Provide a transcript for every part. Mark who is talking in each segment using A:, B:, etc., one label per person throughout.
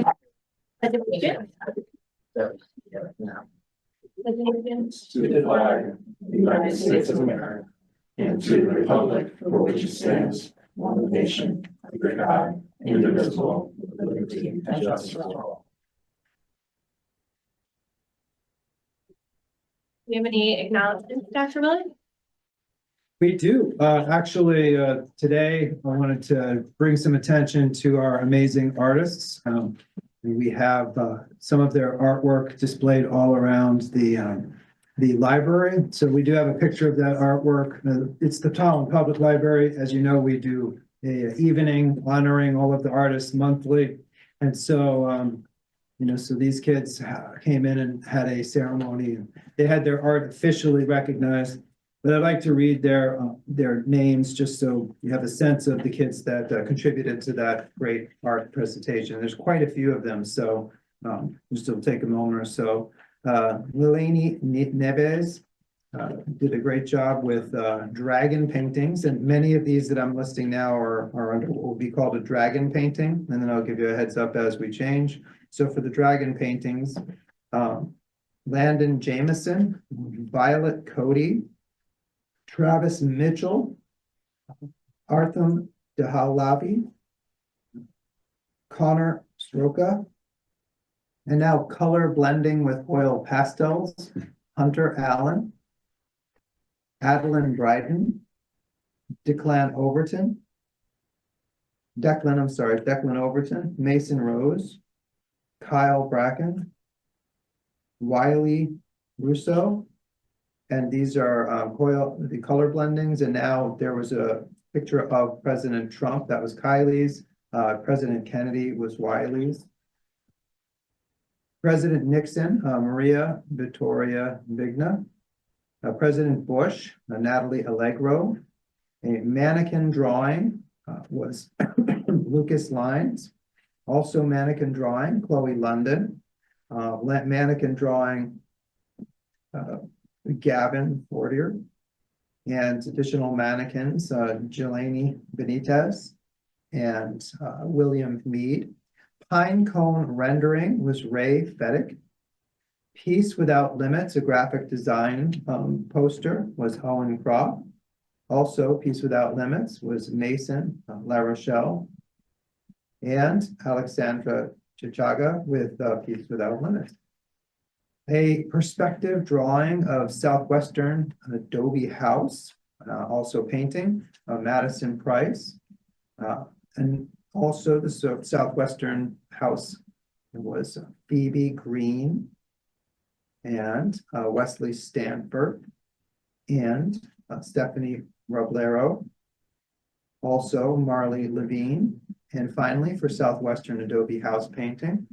A: To the flag of the United States of America, and to the republic for which it stands, one nation, under God, indivisible, with liberty and justice for all.
B: Do you have any acknowledgements, Dr. Miller?
C: We do. Actually, today I wanted to bring some attention to our amazing artists. We have some of their artwork displayed all around the library. So we do have a picture of that artwork. It's the Tolland Public Library. As you know, we do a evening honoring all of the artists monthly. And so, so these kids came in and had a ceremony. They had their art officially recognized. But I'd like to read their names just so you have a sense of the kids that contributed to that great art presentation. There's quite a few of them, so just will take a moment or so. Lilani Neves did a great job with dragon paintings, and many of these that I'm listing now are under what will be called a dragon painting, and then I'll give you a heads up as we change. So for the dragon paintings, Landon Jameson, Violet Cody, Travis Mitchell, Artham Dehalavi, Connor Sroka, and now color blending with oil pastels, Hunter Allen, Adeline Bryden, Declan Overton, Mason Rose, Kyle Bracken, Wiley Russo. And these are the color blendings. And now there was a picture of President Trump. That was Kylie's. President Kennedy was Wiley's. President Nixon, Maria Vittoria Vigna. President Bush, Natalie Allegro. A mannequin drawing was Lucas Lines. Also mannequin drawing, Chloe London. Mannequin drawing, Gavin Fortier, and additional mannequins, Jelani Benitez and William Mead. Pine cone rendering was Ray Feddick. Peace Without Limits, a graphic design poster, was Owen Croft. Also, Peace Without Limits was Mason La Rochelle and Alexandra Chichaga with Peace Without Limits. A perspective drawing of Southwestern Adobe House, also painting, Madison Price. And also the Southwestern House was Phoebe Green and Wesley Stanford and Stephanie Roblero. Also Marley Levine. And finally, for Southwestern Adobe House painting,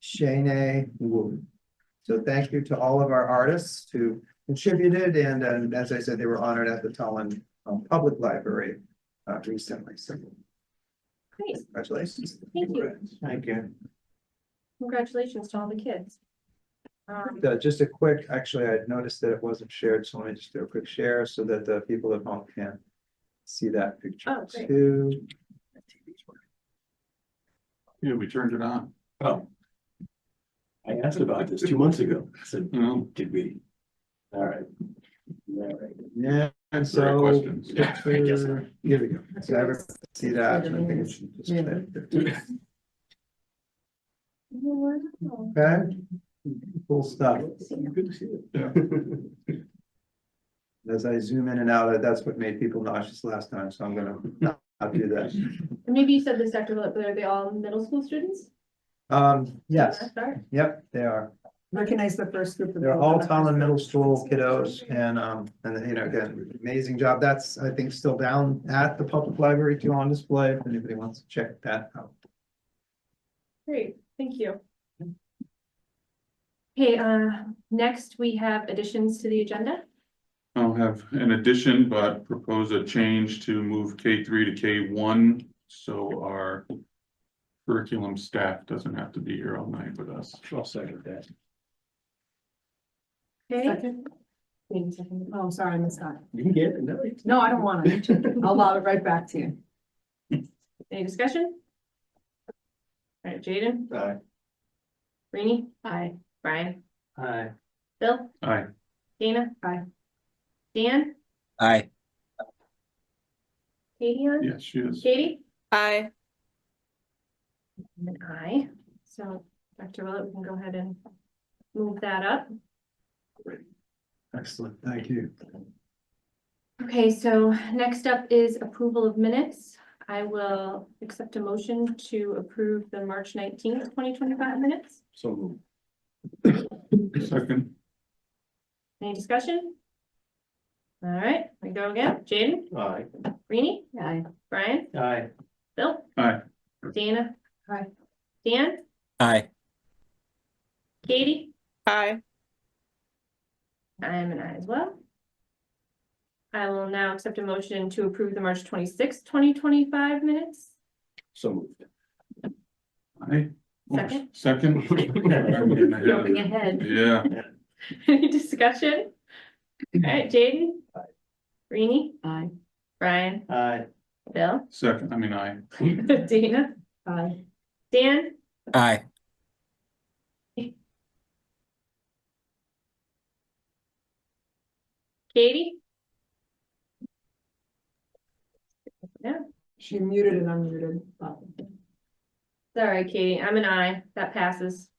C: Shanae Wu. So thank you to all of our artists who contributed, and as I said, they were honored at the Tolland Public Library recently. So
B: Great.
C: Congratulations.
B: Thank you.
C: Thank you.
B: Congratulations to all the kids.
C: Just a quick, actually, I noticed that it wasn't shared, so let me just do a quick share so that the people at home can see that picture
B: Oh, great.
C: too.
D: Yeah, we turned it on.
A: Oh. I asked about this 2 months ago. I said, did we? All right.
C: Yeah, and
D: Sorry,
C: so
D: questions.
C: here we go. So everyone see that. I think it should just fit. Okay, cool stuff.
A: Good to see it.
D: Yeah.
C: As I zoom in and out, that's what made people nauseous last time, so I'm gonna not do that.
B: And maybe you said this, Dr. Willett, but are they all middle school students?
C: Yes,
B: Start?
C: yep, they are.
E: Recognize the first group of.
C: They're all Tolland Middle School kiddos and again, amazing job. That's, I think, still down at the public library too on display if anybody wants to check that out.
B: Great, thank you. Okay, next we have additions to the agenda.
D: I'll have an addition, but propose a change to move K3 to K1, so our curriculum staff doesn't have to be here all night with us.
A: I'll second that.
B: Okay,
E: Second? Wait a second. Oh, sorry, I missed that.
A: You can get it. No,
E: No, I don't want it. I'll allow it right back to you.
B: any discussion? All right, Jaden,
A: Aye.
B: Rainey. Aye. Brian,
A: Aye.
B: Bill,
D: Aye.
B: Dana.
E: Aye.
B: Dan,
F: Aye.
B: Katie on?
D: Yes, she is.
B: Katie?
G: Aye.
B: And aye. So Dr. Willett, we can go ahead and move that up.
A: Excellent, thank you.
B: Okay, so next up is approval of minutes. I will accept a motion to approve the March 19th, 2025 minutes.
A: So
D: Second.
B: Any discussion? All right, we go again. Jaden,
A: Aye.
B: Rainey,
E: Aye.
B: Brian,
A: Aye.
B: Bill,
D: Aye.
B: Dana.
E: Aye.
B: Dan,
F: Aye.
B: Katie,
G: Aye.
B: I'm an aye as well. I will now accept a motion to approve the March 26th, 2025 minutes.
A: So moved.
D: Aye.
B: Second.
D: Second.
B: Jumping ahead.
D: Yeah.
B: Any discussion? All right, Jaden. Rainey,
E: Aye.
B: Brian,
A: Aye.
B: Bill,
D: Second, I mean, aye.
B: Dana,
E: Aye.
B: Dan,
F: Aye.
B: Katie. Yeah,
E: She muted and unmuted.
B: sorry, Katie, I'm an aye, that passes.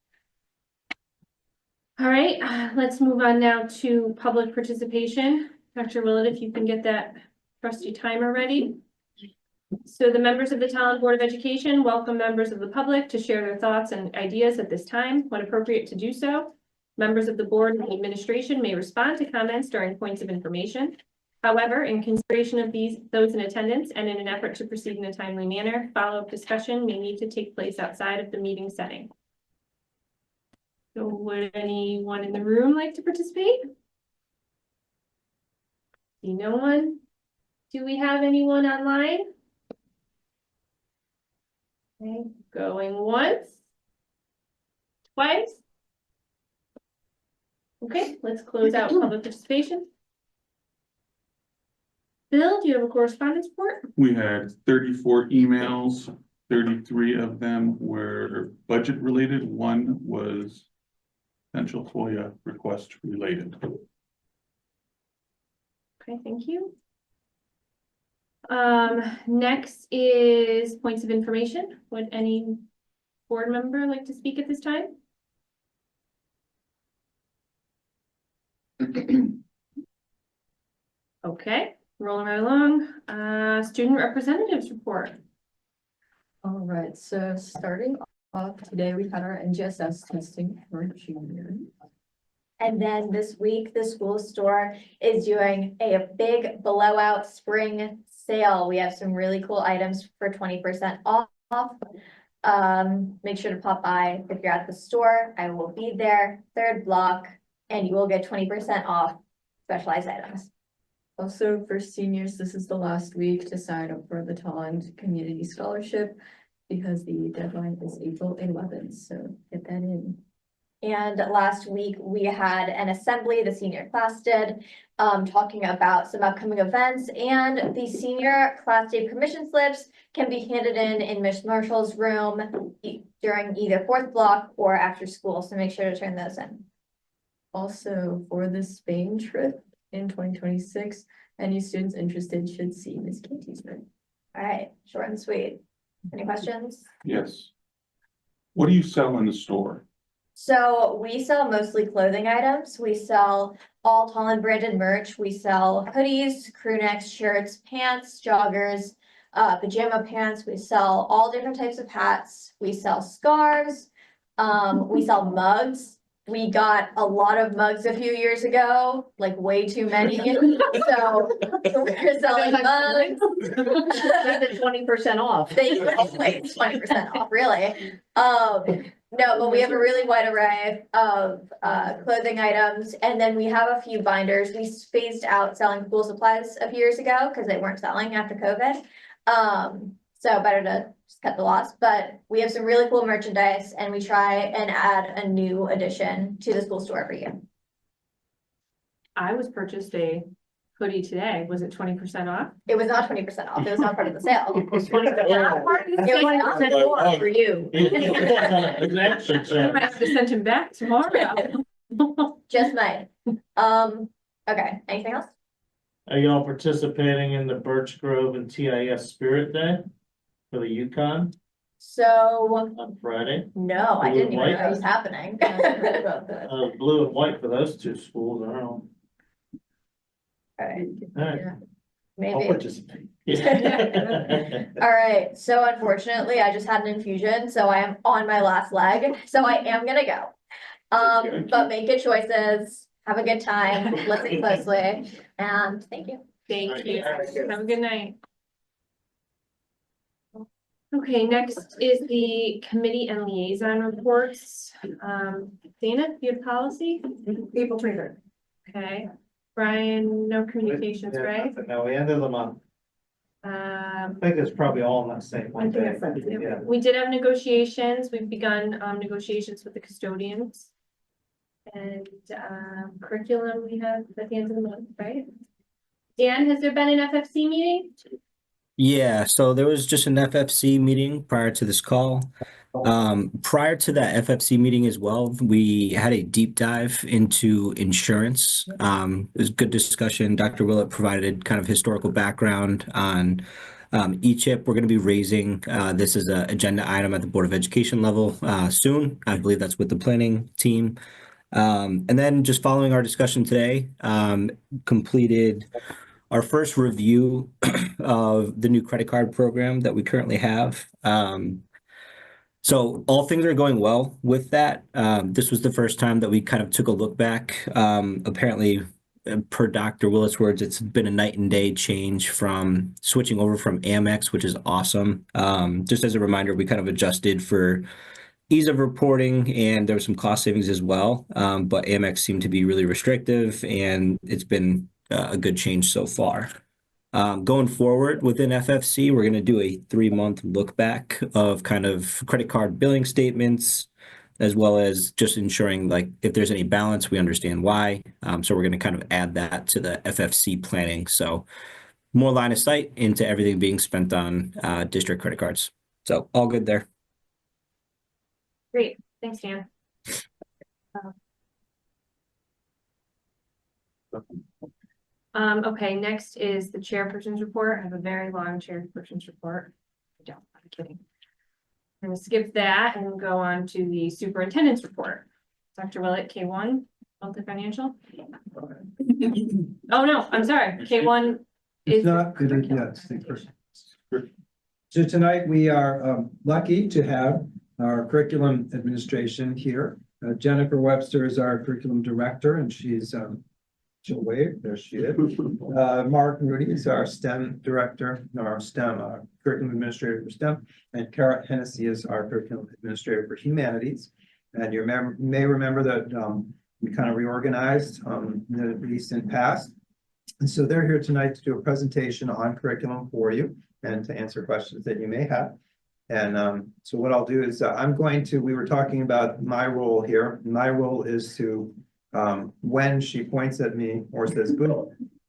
B: All right, let's move on now to public participation. Dr. Willett, if you can get that trusty timer ready. So the members of the Tolland Board of Education welcome members of the public to share their thoughts and ideas at this time, when appropriate to do so. Members of the board and the administration may respond to comments during points of information. However, in consideration of those in attendance and in an effort to proceed in a timely manner, follow-up discussion may need to take place outside of the meeting setting. So would anyone in the room like to participate? See no one? Do we have anyone online? Okay, going once. Twice. Okay, let's close out public participation. Bill, do you have a correspondence report?
D: We had 34 emails, 33 of them were budget related, one was potential FOIA request related.
B: Okay, thank you. Next is points of information. Would any board member like to speak at this time? Okay, rolling right along. Student representatives report.
H: All right, so starting off today, we had our NGSS testing for juniors.
I: And then this week, the school store is doing a big blowout spring sale. We have some really cool items for 20% off. Make sure to pop by if you're at the store. I will be there, third block, and you will get 20% off specialized items.
H: Also for seniors, this is the last week to sign up for the Tolland Community Scholarship because the deadline is April 11th, so get that in.
I: And last week, we had an assembly, the senior class did, talking about some upcoming events, and the senior class day permission slips can be handed in Miss Marshall's room during either fourth block or after school, so make sure to turn those in.
H: Also for the Spain trip in 2026, any students interested should see Miss Katie's room.
I: All right, short and sweet. Any questions?
D: Yes. What do you sell in the store?
I: So we sell mostly clothing items. We sell all Tolland branded merch. We sell hoodies, crew necks, shirts, pants, joggers, pajama pants. We sell all different types of hats. We sell scarves. We sell mugs. We got a lot of mugs a few years ago, like way too many. So we're selling mugs.
E: That's 20% off.
I: They like 20% off, really. No, but we have a really wide array of clothing items, and then we have a few binders. We phased out selling school supplies a few years ago because they weren't selling after COVID. So better to just cut the loss, but we have some really cool merchandise, and we try and add a new addition to the school store every year.
B: I was purchased a hoodie today. Was it 20% off?
I: It was not 20% off. It was not part of the sale.
B: Not part of the
I: It was
B: sale.
I: not.
E: 20% more for you.
B: I might have to send him back tomorrow.
I: Just mine. Okay, anything else?
A: Are y'all participating in the Birch Grove and TIS Spirit Day for the Yukon
I: So,
A: on Friday?
I: no, I
A: Blue
I: didn't
A: and
I: even know
A: white?
I: it was happening.
A: Blue and white for those two schools, I don't know.
I: Alright,
A: Alright.
I: maybe.
A: participate.
I: Alright, so unfortunately, I just had an infusion, so I am on my last leg, so I am gonna go. But make good choices, have a good time, listen closely, and thank you.
B: Thank you. Have a good night. Okay, next is the committee and liaison reports. Dana, you have policy?
E: April 23rd.
B: Okay. Brian, no communications,
C: Yeah,
B: right?
C: nothing. No, we ended the month. I think it's probably all in that same one day. Yeah.
B: We did have negotiations. We've begun negotiations with the custodians. And curriculum we have at the end of the month, right? Dan, has there been an FFC meeting?
F: Yeah, so there was just an FFC meeting prior to this call. Prior to that FFC meeting as well, we had a deep dive into insurance. It was a good discussion. Dr. Willett provided kind of historical background on ECHIP. We're going to be raising this as an agenda item at the Board of Education level soon. I believe that's with the planning team. And then just following our discussion today, completed our first review of the new credit card program that we currently have. So all things are going well with that. This was the first time that we kind of took a look back. Apparently, per Dr. Willis' words, it's been a night and day change from switching over from Amex, which is awesome. Just as a reminder, we kind of adjusted for ease of reporting and there was some cost savings as well. But Amex seemed to be really restrictive and it's been a good change so far. Going forward within FFC, we're going to do a 3-month look back of kind of credit card billing statements, as well as just ensuring like if there's any balance, we understand why. So we're going to kind of add that to the FFC planning. So more line of sight into everything being spent on district credit cards. So all good there.
B: Great, thanks, Dan. Okay, next is the chairperson's report. I have a very long chairperson's report. I don't, I'm kidding. I'm gonna skip that and go on to the superintendent's report. Dr. Willett, K1, multi-financial. Oh, no, I'm sorry, K1 is.
C: It's not good, yeah, it's the first. So tonight we are lucky to have our curriculum administration here. Jennifer Webster is our curriculum director and she'll wave, there she is. Mark Moody is our STEM director, our STEM curriculum administrator for STEM, and Kara Hennessy is our curriculum administrator for humanities. And you may remember that we kind of reorganized in the recent past. And so they're here tonight to do a presentation on curriculum for you and to answer questions that you may have. And so what I'll do is we were talking about my role here. My role is to when she points at me or says, good,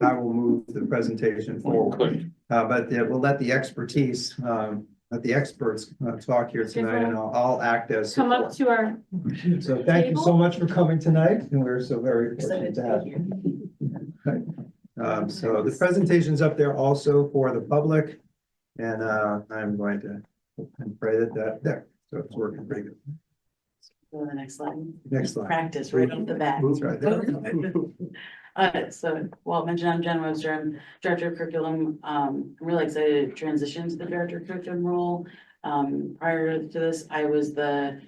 C: I will move the presentation forward. But we'll let the expertise, let the experts talk here tonight and I'll act as
B: Come up
C: support.
B: to our,
C: So thank you so much for coming tonight and we're so very fortunate to have you. Okay. So the presentation's up there also for the public and I'm going to pray that there, so it's working pretty good.
G: Go to the next slide.
C: Next slide.
G: Practice right off the bat.
C: That's right there.
G: So Walt mentioned I'm Jen Webster, I'm Director of Curriculum. I'm really excited to transition to the Director of Curriculum role. Prior to this, I was the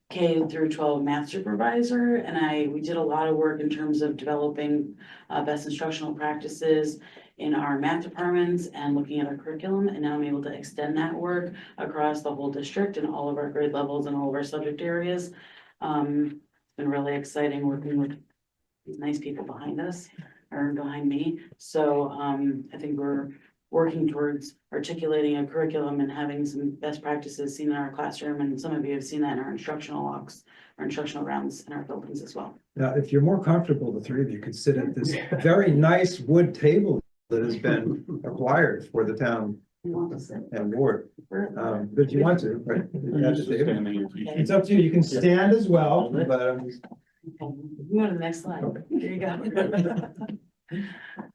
G: K through 12 math supervisor, and we did a lot of work in terms of developing best instructional practices in our math departments and looking at our curriculum. And now I'm able to extend that work across the whole district and all of our grade levels and all of our subject areas. It's been really exciting working with these nice people behind us or behind me. So I think we're working towards articulating a curriculum and having some best practices seen in our classroom, and some of you have seen that in our instructional walks, our instructional rounds in our buildings as well.
C: Now, if you're more comfortable, the three of you could sit at this very nice wood table that has been acquired for the town
G: You want to sit?
C: and board.
G: Where-
C: But if you want to, right?
D: I'm
C: At the
D: used to
C: table.
D: standing if you-
C: It's up to you. You can stand as well, but
G: Okay, go to the next slide. There you go.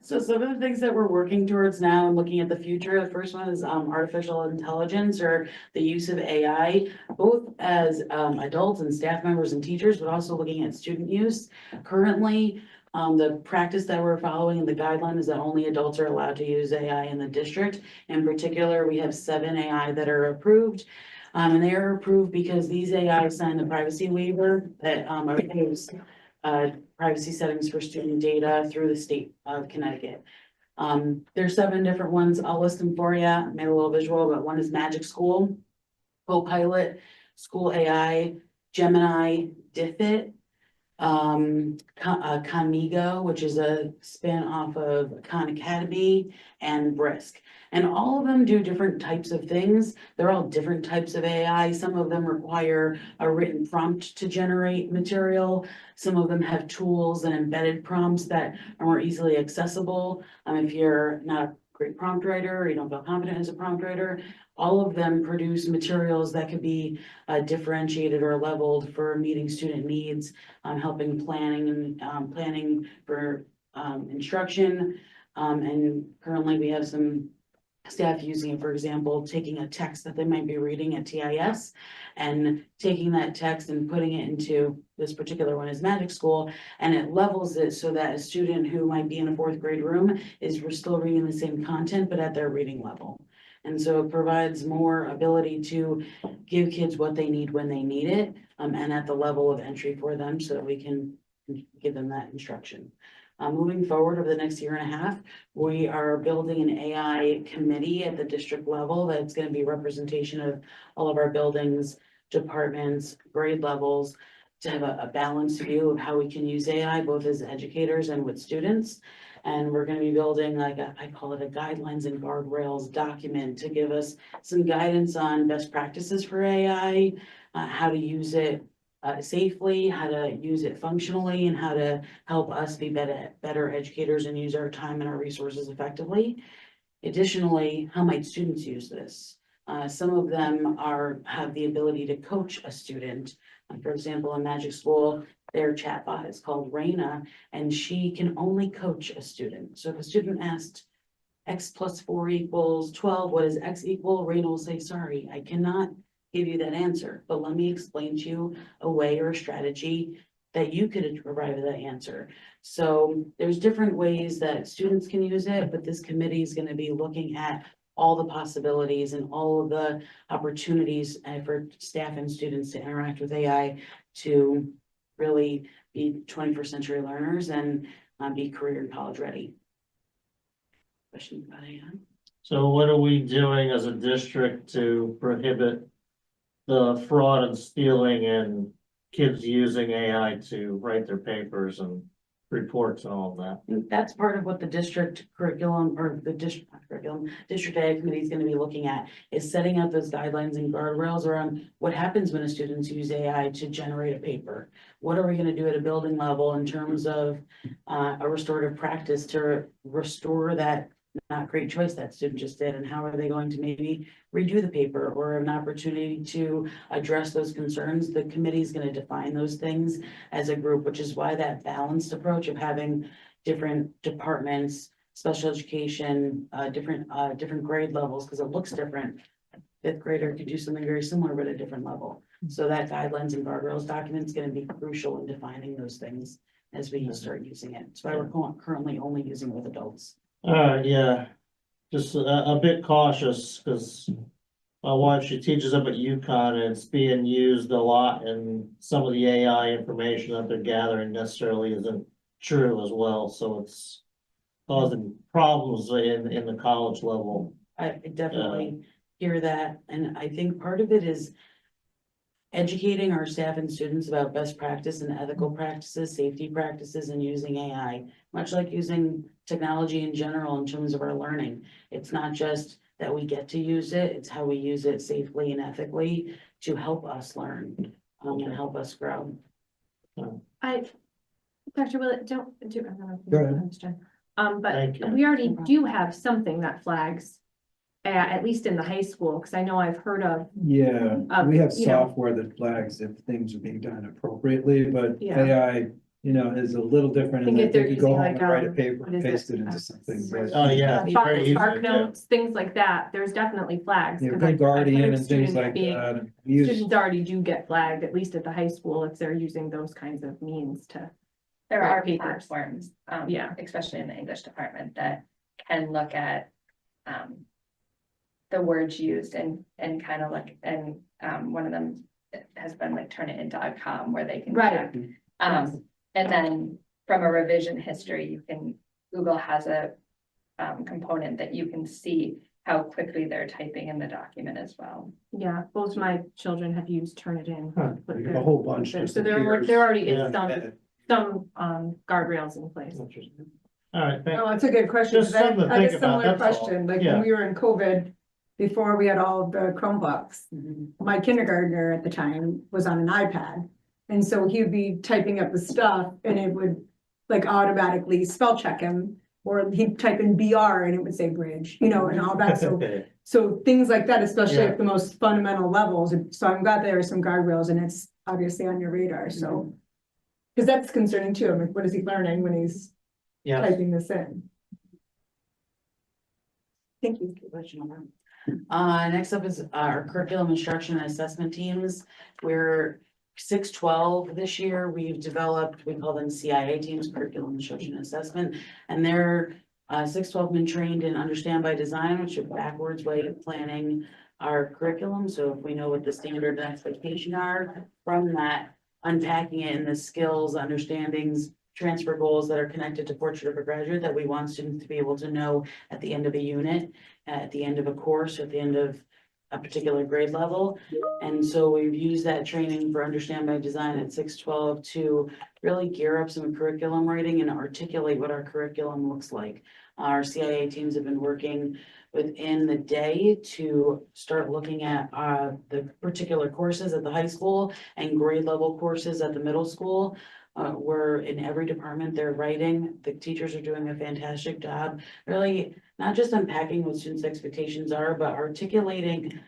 G: So some of the things that we're working towards now and looking at the future, the first one is artificial intelligence, or the use of AI, both as adults and staff members and teachers, but also looking at student use. Currently, the practice that we're following in the guideline is that only adults are allowed to use AI in the district. In particular, we have 7 AI that are approved. And they are approved because these AI sign the privacy waiver that approves privacy settings for student data through the state of Connecticut. There's 7 different ones. I'll list them for you. I made a little visual, but one is Magic School, Copilot, School AI, Gemini, Diffit, Conmigo, which is a spin off of Khan Academy, and Brisk. And all of them do different types of things. They're all different types of AI. Some of them require a written prompt to generate material. Some of them have tools and embedded prompts that are more easily accessible. If you're not a great prompt writer, or you don't feel confident as a prompt writer, all of them produce materials that could be differentiated or leveled for meeting student needs, helping planning and planning for instruction. And currently we have some staff using it, for example, taking a text that they might be reading at TIS and taking that text and putting it into, this particular one is Magic School, and it levels it so that a student who might be in a 4th grade room is still reading the same content, but at their reading level. And so it provides more ability to give kids what they need when they need it, and at the level of entry for them, so that we can give them that instruction. Moving forward over the next year and a half, we are building an AI committee at the district level that's going to be representation of all of our buildings, departments, grade levels, to have a balanced view of how we can use AI, both as educators and with students. And we're going to be building like I call it a guidelines and guardrails document to give us some guidance on best practices for AI, how to use it safely, how to use it functionally, and how to help us be better educators and use our time and our resources effectively. Additionally, how might students use this? Some of them have the ability to coach a student. For example, in Magic School, their chatbot is called Raina, and she can only coach a student. So if a student asked X plus 4 equals 12, what does X equal? Raina will say, sorry, I cannot give you that answer, but let me explain to you a way or a strategy that you could arrive at that answer. So there's different ways that students can use it, but this committee is going to be looking at all the possibilities and all of the opportunities for staff and students to interact with AI to really be 21st century learners and be career and college ready. Questions about AI?
A: So what are we doing as a district to prohibit the fraud and stealing and kids using AI to write their papers and reports and all of that?
G: I think that's part of what the district curriculum, or the district, not curriculum, district AI committee is going to be looking at, is setting up those guidelines and guardrails around what happens when a students use AI to generate a paper. What are we going to do at a building level in terms of a restorative practice to restore that not great choice that student just did, and how are they going to maybe redo the paper, or an opportunity to address those concerns? The committee is going to define those things as a group, which is why that balanced approach of having different departments, special education, different grade levels, because it looks different. 5th grader could do something very similar, but at a different level. So that guidelines and guardrails document is going to be crucial in defining those things as we start using it. That's why we're currently only using it with adults.
A: Yeah, just a bit cautious, because my wife, she teaches up at UConn, and it's being used a lot, and some of the AI information that they're gathering necessarily isn't true as well, so it's causing problems in the college level.
G: I definitely hear that, and I think part of it is educating our staff and students about best practice and ethical practices, safety practices, and using AI, much like using technology in general in terms of our learning. It's not just that we get to use it, it's how we use it safely and ethically to help us learn, and help us grow.
B: Dr. Willett, I don't know if you
C: Go ahead.
B: understand. But
A: Thank you.
B: we already do have something that flags, at least in the high school, because I know I've heard of,
J: Yeah, we have
B: you know.
J: software that flags if things are being done appropriately, but
B: Yeah.
J: AI, is a little different in
B: think
J: that
B: if they're
J: they could go
B: using,
J: home and
B: like,
J: write a
B: what
J: paper,
B: is
J: paste
B: it?
J: it into something, but.
A: Oh, yeah.
B: Spark
A: very easy,
B: Spark
A: yeah.
B: notes, things like that, there's definitely flags.
J: Yeah,
B: 'cause
J: think
B: I've heard
J: Guardian
B: of
J: and things
B: students
J: like
B: being-
J: that. And we use-
B: Students already do get flagged, at least at the high school, if they're using those kinds of means to,
H: There
B: Right,
H: are
B: papers.
H: platforms,
B: Yeah.
H: especially in the English department, that can look at, the words used and kind of look, and, one of them has been like turnitin.com where they can.
B: Right.
H: check. And then from a revision history, you can, Google has a, component that you can see how quickly they're typing in the document as well.
B: yeah, both my children have used Turnitin.
J: Huh,
B: with
J: we
B: their-
J: have a whole bunch.
B: So
J: just
B: there
J: appears.
B: already
A: Yeah.
B: is some guardrails in place.
A: Interesting. All right, thank
E: Oh, that's a good question.
A: Just
E: 'Cause I
A: something to
E: had a
A: think about,
E: similar
A: that's all.
E: question, like
A: Yeah.
E: when we were in COVID, before we had all the Chromebooks, my kindergartner at the time was on an iPad. And so he'd be typing up the stuff and it would like automatically spell check him. Or he'd type in BR and it would say bridge, and all that. So, so things like that, especially
A: Yeah.
E: at the most fundamental levels. So I'm glad there are some guardrails and it's obviously on your radar, so. Cause that's concerning too. I'm like, what is he learning when he's
A: Yeah,
E: typing this in? Thank you.
G: Good question on that. Next up is our curriculum instruction and assessment teams. We're 612 this year. We've developed, we call them CIA teams, curriculum instruction and assessment. And they're 612 been trained in understand by design, which is a backwards way of planning our curriculum. So if we know what the standard and expectation are from that, unpacking it in the skills, understandings, transfer goals that are connected to portrait of a graduate that we want students to be able to know at the end of a unit, at the end of a course, or at the end of a particular grade level. And so we've used that training for Understand by Design at 612 to really gear up some curriculum writing and articulate what our curriculum looks like. Our CIA teams have been working within the day to start looking at the particular courses at the high school and grade level courses at the middle school. We're in every department they're writing. The teachers are doing a fantastic job, really not just unpacking what students' expectations are, but articulating,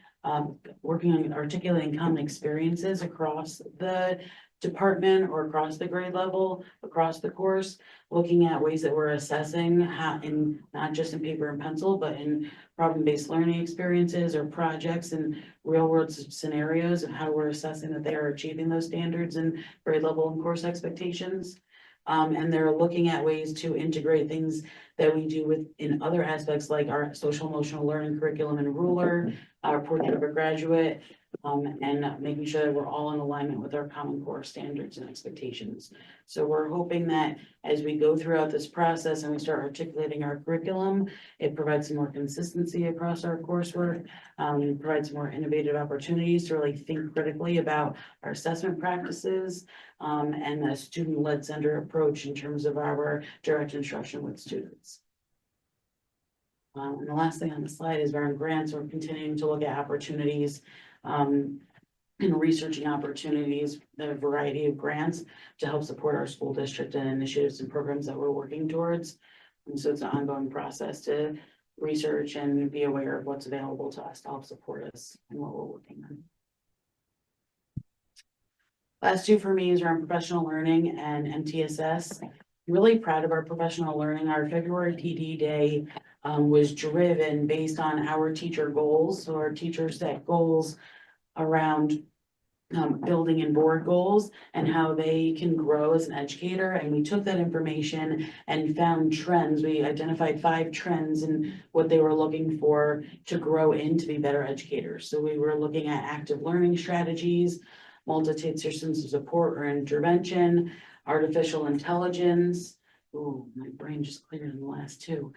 G: working on articulating common experiences across the department or across the grade level, across the course, looking at ways that we're assessing how, in not just in paper and pencil, but in problem-based learning experiences or projects and real world scenarios of how we're assessing that they are achieving those standards and grade level and course expectations. And they're looking at ways to integrate things that we do in other aspects like our social emotional learning curriculum and ruler, our portrait of a graduate, and making sure that we're all in alignment with our Common Core standards and expectations. So we're hoping that as we go throughout this process and we start articulating our curriculum, it provides some more consistency across our coursework, provides more innovative opportunities to really think critically about our assessment practices, and a student-led center approach in terms of our direct instruction with students. And the last thing on the slide is around grants. We're continuing to look at opportunities, and researching opportunities, the variety of grants to help support our school district and initiatives and programs that we're working towards. And so it's an ongoing process to research and be aware of what's available to us to help support us in what we're working on. Last two for me is around professional learning and MTSS. Really proud of our professional learning. Our February PD day was driven based on our teacher goals. So our teachers set goals around building and board goals and how they can grow as an educator. And we took that information and found trends. We identified 5 trends in what they were looking for to grow in to be better educators. So we were looking at active learning strategies, multi-tiered systems of support or intervention, artificial intelligence. Oh, my brain just cleared in the last 2.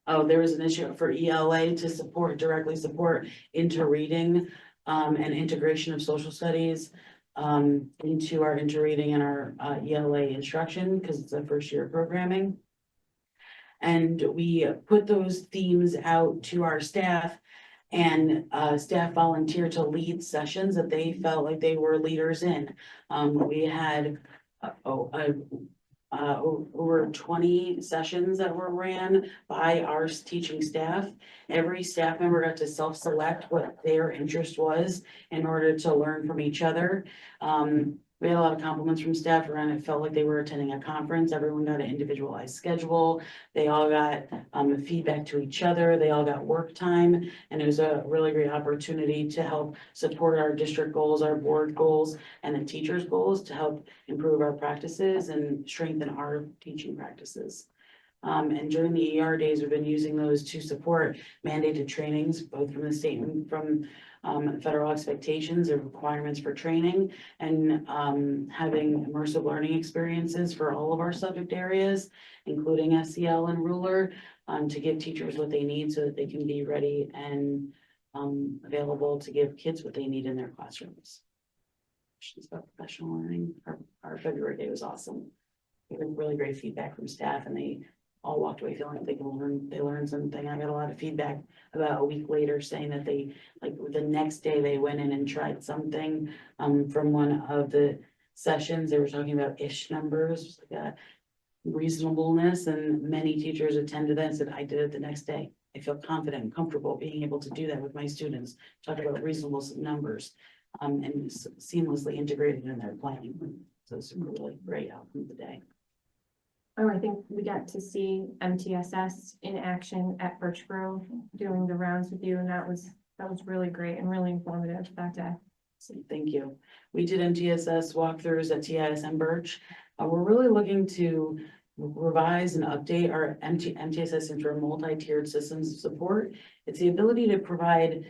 G: Oh, there was an issue for ELA to directly support into reading and integration of social studies into our interreading and our ELA instruction, because it's a first year of programming. And we put those themes out to our staff, and staff volunteered to lead sessions that they felt like they were leaders in. We had over 20 sessions that were ran by our teaching staff. Every staff member got to self-select what their interest was in order to learn from each other. We had a lot of compliments from staff around. It felt like they were attending a conference. Everyone got an individualized schedule. They all got feedback to each other. They all got work time. And it was a really great opportunity to help support our district goals, our board goals, and the teachers' goals to help improve our practices and strengthen our teaching practices. And during the ER days, we've been using those to support mandated trainings, both from the state and from federal expectations and requirements for training, and having immersive learning experiences for all of our subject areas, including SEL and ruler, to give teachers what they need so that they can be ready and available to give kids what they need in their classrooms. Questions about professional learning? Our February day was awesome. We had really great feedback from staff, and they all walked away feeling like they learned something. I got a lot of feedback about a week later saying that they, like, the next day they went in and tried something from one of the sessions. They were talking about ish numbers, like reasonableness, and many teachers attended that and said, I did it the next day. I feel confident and comfortable being able to do that with my students, talk about reasonable numbers and seamlessly integrated in their planning. So it's a really great outcome of the day.
B: Oh, I think we got to see MTSS in action at Birch Grove doing the rounds with you, and that was really great and really informative that day.
G: So thank you. We did MTSS walkthroughs at TIS and Birch. We're really looking to revise and update our MTSS into a multi-tiered systems of support. It's the ability to provide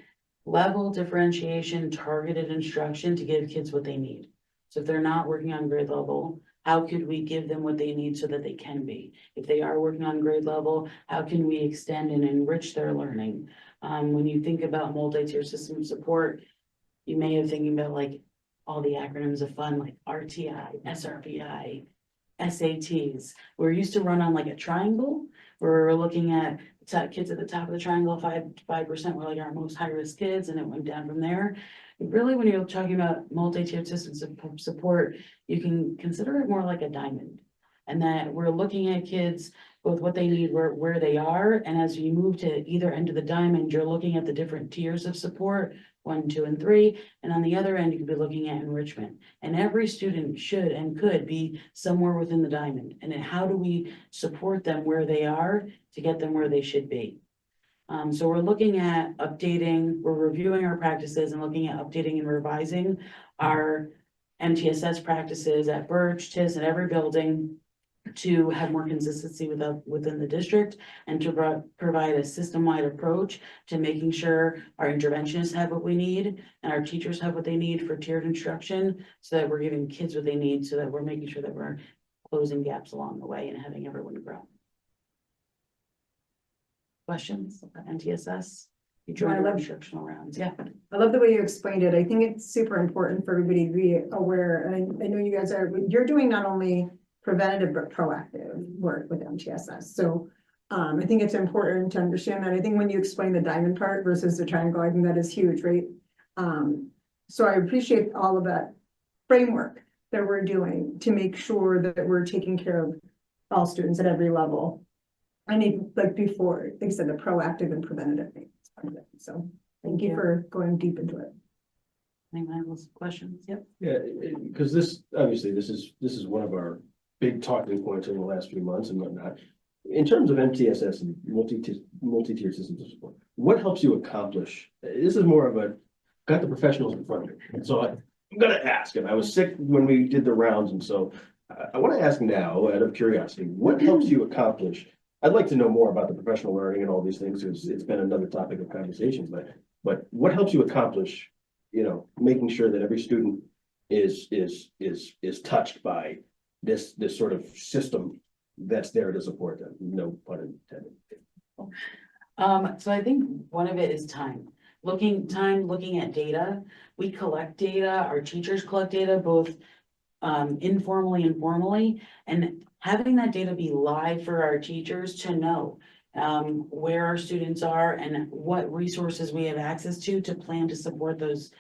G: level differentiation, targeted instruction to give kids what they need. So if they're not working on grade level, how could we give them what they need so that they can be? If they are working on grade level, how can we extend and enrich their learning? When you think about multi-tier system support, you may have thinking about like all the acronyms of fun, like RTI, SRBI, SATs. We're used to run on like a triangle, where we're looking at kids at the top of the triangle, 5% were like our most high-risk kids, and it went down from there. Really, when you're talking about multi-tiered systems of support, you can consider it more like a diamond. And that we're looking at kids, both what they need, where they are, and as you move to either end of the diamond, you're looking at the different tiers of support, 1, 2, and 3. And on the other end, you could be looking at enrichment. And every student should and could be somewhere within the diamond. And then how do we support them where they are to get them where they should be? So we're looking at updating, we're reviewing our practices and looking at updating and revising our MTSS practices at Birch, TIS, and every building to have more consistency within the district, and to provide a system-wide approach to making sure our interventionists have what we need and our teachers have what they need for tiered instruction, so that we're giving kids what they need, so that we're making sure that we're closing gaps along the way and having everyone grow. Questions about MTSS? You joined our instructional rounds. Yeah.
E: I love the way you explained it. I think it's super important for everybody to be aware. And I know you guys are, you're doing not only preventative but proactive work with MTSS. So I think it's important to understand that. I think when you explain the diamond part versus the triangle, I think that is huge, right? So I appreciate all of that framework that we're doing to make sure that we're taking care of all students at every level. I need, like before, like I said, the proactive and preventative things. So thank you for going deep into it.
G: Anyone have questions? Yep.
K: Yeah, because this is one of our big talking points over the last few months and whatnot. In terms of MTSS and multi-tiered systems of support, what helps you accomplish? This is more of a, got the professionals in front of me, and so I'm gonna ask, and I was sick when we did the rounds, and so I want to ask now, out of curiosity, what helps you accomplish? I'd like to know more about the professional learning and all these things, because it's been another topic of conversation, but what helps you accomplish, making sure that every student is touched by this sort of system that's there to support them, no pun intended.
G: So I think one of it is time. looking at data. We collect data, our teachers collect data, both informally and formally, and having that data be live for our teachers to know where our students are and what resources we have access to plan to support those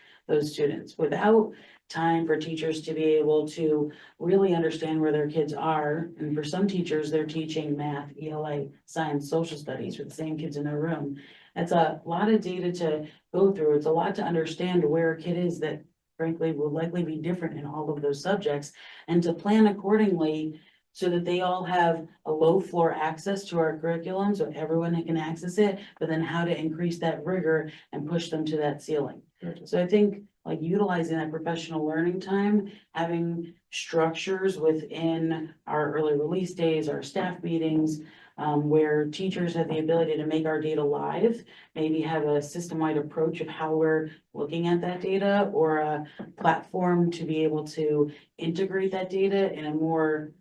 G: students. Without time for teachers to be able to really understand where their kids are, and for some teachers, they're teaching math, ELA, science, social studies with the same kids in their room. It's a lot of data to go through. It's a lot to understand where a kid is that frankly will likely be different in all of those subjects, and to plan accordingly so that they all have a low floor access to our curriculum, so everyone can access it, but then how to increase that rigor and push them to that ceiling. So I think like utilizing that professional learning time, having structures within our early release days, our staff meetings, where teachers have the ability to make our data live, maybe have a system-wide approach of how we're looking at that data, or a platform to be able to integrate that data in a more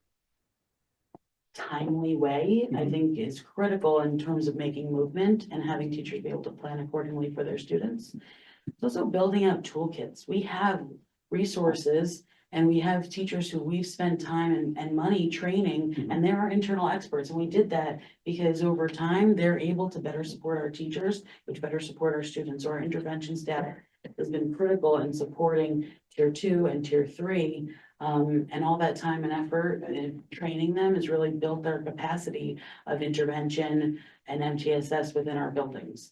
G: timely way, I think is critical in terms of making movement and having teachers be able to plan accordingly for their students. It's also building out toolkits. We have resources and we have teachers who we've spent time and money training, and they're our internal experts. And we did that because over time, they're able to better support our teachers, which better support our students. So our intervention staff has been critical in supporting tier 2 and tier 3. And all that time and effort in training them has really built their capacity of intervention and MTSS within our buildings.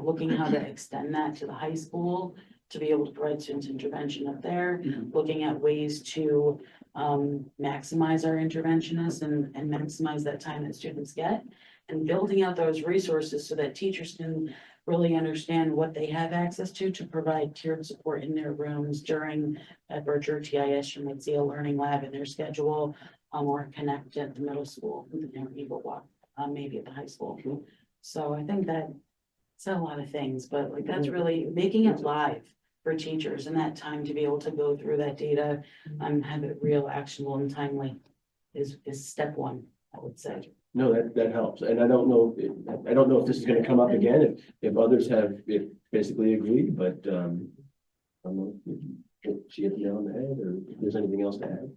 G: Looking how to extend that to the high school, to be able to provide students intervention up there, looking at ways to maximize our interventionists and maximize that time that students get, and building out those resources so that teachers can really understand what they have access to provide tiered support in their rooms during a virtual TIS. You might see a learning lab in their schedule, or connect at the middle school, and then Eagle Walk, maybe at the high school. So I think that it's a lot of things, but like that's really making it live for teachers and that time to be able to go through that data, have it real, actionable and timely is step one, I would say.
K: No, that helps. And I don't know if this is gonna come up again, if others have, basically agreed, but, I don't know if she hit the nail on the head, or if there's anything else to add.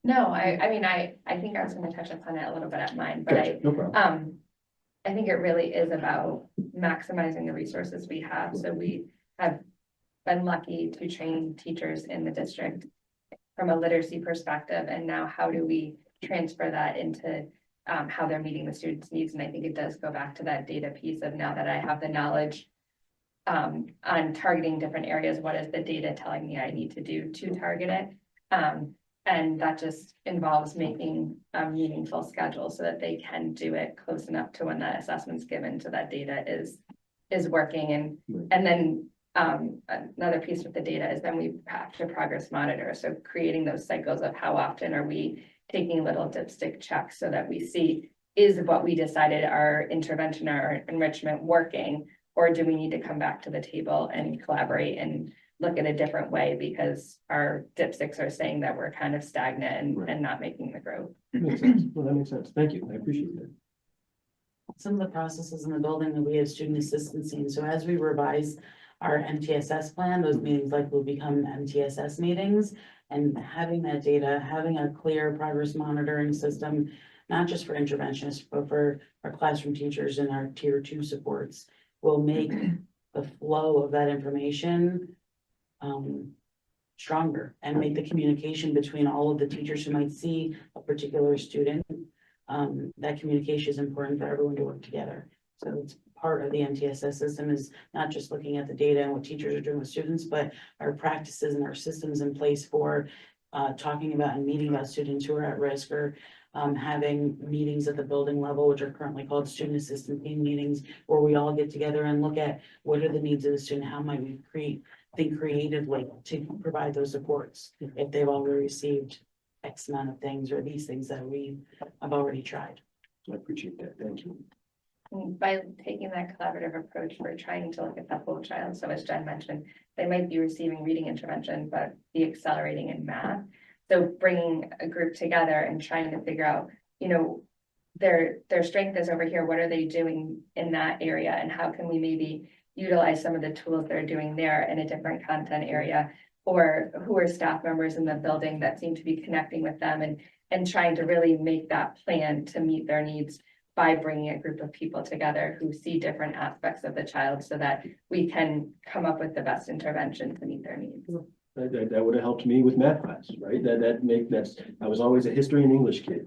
H: No, I mean, I think I was gonna touch upon it a little bit at mine, but
K: Gotcha, no problem.
H: I think it really is about maximizing the resources we have. So we have been lucky to train teachers in the district from a literacy perspective. And now how do we transfer that into how they're meeting the students' needs? And I think it does go back to that data piece of, now that I have the knowledge on targeting different areas, what is the data telling me I need to do to target it? And that just involves making a meaningful schedule so that they can do it close enough to when that assessment's given, so that data is working. And then another piece with the data is then we have to progress monitor. So creating those cycles of how often are we taking little dipstick checks so that we see, is what we decided our intervention or enrichment working, or do we need to come back to the table and collaborate and look at a different way because our dipsticks are saying that we're kind of stagnant and not making the growth.
K: Makes sense. Well, that makes sense. Thank you. I appreciate that.
G: Some of the processes in the building that we have student assistance in. So as we revise our MTSS plan, those meetings like will become MTSS meetings, and having that data, having a clear progress monitoring system, not just for interventionists, but for our classroom teachers and our tier 2 supports, will make the flow of that information stronger and make the communication between all of the teachers who might see a particular student. That communication is important for everyone to work together. So it's part of the MTSS system, is not just looking at the data and what teachers are doing with students, but our practices and our systems in place for talking about and meeting about students who are at risk, or having meetings at the building level, which are currently called student assistance team meetings, where we all get together and look at what are the needs of the student, how might we think creatively to provide those supports if they've already received X amount of things, or these things that we have already tried.
K: I appreciate that. Thank you.
H: By taking that collaborative approach, we're trying to look at that whole child. So as Jen mentioned, they might be receiving reading intervention, but be accelerating in math. So bringing a group together and trying to figure out, their strength is over here. What are they doing in that area? And how can we maybe utilize some of the tools they're doing there in a different content area, or who are staff members in the building that seem to be connecting with them and trying to really make that plan to meet their needs by bringing a group of people together who see different aspects of the child so that we can come up with the best intervention to meet their needs.
K: That would have helped me with math class, right? That's, I was always a history and English kid.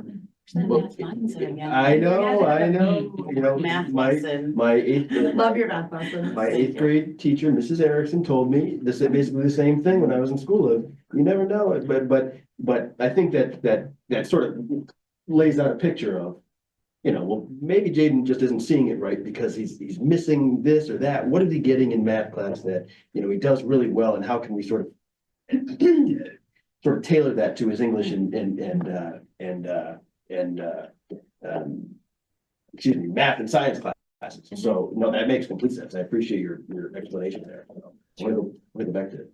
G: Math mindset again.
K: I know, you know,
G: Math
K: my
G: lesson.
E: Love your math lessons.
K: My eighth grade teacher, Mrs. Erickson, told me this is basically the same thing when I was in school. You never know it, but I think that sort of lays out a picture of, you know, well, maybe Jaden just isn't seeing it right because he's missing this or that. What is he getting in math class that, you know, he does really well, and how can we sort of tailor that to his English excuse me, math and science classes. So, no, that makes complete sense. I appreciate your explanation there. I wanna go back to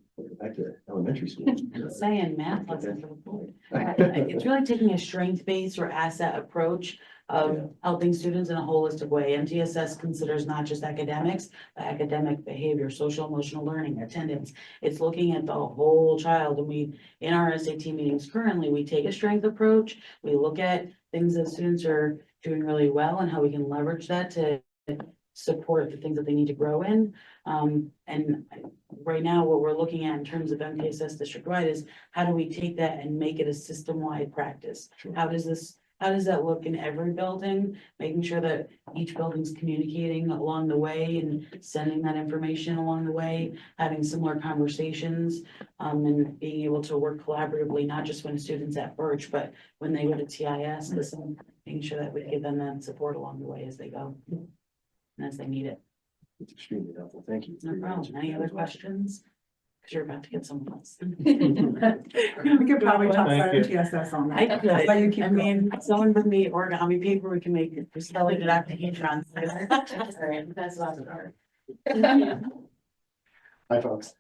K: elementary school.
G: Saying math lesson for the board. It's really taking a strength-based or asset approach of helping students in a holistic way. MTSS considers not just academics, but academic behavior, social emotional learning, attendance. It's looking at the whole child, and in our SAT meetings currently, we take a strength approach. We look at things that students are doing really well and how we can leverage that to support the things that they need to grow in. And right now, what we're looking at in terms of MTSS district-wide is how do we take that and make it a system-wide practice?
K: Sure.
G: How does that look in every building? Making sure that each building's communicating along the way and sending that information along the way, having similar conversations, and being able to work collaboratively, not just when students at Birch, but when they go to TIS, making sure that we give them that support along the way as they go. And as they need it.
K: It's extremely helpful. Thank you.
G: No problem. Any other questions? Because you're about to get some else.
E: We could probably talk about
A: Thank you.
E: MTSS on
G: I
E: that.
G: could,
E: But you keep
G: I mean, someone bring me origami paper, we can make it, just tell it application on. All right, that's lots of art.
L: Hi, folks.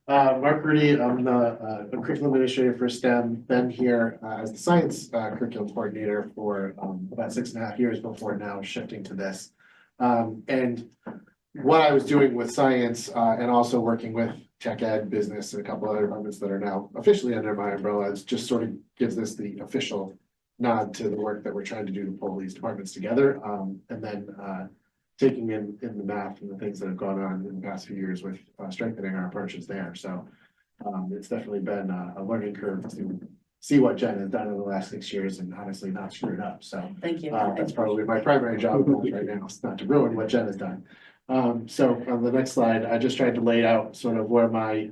L: Mark Rudy, I'm the curriculum administrator for STEM, been here as the science curriculum coordinator for about 6.5 years before now shifting to this. And what I was doing with science and also working with tech ed, business, and a couple other departments that are now officially under my umbrella is just sort of gives this the official nod to the work that we're trying to do to pull these departments together. And then taking in the math and the things that have gone on in the past few years with strengthening our approaches there. So it's definitely been a learning curve to see what Jen has done in the last 6 years and honestly not screw it up. So
G: Thank you.
L: that's probably my primary job right now, is not to ruin what Jen has done. So on the next slide, I just tried to lay out sort of where my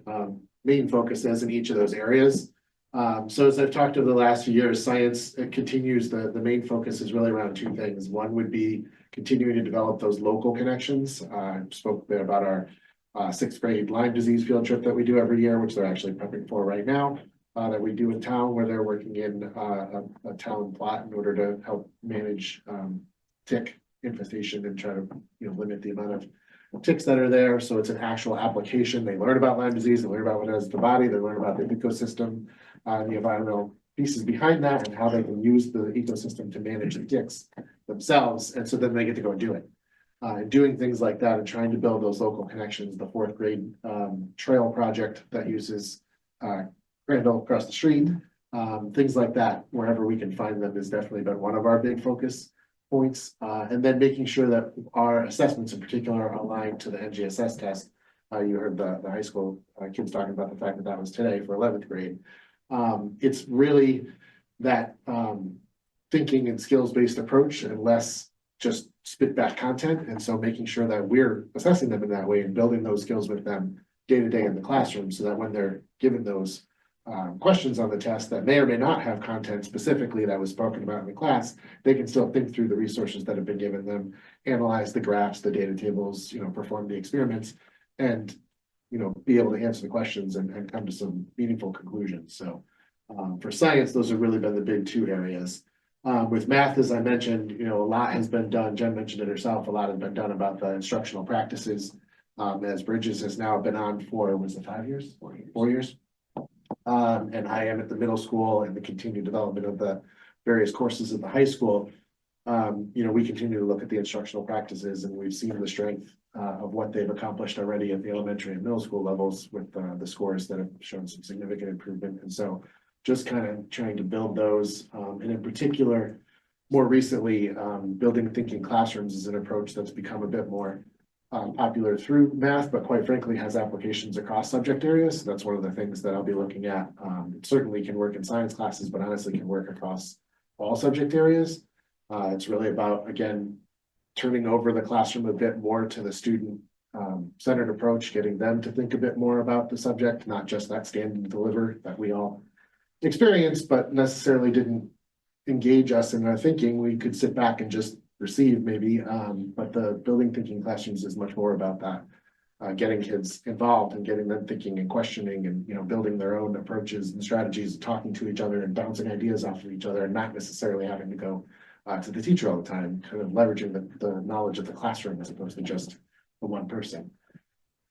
L: main focus is in each of those areas. So as I've talked over the last few years, science continues, the main focus is really around two things. One would be continuing to develop those local connections. I spoke a bit about our 6th grade Lyme disease field trip that we do every year, which they're actually prepping for right now, that we do in town, where they're working in a town plot in order to help manage tick infestation and try to, limit the amount of ticks that are there. So it's an actual application. They learn about Lyme disease, they learn about what it does to the body, they learn about the ecosystem, the environmental pieces behind that, and how they can use the ecosystem to manage the ticks themselves. And so then they get to go and do it. Doing things like that and trying to build those local connections. The 4th grade trail project that uses Crandall across the street, things like that, wherever we can find them, has definitely been one of our big focus points. And then making sure that our assessments in particular are aligned to the NGSS test. You heard the high school kids talking about the fact that that was today for 11th grade. It's really that thinking and skills-based approach and less just spit back content. And so making sure that we're assessing them in that way and building those skills with them day to day in the classroom, so that when they're given those questions on the test that may or may not have content specifically that was spoken about in the class, they can still think through the resources that have been given them, analyze the graphs, the data tables, perform the experiments, and be able to answer the questions and come to some meaningful conclusions. So for science, those have really been the big two areas. With math, as I mentioned, a lot has been done. Jen mentioned it herself. A lot has been done about the instructional practices. As Bridges has now been on for, was it 5 years? 4 years. And I am at the middle school and the continued development of the various courses at the high school. We continue to look at the instructional practices, and we've seen the strength of what they've accomplished already at the elementary and middle school levels with the scores that have shown some significant improvement. And so just kind of trying to build those, and in particular, more recently, building thinking classrooms is an approach that's become a bit more popular through math, but quite frankly has applications across subject areas. That's one of the things that I'll be looking at. It certainly can work in science classes, but honestly can work across all subject areas. It's really about, again, turning over the classroom a bit more to the student centered approach, getting them to think a bit more about the subject, not just that stand and deliver that we all experienced, but necessarily didn't engage us in our thinking. We could sit back and just receive maybe, but the building thinking classrooms is much more about that. Getting kids involved and getting them thinking and questioning and, you know, building their own approaches and strategies, talking to each other and bouncing ideas off of each other and not necessarily having to go to the teacher all the time, kind of leveraging the knowledge of the classroom as opposed to just the one person.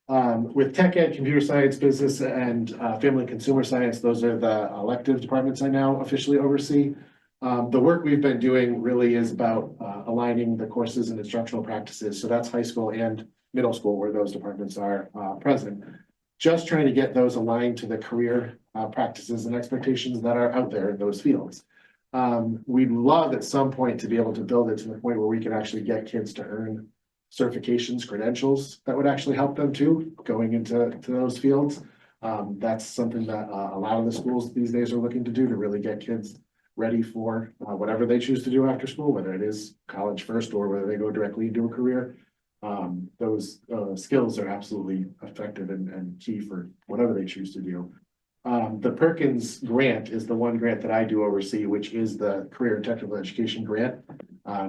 L: With tech ed, computer science, business, and family and consumer science, those are the elective departments I now officially oversee. The work we've been doing really is about aligning the courses and instructional practices. So that's high school and middle school where those departments are present. Just trying to get those aligned to the career practices and expectations that are out there in those fields. We'd love at some point to be able to build it to the point where we can actually get kids to earn certifications, credentials that would actually help them too, going into those fields. That's something that a lot of the schools these days are looking to do to really get kids ready for whatever they choose to do after school, whether it is college first or whether they go directly into a career. Those skills are absolutely effective and key for whatever they choose to do. The Perkins grant is the one grant that I do oversee, which is the Career and Technical Education Grant.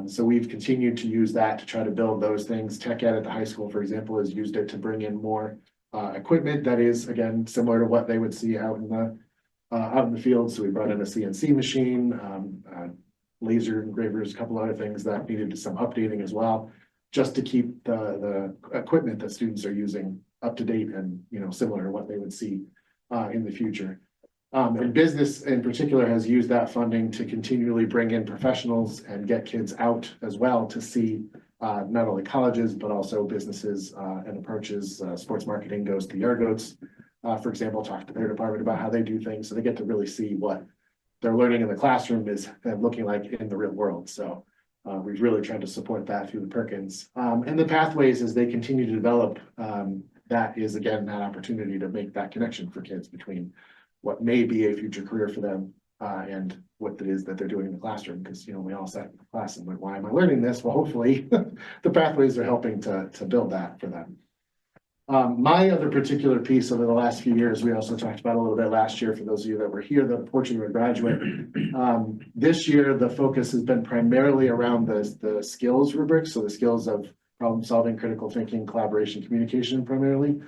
L: So we've continued to use that to try to build those things. Tech Ed at the high school, for example, has used it to bring in more equipment that is, again, similar to what they would see out in the field. So we brought in a CNC machine, laser engravers, a couple other things that needed some updating as well, just to keep the equipment that students are using up to date and, you know, similar to what they would see in the future. And business in particular has used that funding to continually bring in professionals and get kids out as well to see not only colleges, but also businesses and approaches. Sports marketing goes to Yargoats, for example, talk to their department about how they do things. So they get to really see what they're learning in the classroom is looking like in the real world. So we've really tried to support that through the Perkins. And the pathways as they continue to develop, that is again, that opportunity to make that connection for kids between what may be a future career for them and what it is that they're doing in the classroom. Because, you know, we all sat in the class and went, why am I learning this? Well, hopefully the pathways are helping to build that for them. My other particular piece over the last few years, we also talked about a little bit last year, for those of you that were here, the portrait of a graduate. This year, the focus has been primarily around the skills rubrics. So the skills of problem solving, critical thinking, collaboration, communication primarily.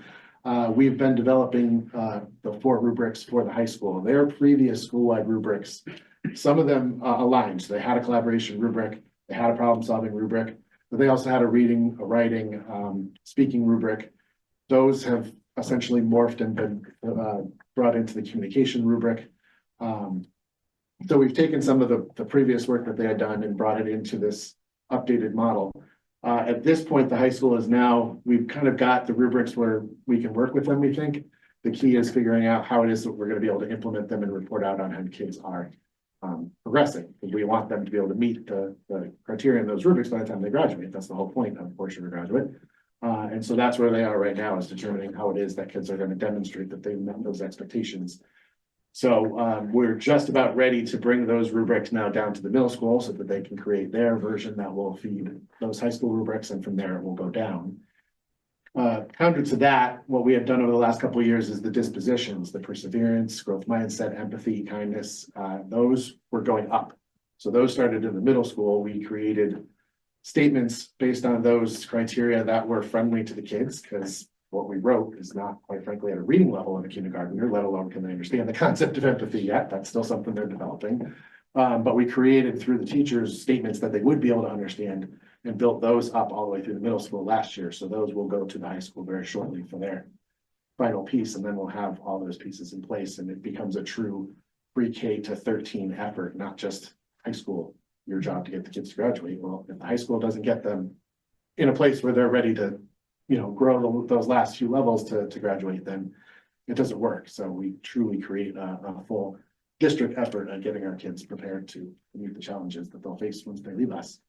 L: We've been developing the 4 rubrics for the high school. Their previous school-wide rubrics, some of them aligned. So they had a collaboration rubric, they had a problem solving rubric, but they also had a reading, a writing, speaking rubric. Those have essentially morphed and been brought into the communication rubric. So we've taken some of the previous work that they had done and brought it into this updated model. At this point, the high school is now, we've kind of got the rubrics where we can work with them, we think. The key is figuring out how it is that we're going to be able to implement them and report out on how kids are progressing. We want them to be able to meet the criteria in those rubrics by the time they graduate. That's the whole point of portrait of a graduate. And so that's where they are right now, is determining how it is that kids are going to demonstrate that they've met those expectations. So we're just about ready to bring those rubrics now down to the middle school so that they can create their version that will feed those high school rubrics, and from there it will go down. Counter to that, what we have done over the last couple of years is the dispositions, the perseverance, growth mindset, empathy, kindness, those were going up. So those started in the middle school. We created statements based on those criteria that were friendly to the kids, because what we wrote is not, quite frankly, at a reading level of a kindergartner, let alone can they understand the concept of empathy yet. That's still something they're developing. But we created through the teachers statements that they would be able to understand and built those up all the way through the middle school last year. So those will go to the high school very shortly for their final piece. And then we'll have all those pieces in place and it becomes a true pre-K to 13 effort, not just high school, your job to get the kids to graduate. Well, if the high school doesn't get them in a place where they're ready to grow those last few levels to graduate, then it doesn't work. So we truly create a full district effort at getting our kids prepared to meet the challenges that they'll face once they leave us.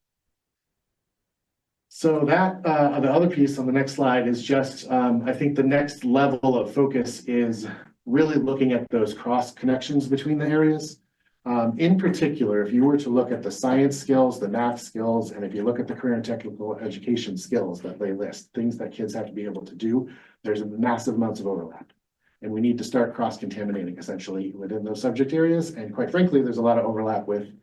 L: So that, the other piece on the next slide is just, I think the next level of focus is really looking at those cross connections between the areas. In particular, if you were to look at the science skills, the math skills, and if you look at the career and technical education skills that they list, things that kids have to be able to do, there's massive amounts of overlap. And we need to start cross-contaminating essentially within those subject areas. And quite frankly, there's a lot of overlap with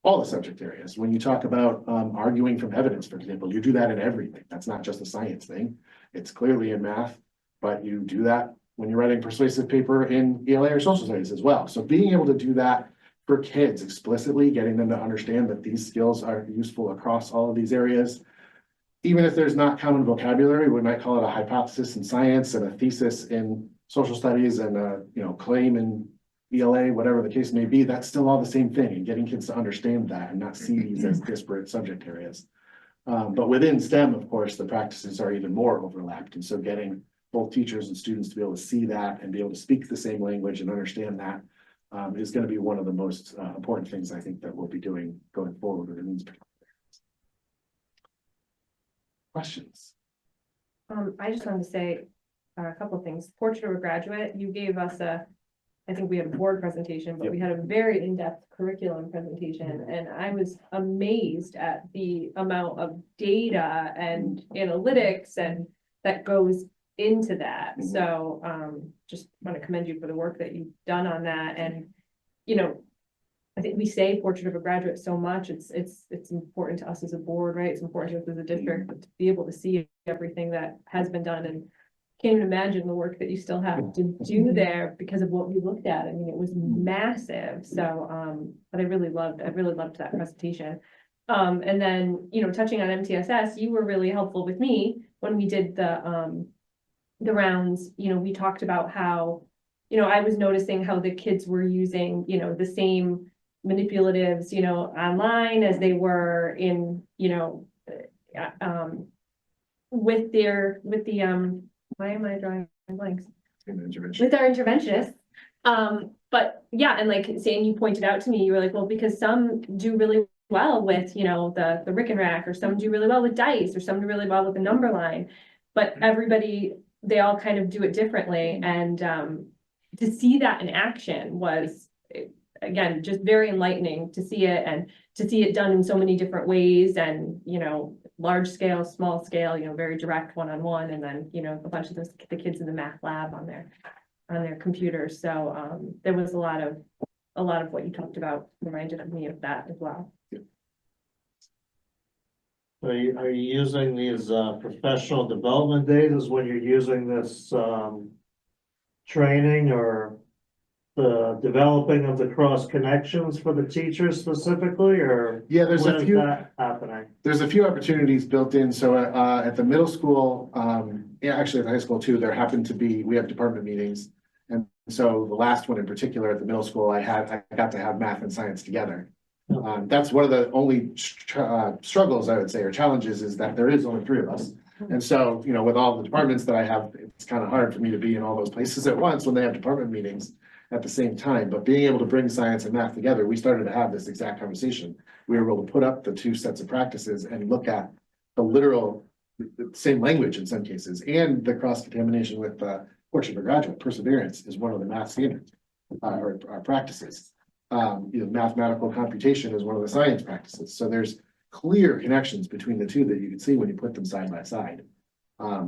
L: all the subject areas. When you talk about arguing from evidence, for example, you do that in everything. That's not just a science thing. It's clearly in math, but you do that when you're writing persuasive paper in ELA or social studies as well. So being able to do that for kids explicitly, getting them to understand that these skills are useful across all of these areas. Even if there's not common vocabulary, we might call it a hypothesis in science and a thesis in social studies and a claim in ELA, whatever the case may be, that's still all the same thing, and getting kids to understand that and not see these as disparate subject areas. But within STEM, of course, the practices are even more overlapped. And so getting both teachers and students to be able to see that and be able to speak the same language and understand that is going to be one of the most important things I think that we'll be doing going forward in these particular areas. Questions?
B: I just wanted to say a couple of things. Portrait of a Graduate, you gave us I think we had a board presentation, but we had a very in-depth curriculum presentation, and I was amazed at the amount of data and analytics and that goes into that. So just want to commend you for the work that you've done on that. And I think we say Portrait of a Graduate so much. It's important to us as a board, right? It's important to us as a district, but to be able to see everything that has been done, and can't even imagine the work that you still have to do there because of what we looked at. I mean, it was massive. So, but I really loved that presentation. And then, touching on MTSS, you were really helpful with me when we did the rounds. We talked about how, I was noticing how the kids were using, the same manipulatives, online as they were in, with the why am I drawing blanks? With our interventionists. But yeah, and like saying, you pointed out to me, you were like, well, because some do really well with, the Rick and Rack, or some do really well with dice, or some do really well with the number line, but everybody, they all kind of do it differently. And to see that in action was, again, just very enlightening to see it, and to see it done in so many different ways, and large scale, small scale, very direct one-on-one, and then a bunch of the kids in the math lab on their computers. So there was a lot of what you talked about reminded me of that as well.
A: Are you using these professional development days is when you're using this training, or the developing of the cross connections for the teachers specifically, or
L: Yeah, there's
A: when
L: a
A: is
L: few.
A: that happening?
L: There's a few opportunities built in. So at the middle school, actually at the high school too, we have department meetings. And so the last one in particular at the middle school, I got to have math and science together. That's one of the only struggles, I would say, or challenges, is that there is only 3 of us. And so, with all the departments that I have, it's kind of hard for me to be in all those places at once when they have department meetings at the same time. But being able to bring science and math together, we started to have this exact conversation. We were able to put up the 2 sets of practices and look at the same language in some cases, and the cross-contamination with Portrait of a Graduate. Perseverance is one of the math standards, or our practices. Mathematical computation is one of the science practices. So there's clear connections between the 2 that you can see when you put them side by side.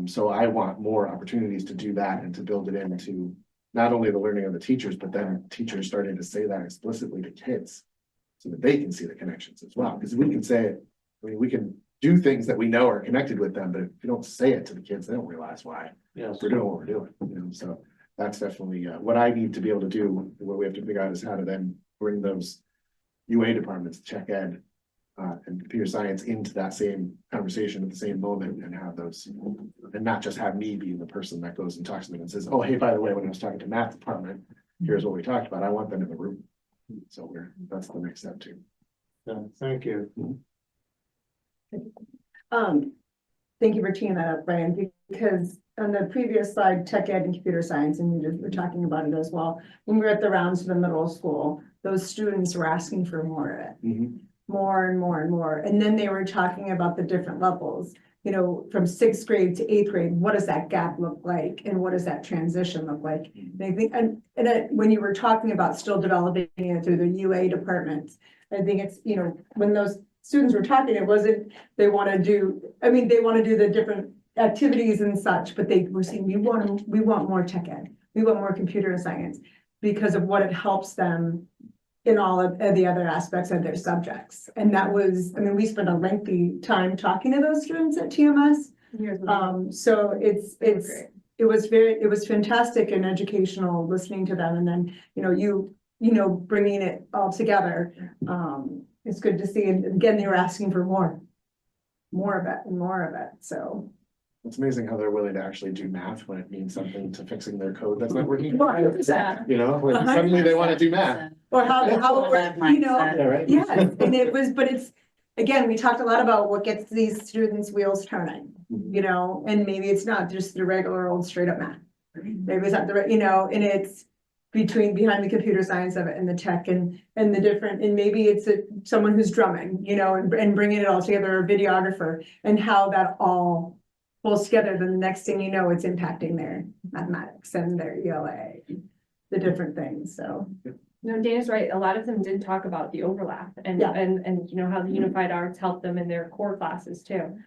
L: So I want more opportunities to do that and to build it into not only the learning of the teachers, but then teachers starting to say that explicitly to kids so that they can see the connections as well. Because we can say it, we can do things that we know are connected with them, but if you don't say it to the kids, they don't realize why
A: Yes.
L: we're doing what we're doing. So that's definitely what I need to be able to do. What we have to figure out is how to then bring those UA departments, Check Ed, and computer science into that same conversation at the same moment, and have those, and not just have me be the person that goes and talks to them and says, oh, hey, by the way, when I was talking to math department, here's what we talked about. I want them in the room. So that's the next step too.
A: Yeah, thank you.
E: thank you for teeing that up, Brian, because on the previous slide, tech ed and computer science, and you were talking about it as well. When we were at the rounds for the middle school, those students were asking for more of it.
K: Mhm.
E: More and more and more. And then they were talking about the different levels, you know, from sixth grade to eighth grade, what does that gap look like? And what does that transition look like? And I think, when you were talking about still developing it through the UA departments, I think it's, you know, when those students were talking, it wasn't, they want to do, I mean, they want to do the different activities and such, but they were saying, we want more tech ed. We want more computer science because of what it helps them in all of the other aspects of their subjects. And that was, I mean, we spent a lengthy time talking to those students at TMS. So it was fantastic and educational listening to them. And then, you know, bringing it all together. It's good to see. And again, they were asking for more of it and more of it. So.
L: It's amazing how they're willing to actually do math when it means something to fixing their code that's not working.
E: Well, 100%.
L: You know, like suddenly they want to do math.
E: Or how,
G: That
E: you know,
G: mindset.
L: Yeah, right?
E: yeah, and it was, but it's, again, we talked a lot about what gets these students' wheels turning, you know, and maybe it's not just the regular old straight up math. Maybe it's not the, you know, and it's behind the computer science of it and the tech and the different, and maybe it's someone who's drumming, you know, and bringing it all together, a videographer, and how that all pulls together. Then the next thing you know, it's impacting their mathematics and their ELA, the different things, so.
B: No, Dana's right. A lot of them did talk about the overlap and,
E: Yeah.
B: and you know, how the unified arts helped them in their core classes too.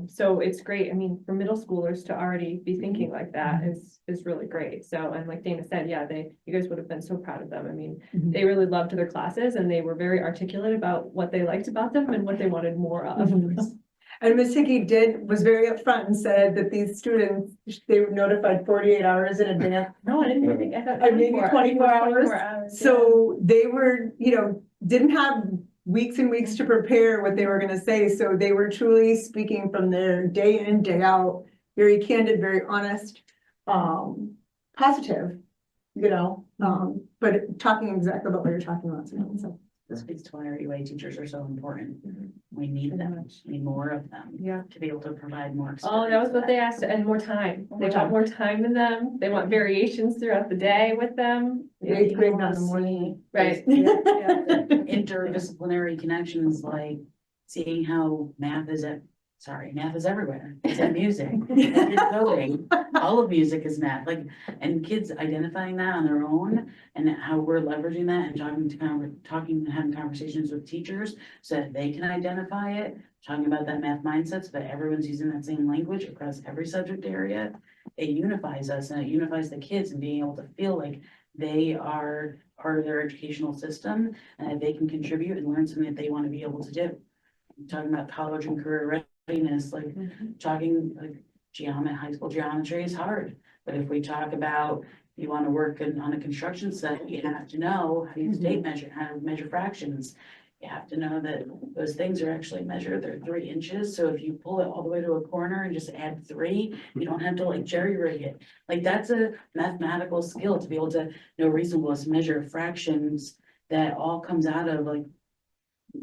B: So it's great. I mean, for middle schoolers to already be thinking like that is really great. So, and like Dana said, yeah, you guys would have been so proud of them. I mean,
E: Mhm.
B: they really loved their classes and they were very articulate about what they liked about them and what they wanted more of.
E: Mhm. And Ms. Hickey was very upfront and said that these students, they were notified 48 hours in advance.
B: No, I didn't even think, I thought.
E: Maybe 24 hours. So they were, you know, didn't have weeks and weeks to prepare what they were gonna say, so they were truly speaking from their day in, day out, very candid, very honest, positive, you know, but talking exactly about what you're talking about, so.
G: This speaks to why our UA teachers are so important. We need them, we need more of them.
B: Yeah.
G: To be able to provide more.
B: Oh, that was what they
G: experience.
B: asked, and more time. They
E: More time.
B: want more time in them. They want variations throughout the day with them.
E: Eighth grade, not in the morning.
B: Right.
G: Yeah, interdisciplinary connections, like seeing how math is everywhere. It's at music, it's coding, all of music is math, like, and kids identifying that on their own and how we're leveraging that and talking and having conversations with teachers so that they can identify it, talking about that math mindset so that everyone's using that same language across every subject area. It unifies us and it unifies the kids and being able to feel like they are part of their educational system and that they can contribute and learn something that they want to be able to do. Talking about college and career readiness, like talking like high school geometry is hard. But if we talk about you want to work on a construction site, you have to know how to use tape measure, how to measure fractions. You have to know that those things are actually measured, they're 3 inches. So if you pull it all the way to a corner and just add 3, you don't have to like jerry rig it. Like that's a mathematical skill to be able to know reasonableness, measure fractions that all comes out of like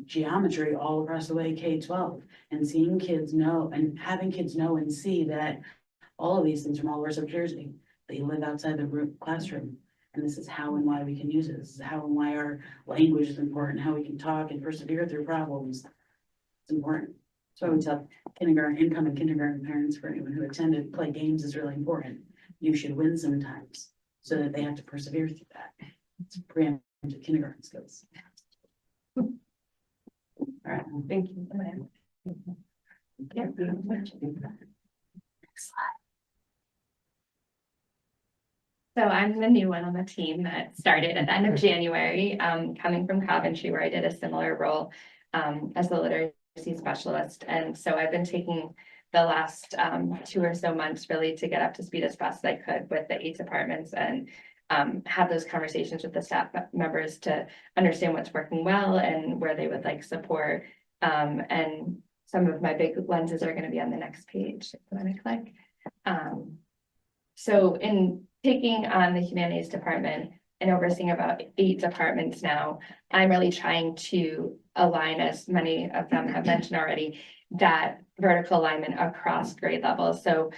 G: geometry all across the way K-12 and seeing kids know and having kids know and see that all of these things from all over South Jersey, they live outside the classroom. And this is how and why we can use it. This is how and why our language is important, how we can talk and persevere through problems. It's important. So I would tell incoming kindergarten parents, for anyone who attended, play games is really important. You should win sometimes so that they have to persevere through that. It's preemptive kindergarten skills. All right,
B: Thank you.
G: yeah. Next slide.
H: So I'm the new one on the team that started at the end of January, coming from Coventry, where I did a similar role as the literacy specialist. And so I've been taking the last 2 or so months really to get up to speed as fast as I could with the 8 departments and have those conversations with the staff members to understand what's working well and where they would like support. And some of my big lenses are going to be on the next page. If you want to click. So in taking on the humanities department, and overseeing about 8 departments now, I'm really trying to align, as many of them have mentioned already, that vertical alignment across grade levels. So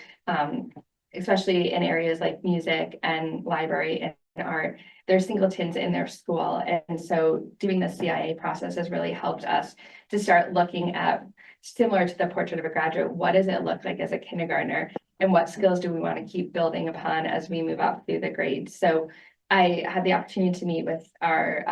H: especially in areas like music and library and art, there's singletons in their school. And so doing the CIA process has really helped us to start looking at, similar to the portrait of a graduate, what does it look like as a kindergartner? And what skills do we want to keep building upon as we move up through the grades? So I had the opportunity to meet with our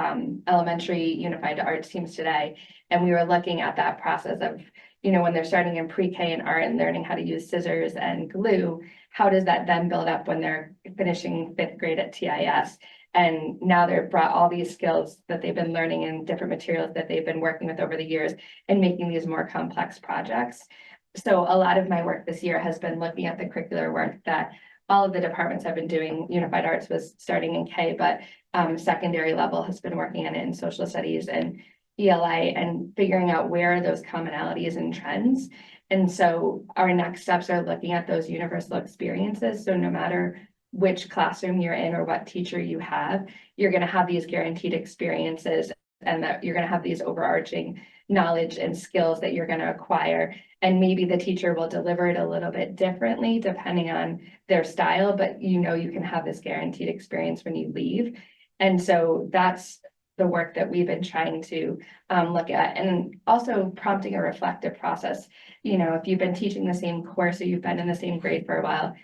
H: elementary unified arts teams today, and we were looking at that process of, you know, when they're starting in pre-K in art and learning how to use scissors and glue, how does that then build up when they're finishing 5th grade at TIS? And now they've brought all these skills that they've been learning in different materials that they've been working with over the years and making these more complex projects. So a lot of my work this year has been looking at the curricular work that all of the departments have been doing. Unified Arts was starting in K, but secondary level has been working on it in social studies and ELA and figuring out where are those commonalities and trends. And so our next steps are looking at those universal experiences. So no matter which classroom you're in or what teacher you have, you're going to have these guaranteed experiences, and that you're going to have these overarching knowledge and skills that you're going to acquire. And maybe the teacher will deliver it a little bit differently depending on their style, but you know you can have this guaranteed experience when you leave. And so that's the work that we've been trying to look at, and also prompting a reflective process. You know, if you've been teaching the same course or you've been in the same grade for a while,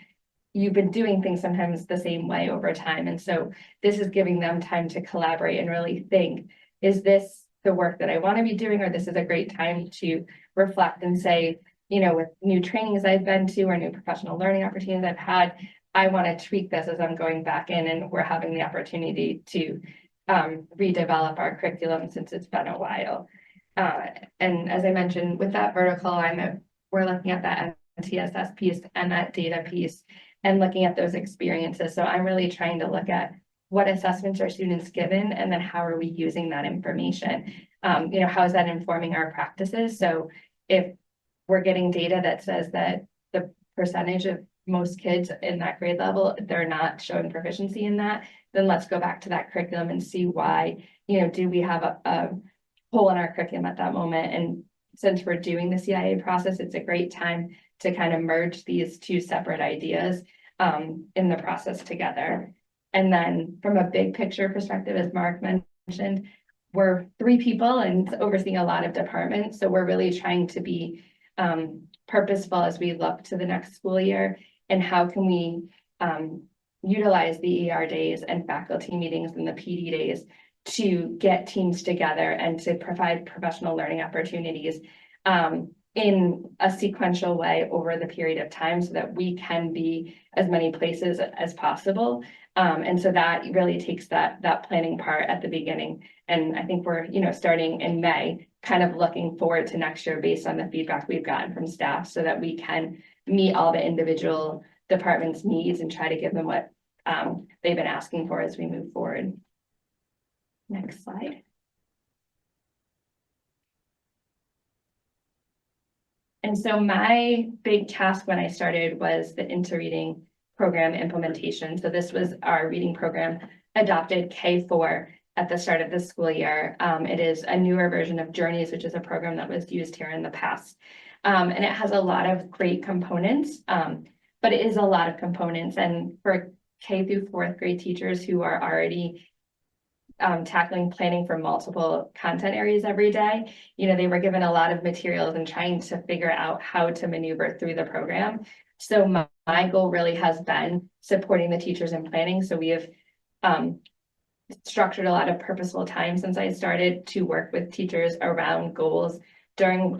H: you've been doing things sometimes the same way over time. And so this is giving them time to collaborate and really think, is this the work that I want to be doing, or this is a great time to reflect and say, you know, with new trainings I've been to or new professional learning opportunities I've had, I want to tweak this as I'm going back in, and we're having the opportunity to redevelop our curriculum since it's been a while. And as I mentioned, with that vertical alignment, we're looking at that MTSS piece and that data piece and looking at those experiences. So I'm really trying to look at what assessments are students given, and then how are we using that information? You know, how is that informing our practices? So if we're getting data that says that the percentage of most kids in that grade level, they're not showing proficiency in that, then let's go back to that curriculum and see why. You know, do we have a hole in our curriculum at that moment? And since we're doing the CIA process, it's a great time to kind of merge these two separate ideas in the process together. And then from a big picture perspective, as Mark mentioned, we're 3 people and overseeing a lot of departments. So we're really trying to be purposeful as we look to the next school year, and how can we utilize the ER days and faculty meetings and the PD days to get teams together and to provide professional learning opportunities in a sequential way over the period of time, so that we can be as many places as possible. And so that really takes that planning part at the beginning. And I think we're, you know, starting in May, kind of looking forward to next year based on the feedback we've gotten from staff, so that we can meet all the individual departments' needs and try to give them what they've been asking for as we move forward. Next slide. And so my big task when I started was the interreading program implementation. So this was our reading program adopted K4 at the start of the school year. It is a newer version of Journeys, which is a program that was used here in the past. And it has a lot of great components, but it is a lot of components. And for K through 4th grade teachers who are already tackling planning for multiple content areas every day, you know, they were given a lot of materials and trying to figure out how to maneuver through the program. So my goal really has been supporting the teachers in planning. So we have structured a lot of purposeful time since I started to work with teachers around goals during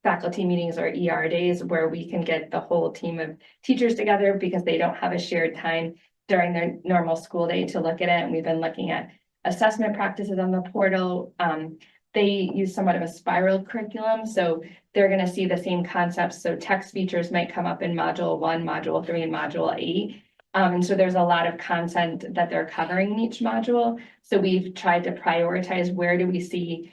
H: faculty meetings or ER days, where we can get the whole team of teachers together because they don't have a shared time during their normal school day to look at it. And we've been looking at assessment practices on the portal. They use somewhat of a spiral curriculum, so they're going to see the same concepts. So text features might come up in module 1, module 3, and module 8. And so there's a lot of content that they're covering in each module. So we've tried to prioritize where do we see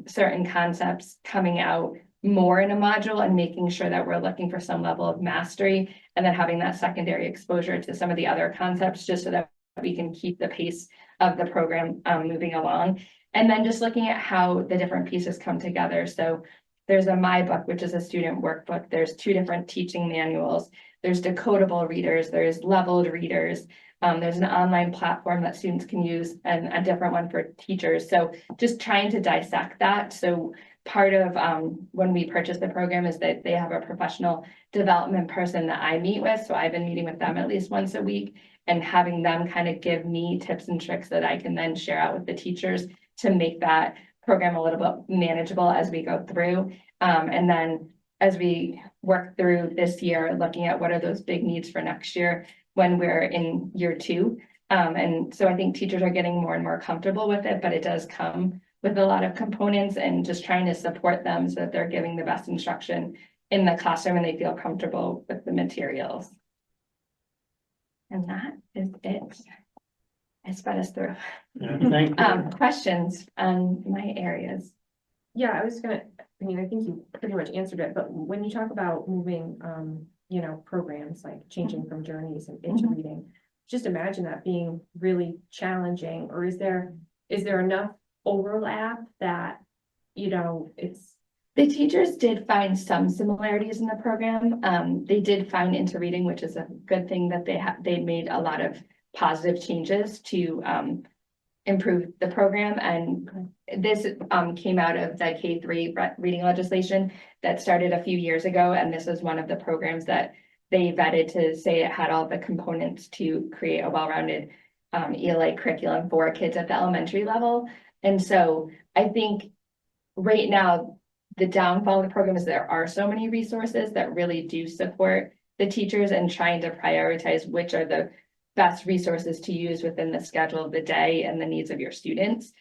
H: certain concepts coming out more in a module, and making sure that we're looking for some level of mastery, and then having that secondary exposure to some of the other concepts, just so that we can keep the pace of the program moving along. And then just looking at how the different pieces come together. So there's a My Book, which is a student workbook. There's 2 different teaching manuals. There's decodable readers, there's leveled readers. There's an online platform that students can use and a different one for teachers. So just trying to dissect that. So part of when we purchased the program is that they have a professional development person that I meet with. So I've been meeting with them at least once a week and having them kind of give me tips and tricks that I can then share out with the teachers to make that program a little bit manageable as we go through. And then as we work through this year, looking at what are those big needs for next year when we're in year 2. And so I think teachers are getting more and more comfortable with it, but it does come with a lot of components and just trying to support them so that they're giving the best instruction in the classroom and they feel comfortable with the materials. And that is it. I sped us through.
A: Yeah, thank you.
H: Questions on my areas?
B: Yeah, I was gonna, I mean, I think you pretty much answered it, but when you talk about moving, programs, like changing from journeys and into
H: Mhm.
B: reading, just imagine that being really challenging, or is there enough overlap that, it's.
H: The teachers did find some similarities in the program. They did find into reading, which is a good thing that they made a lot of positive changes to improve the program. And this came out of the K-3 reading legislation that started a few years ago. And this is one of the programs that they vetted to say it had all the components to create a well-rounded ELA curriculum for kids at the elementary level. And so I think right now, the downfall of the program is there are so many resources that really do support the teachers and trying to prioritize which are the best resources to use within the schedule of the day and the needs of your students.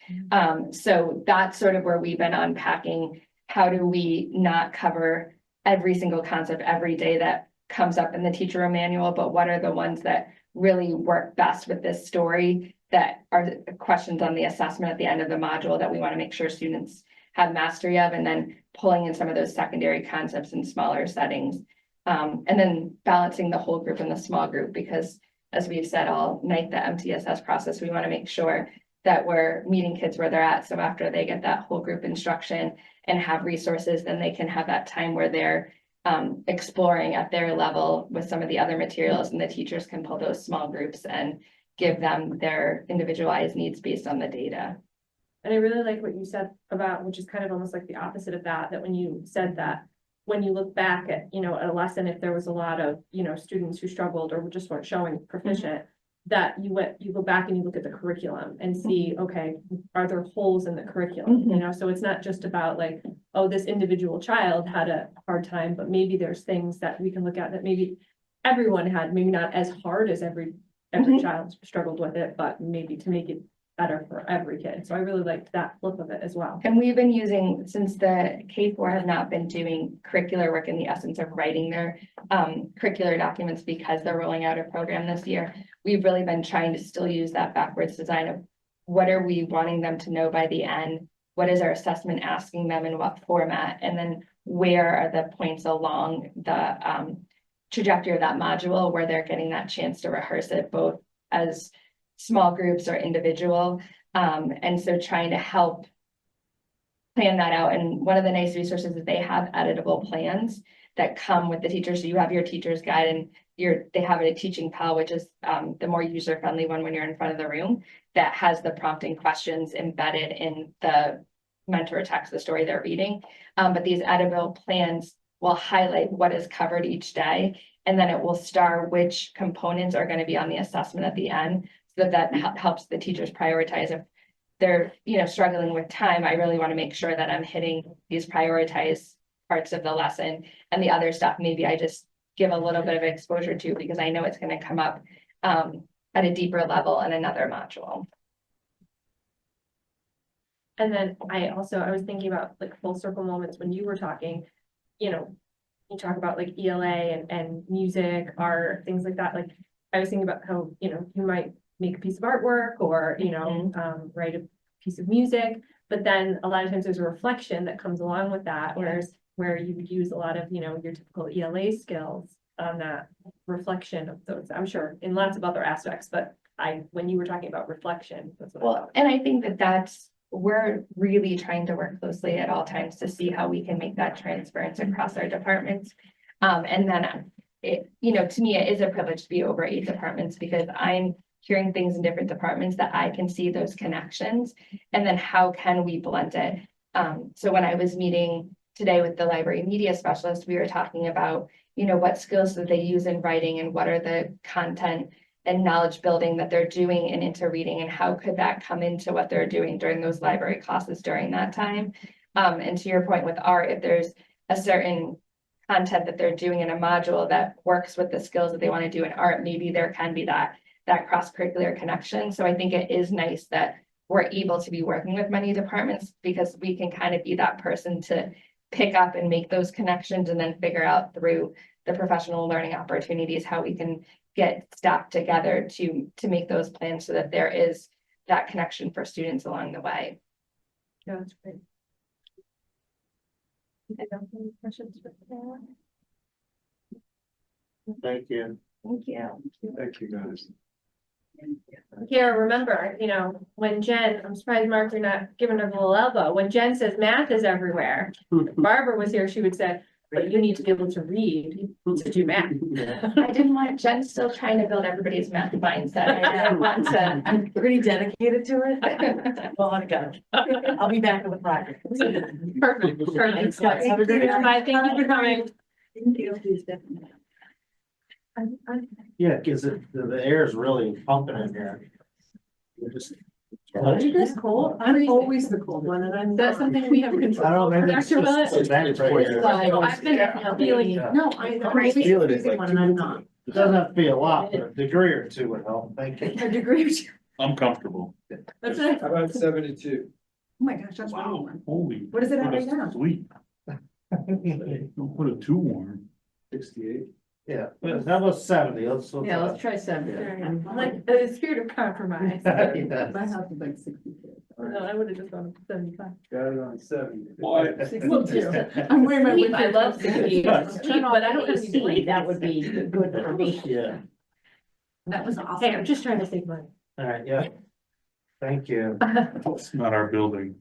H: So that's sort of where we've been unpacking. How do we not cover every single concept every day that comes up in the teacher manual, but what are the ones that really work best with this story that are questions on the assessment at the end of the module that we want to make sure students have mastery of, and then pulling in some of those secondary concepts in smaller settings. And then balancing the whole group and the small group, because as we've said all night, the MTSS process, we want to make sure that we're meeting kids where they're at. So after they get that whole group instruction and have resources, then they can have that time where they're exploring at their level with some of the other materials, and the teachers can pull those small groups and give them their individualized needs based on the data.
B: And I really like what you said about, which is kind of almost like the opposite of that when you said that when you look back at, a lesson, if there was a lot of, students who struggled or just weren't showing proficient, that you go back and you look at the curriculum and see, okay, are there holes in the curriculum? So it's not just about like, oh, this individual child had a hard time, but maybe there's things that we can look at that maybe everyone had, maybe not as hard as every child struggled with it, but maybe to make it better for every kid. So I really liked that flip of it as well.
H: And we've been using, since the K-4 has not been doing curricular work in the essence of writing their curricular documents because they're rolling out a program this year, we've really been trying to still use that backwards design of what are we wanting them to know by the end? What is our assessment asking them in what format? And then where are the points along the trajectory of that module where they're getting that chance to rehearse it both as small groups or individual. And so trying to help plan that out. And one of the nice resources is they have editable plans that come with the teachers. So you have your teacher's guide and they have a teaching pal, which is the more user-friendly one when you're in front of the room, that has the prompting questions embedded in the mentor text, the story they're reading. But these editable plans will highlight what is covered each day. And then it will star which components are going to be on the assessment at the end. So that helps the teachers prioritize. If they're, struggling with time, I really want to make sure that I'm hitting these prioritized parts of the lesson, and the other stuff, maybe I just give a little bit of exposure to because I know it's going to come up at a deeper level in another module.
B: And then I was thinking about like full circle moments when you were talking, you talk about like ELA and music, art, things like that. Like I was thinking about how, you might make a piece of artwork or, write a piece of music, but then a lot of times there's a reflection that comes along with that, where you would use a lot of, your typical ELA skills on that reflection of those, I'm sure in lots of other aspects, but when you were talking about reflection, that's what I
H: Well,
B: thought.
H: and I think that we're really trying to work closely at all times to see how we can make that transference across our departments. And then to me, it is a privilege to be over 8 departments because I'm hearing things in different departments that I can see those connections. And then how can we blend it? So when I was meeting today with the library media specialist, we were talking about, what skills do they use in writing and what are the content and knowledge building that they're doing in into reading and how could that come into what they're doing during those library classes during that time. And to your point with art, if there's a certain content that they're doing in a module that works with the skills that they want to do in art, maybe there can be that cross-curricular connection. So I think it is nice that we're able to be working with many departments because we can kind of be that person to pick up and make those connections and then figure out through the professional learning opportunities how we can get staff together to make those plans so that there is that connection for students along the way.
B: Yeah, that's great. I don't have any questions for Kara.
A: Thank you.
H: Thank you.
J: Thank you, guys.
B: Kara, remember, when Jen, I'm surprised Mark, you're not giving her the little elbow. When Jen says math is everywhere, if Barbara was here, she would say, but you need to be able to read to do math.
H: I didn't want, Jen's still trying to build everybody's math mindset. I didn't want to.
G: I'm pretty dedicated to it. Well, I got it. I'll be back with the project.
B: Perfect.
G: Thanks, guys. Have a great night.
B: Bye, thank you for coming.
G: Thank you.
A: Yeah, cause the air is really pumping in here. We're just-
E: Are you guys cold? I'm always the cold one and I'm.
B: That's something we have control.
A: I don't know, maybe it's
B: Dr.
A: just.
B: Willett? I've been feeling,
E: No, I'm always the freezing one and I'm not.
A: It doesn't have to be a lot, but a degree or two would help, thank you.
E: A degree or two.
D: I'm comfortable.
B: that's it.
J: How about 72?
E: Oh my gosh, that's really
D: Wow,
E: warm.
D: holy.
E: What is it at
D: put us
E: right now?
D: to sleep. Don't put it too warm.
J: 68?
A: Yeah, but that was 70, let's.
E: try 70.
B: Like, the spirit of compromise.
A: Yeah.
E: My house is like 62.
B: No, I would have just gone 75.
J: Got it on 70.
D: What?
E: Well, too. I'm wearing my.
B: I love
E: winter
B: the
E: coat.
B: heat, but I don't have any sleep.
E: That would be good for me.
A: Yeah,
E: That was
B: Hey,
E: awesome.
B: I'm just trying to save money.
A: alright, yeah. Thank you.
D: It's not our building.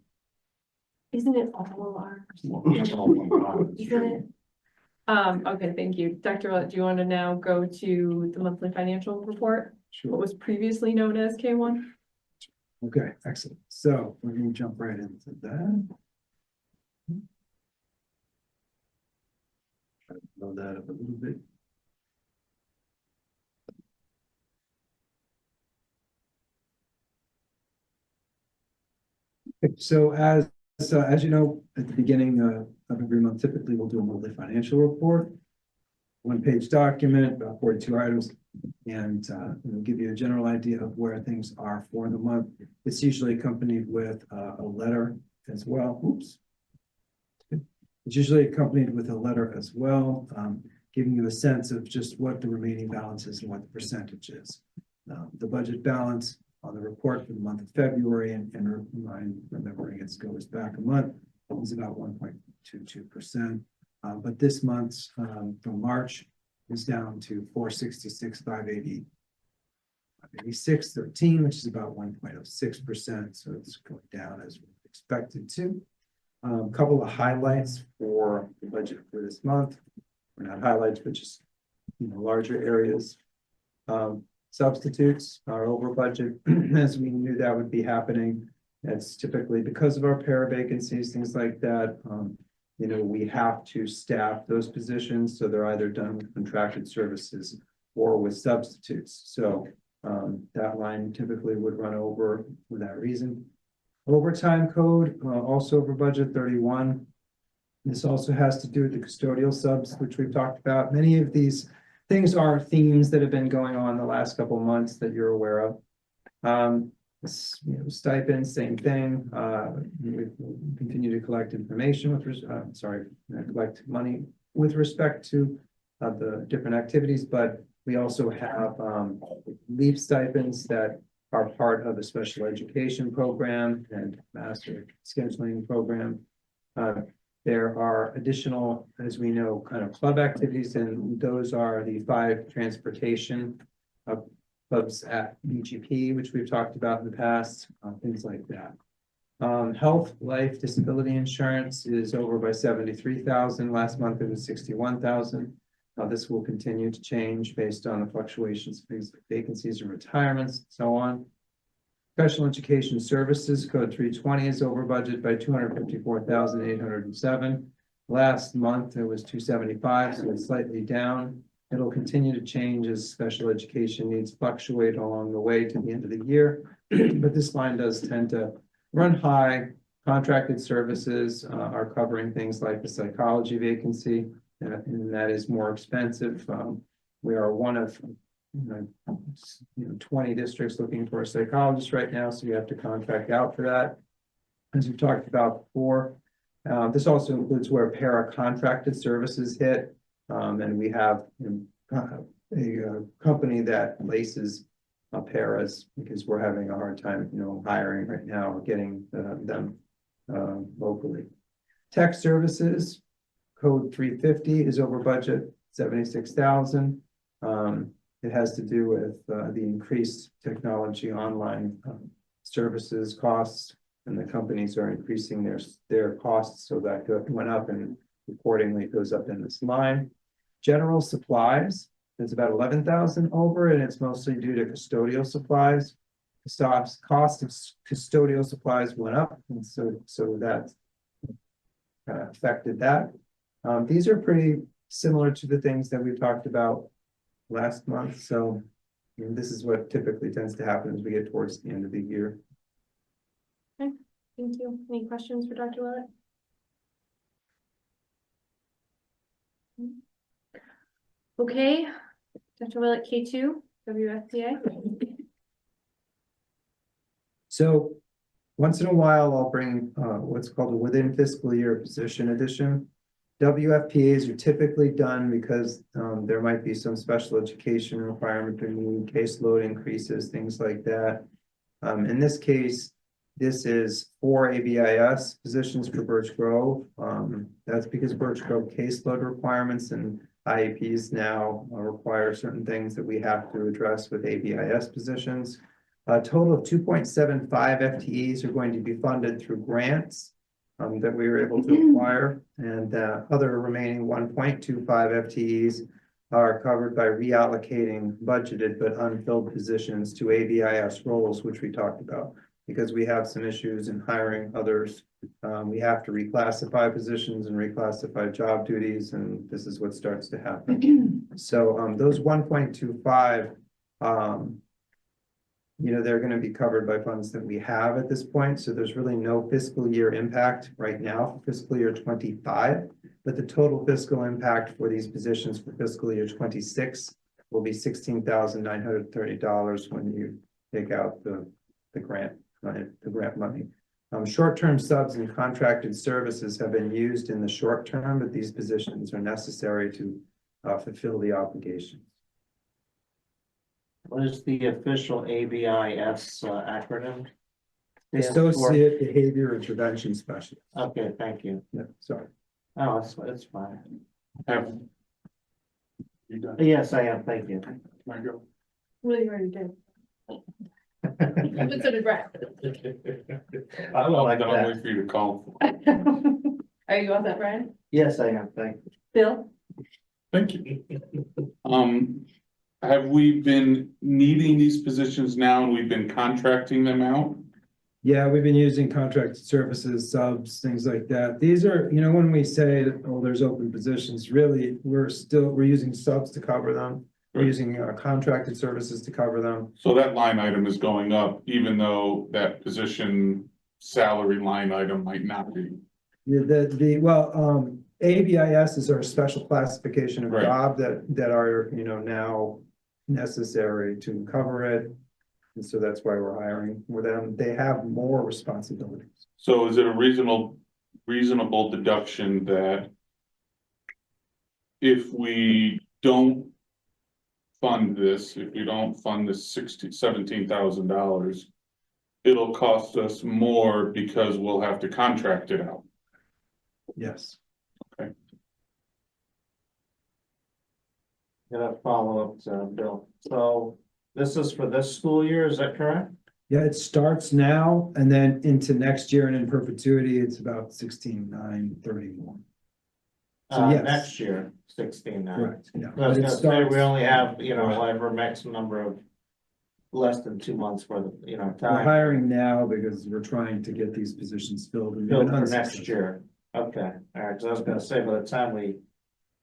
B: Isn't it all ours?
D: Oh my God.
B: Isn't it? Okay, thank you. Dr. Willett, do you want to now go to the monthly financial report? What
J: Sure.
B: was previously known as K1?
J: Okay, excellent. So we're gonna jump right into that. Try to blow that up a little bit. So as you know, at the beginning of every month, typically we'll do a monthly financial report. One-page document, about 42 items, and it'll give you a general idea of where things are for the month. It's usually accompanied with a letter as well. Oops. It's usually accompanied with a letter as well, giving you a sense of just what the remaining balance is and what the percentage is. The budget balance on the report for the month of February, and remembering it goes back a month, is about 1.22%. But this month's from March is down to 466,580. 8613, which is about 1.06%. So it's going down as we expected to. A couple of highlights for the budget for this month. Or not highlights, but just larger areas. Substitutes are over budget, as we knew that would be happening. That's typically because of our para vacancies, things like that. We have to staff those positions, so they're either done with contracted services or with substitutes. So that line typically would run over for that reason. Overtime code, also over budget 31. This also has to do with the custodial subs, which we've talked about. Many of these things are themes that have been going on the last couple of months that you're aware of. Stipends, same thing. We continue to collect information collect money with respect to the different activities, but we also have leave stipends that are part of a special education program and master scheduling program. There are additional, as we know, kind of club activities, and those are the 5 transportation clubs at BGP, which we've talked about in the past, things like that. Health, life, disability insurance is over by 73,000. Last month it was 61,000. This will continue to change based on the fluctuations of things like vacancies and retirements, and so on. Special education services, code 320 is over budget by 254,807. Last month it was 275, so it's slightly down. It'll continue to change as special education needs fluctuate along the way to the end of the year. But this line does tend to run high. Contracted services are covering things like the psychology vacancy, and that is more expensive. We are one of 20 districts looking for a psychologist right now, so we have to contract out for that. As we talked about before, this also includes where para-contracted services hit, and we have a company that laces paras because we're having a hard time, hiring right now, getting them locally. Tech services, code 350 is over budget, 76,000. It has to do with the increased technology online services costs, and the companies are increasing their costs, so that went up and accordingly it goes up in this line. General supplies, it's about 11,000 over, and it's mostly due to custodial supplies. The cost of custodial supplies went up, and so that affected that. These are pretty similar to the things that we talked about last month, so this is what typically tends to happen as we get towards the end of the year.
B: Thank you. Any questions for Dr. Willett? Okay, Dr. Willett, K2, WFPA.
J: So once in a while, I'll bring what's called a within fiscal year position addition. WFPAs are typically done because there might be some special education requirement, caseload increases, things like that. In this case, this is 4 ABIS positions for Birch Grove. That's because Birch Grove caseload requirements and IEPs now require certain things that we have to address with ABIS positions. A total of 2.75 FTEs are going to be funded through grants that we were able to acquire, and other remaining 1.25 FTEs are covered by reallocating budgeted but unfilled positions to ABIS roles, which we talked about. Because we have some issues in hiring others, we have to reclassify positions and reclassify job duties, and this is what starts to happen. So those 1.25, they're going to be covered by funds that we have at this point. So there's really no fiscal year impact right now for fiscal year 25, but the total fiscal impact for these positions for fiscal year 26 will be $16,930 when you take out the grant money. Short-term subs and contracted services have been used in the short term, but these positions are necessary to fulfill the obligations.
A: What is the official ABIS acronym?
J: Associate Behavior Intervention Specialist.
A: Okay, thank you.
J: Yeah, sorry.
A: Oh, it's fine.
D: Have you done?
A: Yes, I am, thank you.
D: Margo?
B: Really already did. But so did Brett.
A: I don't like
D: I'll
A: that.
D: wait for you to call.
B: Are you on that, Brian?
A: Yes, I am, thank you.
B: Bill?
D: Thank you. Have we been needing these positions now and we've been contracting them out?
J: Yeah, we've been using contracted services, subs, things like that. These are, when we say, oh, there's open positions, really, we're using subs to cover them. We're using contracted services to cover them.
D: So that line item is going up, even though that position salary line item might not be.
J: ABIS is our special classification of
D: Right.
J: job that are, now necessary to cover it. And so that's why we're hiring for them. They have more responsibilities.
D: So is it a reasonable deduction that if we don't fund this, if we don't fund this $17,000, it'll cost us more because we'll have to contract it out?
J: Yes.
A: Gonna follow up to Bill. So this is for this school year, is that correct?
J: Yeah, it starts now and then into next year and in perpetuity, it's about 16,931. So yes.
A: Next year, 16 now.
J: Correct, yeah.
A: I was
J: But it
A: gonna say,
J: starts-
A: we only have, whatever maximum number of less than 2 months for the,
J: We're
A: time.
J: hiring now because we're trying to get these positions filled. and we've
A: Built
J: been
A: for next
J: unsuccessful.
A: year. Okay, all right, so I was gonna say, by the time we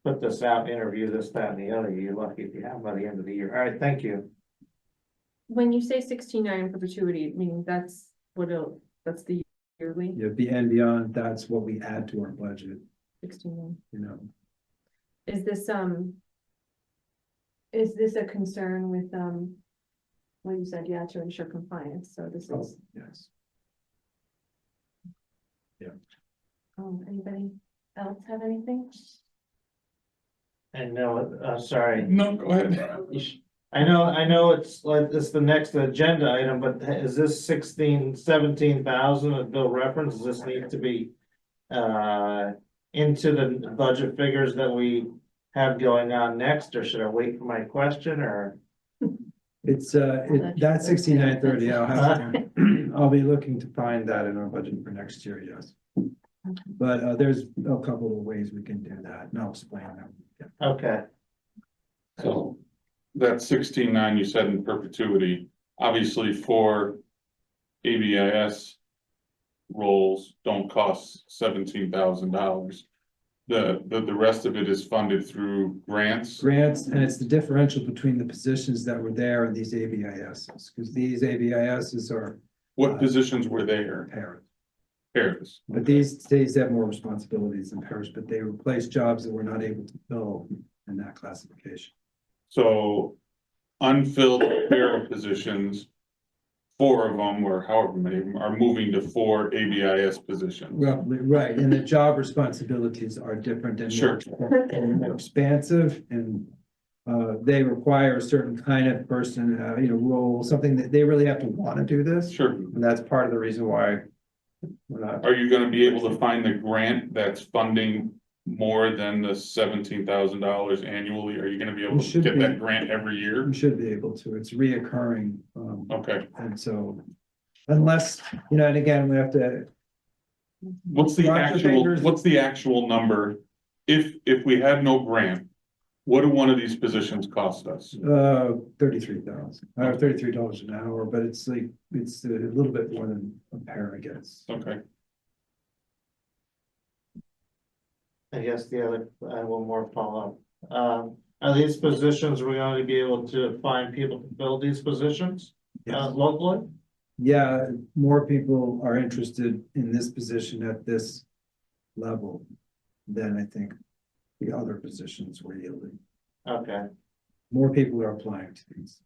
A: put this out, interview this, that, and the other, you're lucky if you have by the end of the year. All right, thank you.
B: When you say 16.9 in perpetuity, meaning that's that's the yearly
J: Yeah, and beyond, that's what we add to our budget,
B: 16.9.
J: you know.
B: Is this a concern with, well, you said, yeah, to ensure compliance, so this
J: Oh,
B: is,
J: yes.
B: anybody else have anything?
A: I know, sorry.
D: No, go ahead.
A: I know it's like, it's the next agenda item, but is this 17,000 that Bill referenced, does this need to be into the budget figures that we have going on next, or should I wait for my question, or?
J: It's, that's 6930, I'll be looking to find that in our budget for next year, yes. But, there's a couple of ways we can do that, and I'll explain that. Yeah.
A: Okay,
D: So that 16.9 you said in perpetuity, obviously for ABIS roles don't cost $17,000. The rest of it is funded through grants.
J: Grants, and it's the differential between the positions that were there and these ABISs, because these ABISs are
D: What positions were there?
J: paras.
D: Paras.
J: But these have more responsibilities than paras, but they replace jobs that we're not able to fill in that classification.
D: So unfilled para positions, 4 of them, or however many of them, are moving to 4 ABIS positions.
J: Roughly, right, and the job responsibilities are different and
D: Sure.
J: more expansive, and they require a certain kind of person, role, something that they really have to want to do this.
D: Sure.
J: And that's part of the reason why we're not.
D: Are you gonna be able to find the grant that's funding more than the $17,000 annually? Are you gonna be able
J: We
D: to
J: should
D: get
J: be.
D: that grant every year?
J: We should be able to, it's reoccurring,
D: Okay,
J: and so, unless, and again, we have to,
D: what's the
J: Roger
D: actual number? If we had no grant, what do one of these positions cost us?
J: $33,000, $33 an hour, but it's like, it's a little bit more than a para gets.
D: Okay,
A: I guess the other, I have one more follow-up. Are these positions, we're going to be able to find people to fill these positions,
J: Yes.
A: locally?
J: Yeah, more people are interested in this position at this level than I think the other positions were yielding.
A: Okay,
J: More people are applying to these.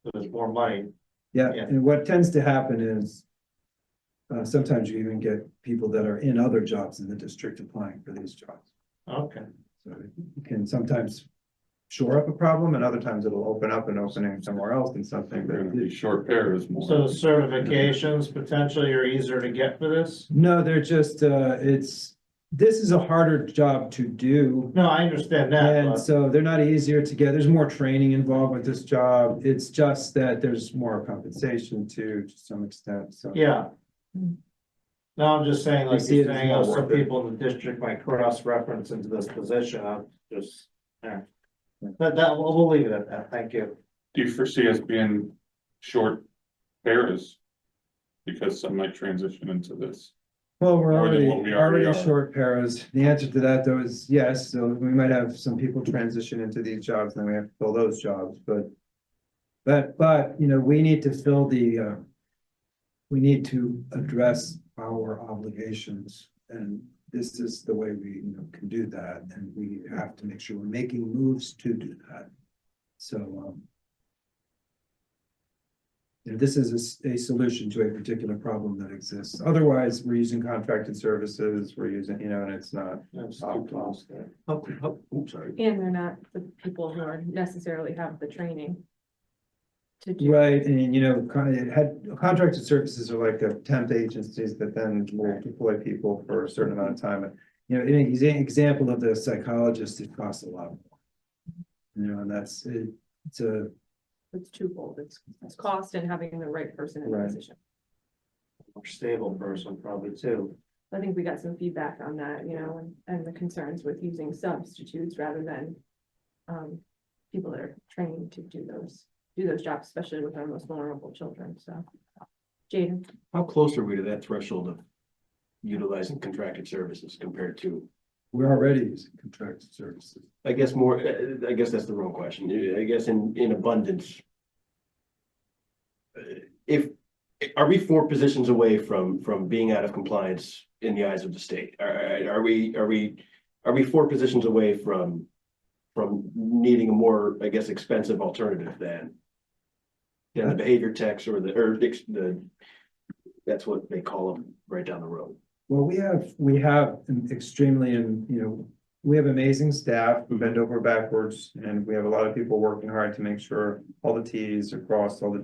A: so there's more money.
J: Yeah,
A: Yeah.
J: and what tends to happen is sometimes you even get people that are in other jobs in the district applying for these jobs.
A: Okay,
J: So it can sometimes shore up a problem, and other times it'll open up an opening somewhere else in something,
D: we're
J: but
D: gonna be short pairs more.
A: so the certifications potentially are easier to get for this?
J: no, they're just, this is a harder job to do.
A: No, I understand that,
J: And
A: but,
J: so they're not easier to get. There's more training involved with this job. It's just that there's more compensation to some extent, so.
A: yeah. No, I'm just saying, like
J: We see
A: you're
J: it as
A: saying,
J: more
A: some
J: worth it.
A: people in the district might cross-reference into this position, I'm just, yeah. That, we'll leave it at that, thank you.
D: Do you foresee us being short pairs? Because some might transition into this.
J: Well, we're
D: More than
J: already,
D: what we already are.
J: short paras. The answer to that though is yes, so we might have some people transition into these jobs, and then we have to fill those jobs, but. But, we need to fill we need to address our obligations, and this is the way we, can do that, and we have to make sure we're making moves to do that. So, this is a solution to a particular problem that exists. Otherwise, we're using contracted services, we're using, and it's not.
A: That's too close there.
J: Oops, sorry.
B: And they're not the people who are necessarily have the training to do.
J: Right, and contracted services are like a temp agencies that then will deploy people for a certain amount of time. An example of the psychologist, it costs a lot more. And that's, it's a
B: it's twofold. It's cost and having the right person in the
J: Right.
B: position.
A: More stable person probably too.
B: I think we got some feedback on that, you know, and the concerns with using substitutes rather than people that are trained to do those jobs, especially with our most vulnerable children, so. Jaden,
K: How close are we to that threshold of utilizing contracted services compared to,
J: We're already using contracted services.
K: I guess I guess that's the wrong question. I guess in abundance. If, are we 4 positions away from being out of compliance in the eyes of the state? Are we 4 positions away from needing a more, I guess, expensive alternative than the behavior techs or the, that's what they call them right down the road.
J: Well, we have an extremely, we have amazing staff, who bend over backwards, and we have a lot of people working hard to make sure all the Ts are crossed, all the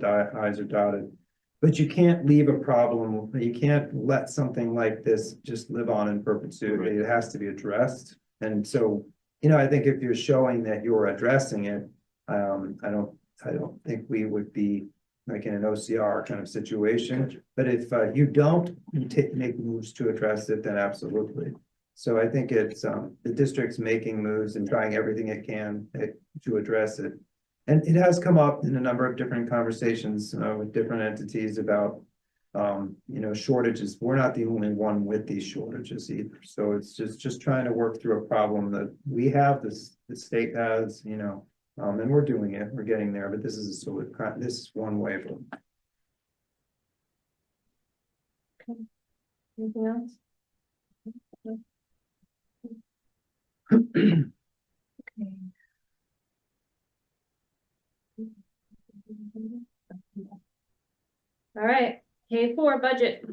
J: Is are dotted. But you can't leave a problem, you can't let something like this just live on in perpetuity, it has to be addressed. And so, I think if you're showing that you're addressing it, I don't think we would be like in an OCR kind of situation. But if you don't make moves to address it, then absolutely. So I think it's the district's making moves and trying everything it can to address it. And it has come up in a number of different conversations with different entities about shortages. We're not the only one with these shortages either. So it's just trying to work through a problem that we have, the state has, and we're doing it, we're getting there, but this is this is one way of it.
B: anything else? All right, K4 budget.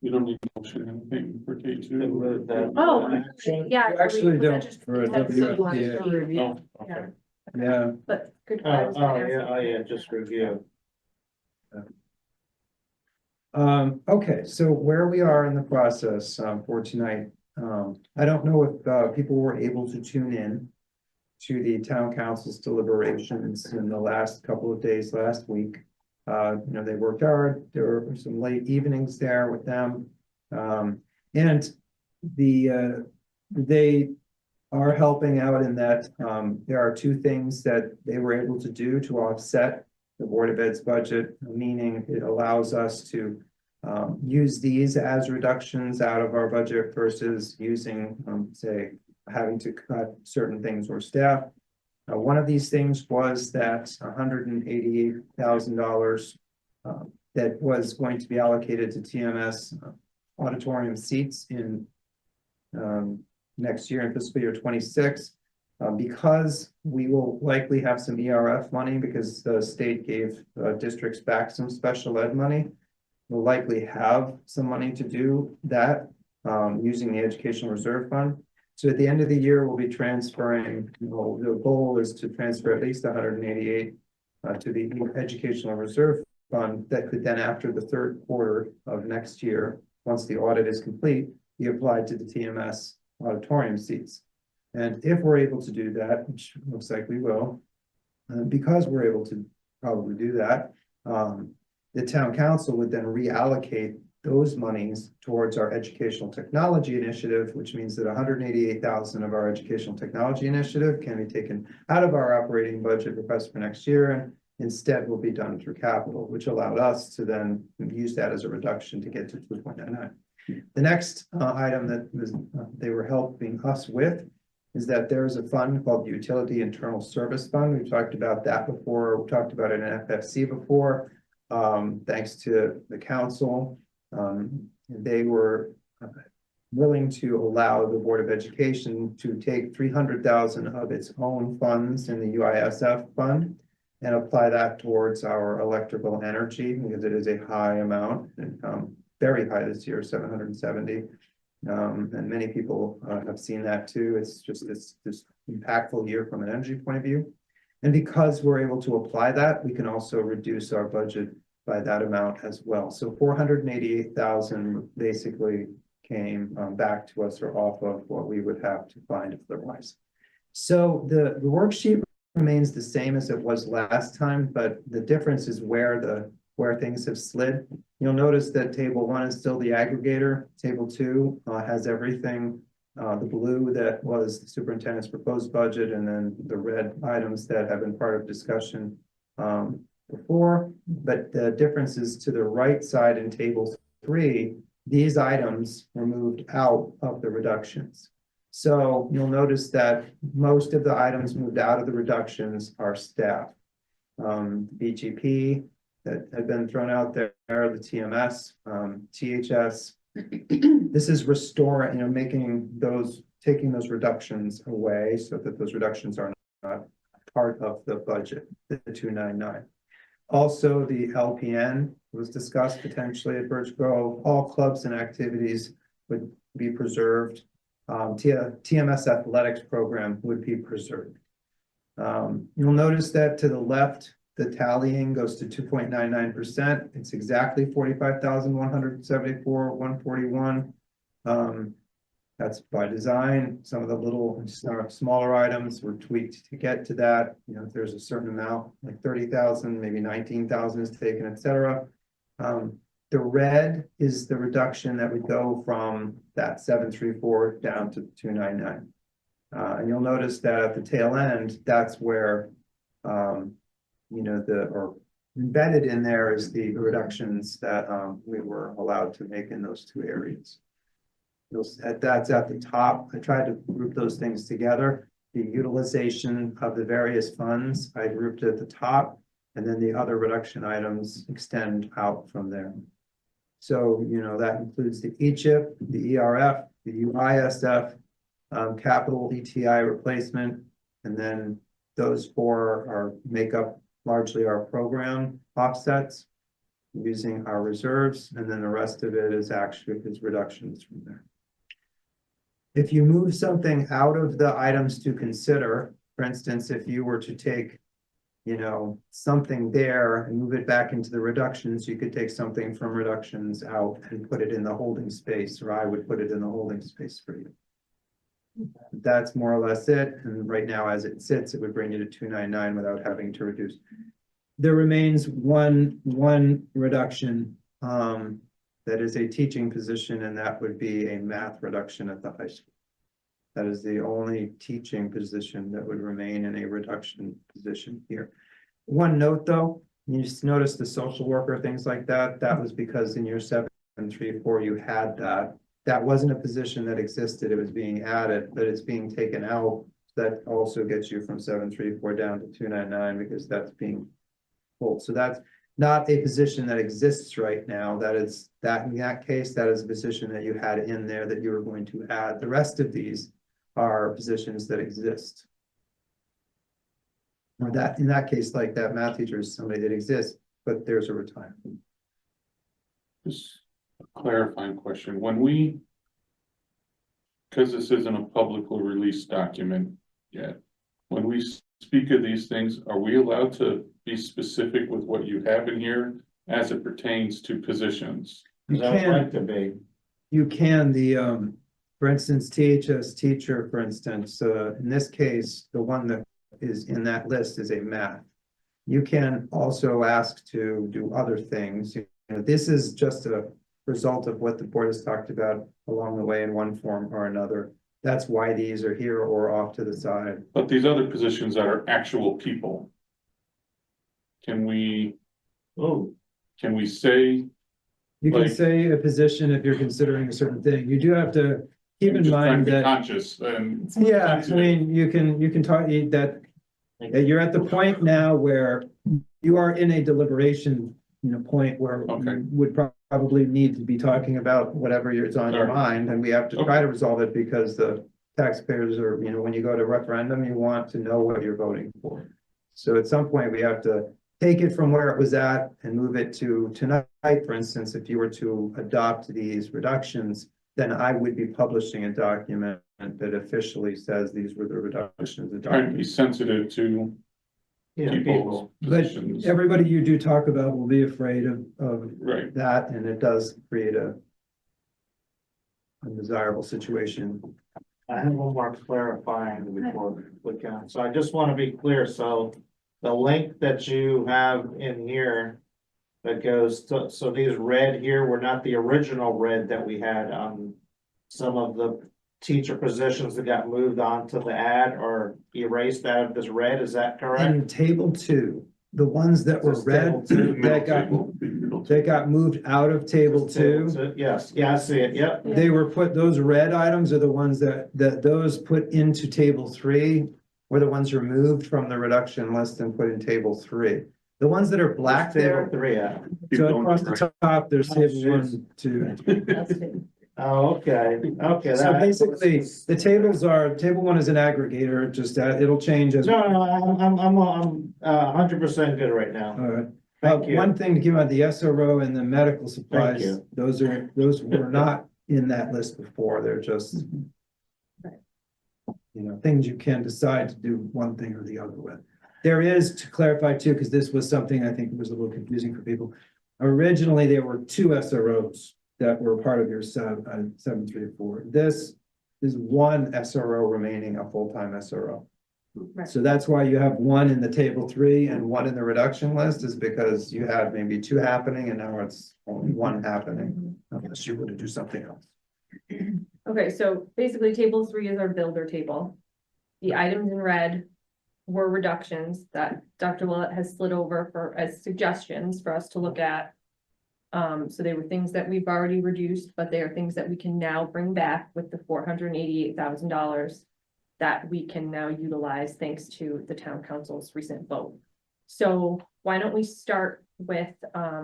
D: You don't need motion or anything for K2.
B: Oh, yeah.
J: You actually
B: was that
J: don't
B: just-
J: for a
B: that's
J: WFPA.
B: so much for review.
D: Oh, okay.
J: Yeah,
B: But good.
A: Oh,
B: I was gonna ask.
A: yeah, just review.
J: okay, so where we are in the process for tonight. I don't know if people were able to tune in to the town council's deliberations in the last couple of days last week. They worked hard, there were some late evenings there with them. And they are helping out in that there are 2 things that they were able to do to offset the Board of Ed's budget, meaning it allows us to use these as reductions out of our budget versus using, say, having to cut certain things or staff. One of these things was that $188,000 that was going to be allocated to TMS auditorium seats in next year in fiscal year 26. Because we will likely have some ERF money because the state gave districts back some special ed money. We'll likely have some money to do that using the Educational Reserve Fund. So at the end of the year, we'll be transferring, the goal is to transfer at least 188 to the Educational Reserve Fund that could then, after the 3rd quarter of next year, once the audit is complete, be applied to the TMS auditorium seats. And if we're able to do that, which looks like we will, because we're able to probably do that, the town council would then reallocate those monies towards our educational technology initiative, which means that 188,000 of our educational technology initiative can be taken out of our operating budget request for next year and instead will be done through capital, which allowed us to then use that as a reduction to get to 2.99. The next item that they were helping us with is that there is a fund called the Utility Internal Service Fund. We've talked about that before. We talked about it in FFC before. Thanks to the council, they were willing to allow the Board of Education to take 300,000 of its own funds in the UISF fund and apply that towards our electrical energy because it is a high amount, very high this year, 770. And many people have seen that too. It's just this impactful year from an energy point of view. And because we're able to apply that, we can also reduce our budget by that amount as well. So 488,000 basically came back to us or off of what we would have to find otherwise. So the worksheet
C: remains the same as it was last time, but the difference is where things have slid. You'll notice that table 1 is still the aggregator. Table 2 has everything, the blue that was the superintendent's proposed budget, and then the red items that have been part of discussion before. But the difference is to the right side in table 3, these items were moved out of the reductions. So you'll notice that most of the items moved out of the reductions are staff. BGP that had been thrown out there, the TMS, THS. This is restoring, taking those reductions away so that those reductions are not part of the budget, the 299. Also, the LPN was discussed potentially at Birch Grove. All clubs and activities would be preserved. TMS athletics program would be preserved. You'll notice that to the left, the tallying goes to 2.99%. It's exactly 45,174, 141. That's by design. Some of the little smaller items were tweaked to get to that. If there's a certain amount, like 30,000, maybe 19,000 is taken, etc. The red is the reduction that would go from that 734 down to 299. And you'll notice that at the tail end, that's where, embedded in there is the reductions that we were allowed to make in those two areas. That's at the top. I tried to group those things together. The utilization of the various funds, I grouped at the top, and then the other reduction items extend out from there. So, that includes the ECHIP, the ERF, the UISF, capital ETI replacement, and then those 4 make up largely our program offsets using our reserves, and then the rest of it is reductions from there. If you move something out of the items to consider, for instance, if you were to take something there and move it back into the reductions, you could take something from reductions out and put it in the holding space, or I would put it in the holding space for you. That's more or less it. And right now, as it sits, it would bring you to 299 without having to reduce. There remains one reduction that is a teaching position, and that would be a math reduction at the high school. That is the only teaching position that would remain in a reduction position here. One note though, you just notice the social worker, things like that, that was because in your 734 you had that. That wasn't a position that existed, it was being added, but it's being taken out. That also gets you from 734 down to 299 because that's being pulled. So that's not a position that exists right now. In that case, that is a position that you had in there that you were going to add. The rest of these are positions that exist. Or that, in that case, like that math teacher is somebody that exists, but there's a retirement.
D: Just a clarifying question, because this isn't a publicly released document yet, when we speak of these things, are we allowed to be specific with what you have in here as it pertains to positions?
A: Because I would like to be.
C: You can, for instance, THS teacher, for instance, in this case, the one that is in that list is a math. You can also ask to do other things. This is just a result of what the board has talked about along the way in one form or another. That's why these are here or off to the side.
D: But these other positions that are actual people, can we say?
C: You can
D: Like-
C: say a position if you're considering a certain thing. You do have to keep in
D: just trying
C: mind
D: to be
C: that.
D: conscious and.
C: Yeah, I mean, you can talk that you're at the point now where you are in a deliberation, point where
D: Okay.
C: you would probably need to be talking about whatever is on your
D: Sure.
C: mind, and we have to try to resolve it because the taxpayers are, when you go to referendum, you want to know what you're voting for. So at some point, we have to take it from where it was at and move it to tonight. For instance, if you were to adopt these reductions, then I would be publishing a document that officially says these were the reductions.
D: Trying to be sensitive to people's
C: But
D: positions.
C: everybody you do talk about will be afraid of
D: Right,
C: that, and it does create a undesirable situation.
A: I have one more clarifying before we can, so I just want to be clear, so the link that you have in here that goes to, so these red here were not the original red that we had on some of the teacher positions that got moved on to the ad or erased out of this red, is that correct?
J: In table 2, the ones that were
A: This is table
J: red,
A: two,
J: that got moved out of table 2.
A: Yes, yeah, I see it, yep.
J: They were put, those red items are the ones that those put into table 3 were the ones removed from the reduction list and put in table 3. The ones that are black
A: Table
J: there,
A: three, yeah.
J: so across the top, there's table 1, 2.
A: Oh, okay, okay.
J: So
A: that-
J: basically, the tables are, table 1 is an aggregator, just it'll change as.
A: No, no, I'm 100% good right now.
J: All right.
A: Thank you.
J: One thing to give out, the SRO and the medical supplies,
A: you.
J: those were not in that list before, they're just. You know, things you can decide to do one thing or the other with. There is, to clarify too, because this was something I think was a little confusing for people. Originally, there were 2 SROs that were part of your 734. This is 1 SRO remaining, a full-time SRO.
B: Right.
J: So that's why you have 1 in the table 3 and 1 in the reduction list, is because you had maybe 2 happening and now it's only 1 happening, unless you were to do something else.
B: Okay, so basically table 3 is our builder table. The items in red were reductions that Dr. Willett has slid over for as suggestions for us to look at. So they were things that we've already reduced, but they are things that we can now bring back with the $488,000 that we can now utilize thanks to the town council's recent vote. So why don't we start with, I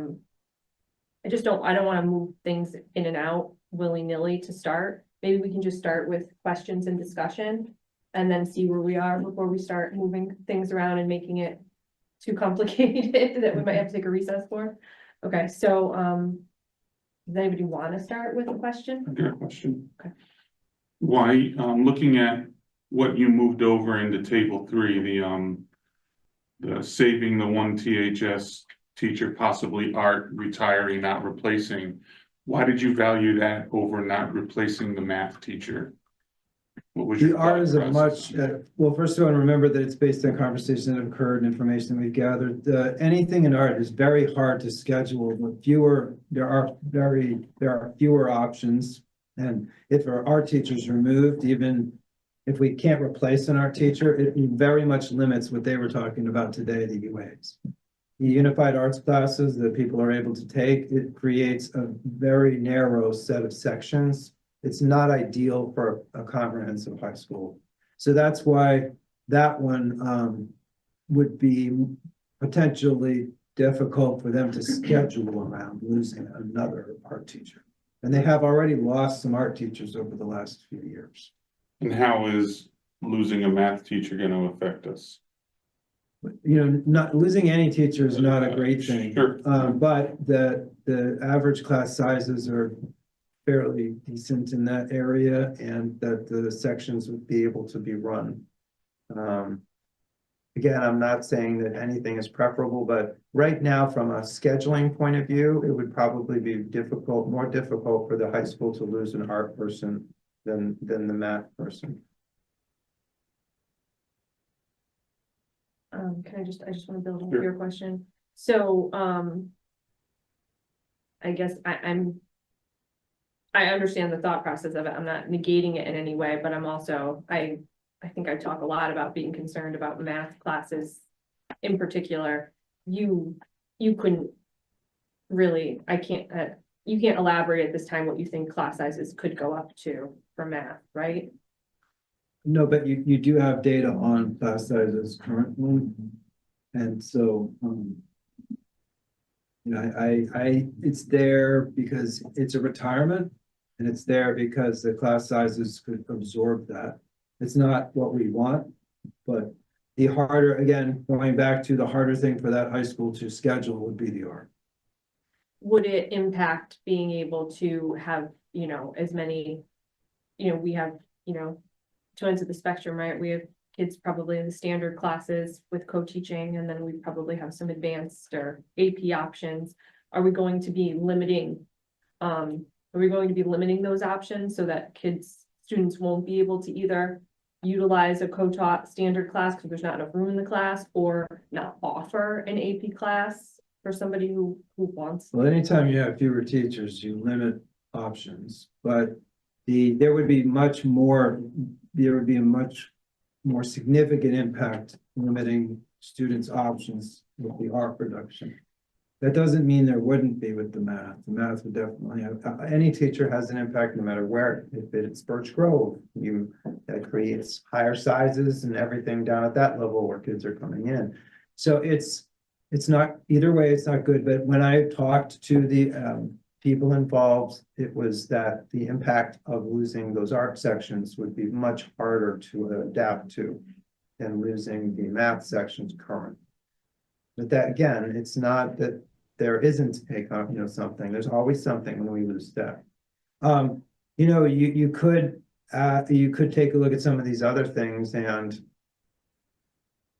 B: don't want to move things in and out willy-nilly to start. Maybe we can just start with questions and discussion and then see where we are before we start moving things around and making it too complicated that we might have to take a recess for. Okay, so, does anybody want to start with a question?
D: I got a question.
B: Okay.
D: Why, looking at what you moved over into table 3, the saving the 1 THS teacher, possibly art, retiring, not replacing. Why did you value that over not replacing the math teacher? What was
J: The
D: your
J: art
D: thought
J: is a
D: process?
J: much, well, first of all, remember that it's based on conversations that have occurred and information we've gathered. Anything in art is very hard to schedule, but there are fewer options. And if our art teacher is removed, even if we can't replace an art teacher, it very much limits what they were talking about today, the UAs. The unified arts classes that people are able to take, it creates a very narrow set of sections. It's not ideal for a comprehensive high school. So that's why that one would be potentially difficult for them to schedule around losing another art teacher. And they have already lost some art teachers over the last few years.
D: And how is losing a math teacher gonna affect us?
J: You know, not losing any teacher is not a great thing.
D: Sure.
J: But the average class sizes are fairly decent in that area, and that the sections would be able to be run. Again, I'm not saying that anything is preferable, but right now, from a scheduling point of view, it would probably be more difficult for the high school to lose an art person than the math person.
B: Can I just want to build on
D: Sure.
B: your question. So, I guess I understand the thought process of it. I'm not negating it in any way, but I'm also, I think I talk a lot about being concerned about math classes in particular. You couldn't really, you can't elaborate at this time what you think class sizes could go up to for math, right?
J: No, but you do have data on class sizes currently. And so, you know, it's there because it's a retirement, and it's there because the class sizes could absorb that. It's not what we want, but the harder, again, going back to the harder thing for that high school to schedule would be the art.
B: Would it impact being able to have, as many, we have, two ends of the spectrum, right? We have kids probably in the standard classes with co-teaching, and then we probably have some advanced or AP options. Are we going to be limiting those options so that kids students won't be able to either utilize a co-taught standard class because there's not enough room in the class, or not offer an AP class for somebody who wants.
J: Well, anytime you have fewer teachers, you limit options, but there would be a much more significant impact limiting students' options with the art production. That doesn't mean there wouldn't be with the math. The math would definitely have, any teacher has an impact no matter where. If it's Birch Grove, that creates higher sizes and everything down at that level where kids are coming in. So it's not, either way, it's not good. But when I talked to the people involved, it was that the impact of losing those art sections would be much harder to adapt to than losing the math sections current. But that, again, it's not that there isn't a, something, there's always something when we lose that. You could take a look at some of these other things and,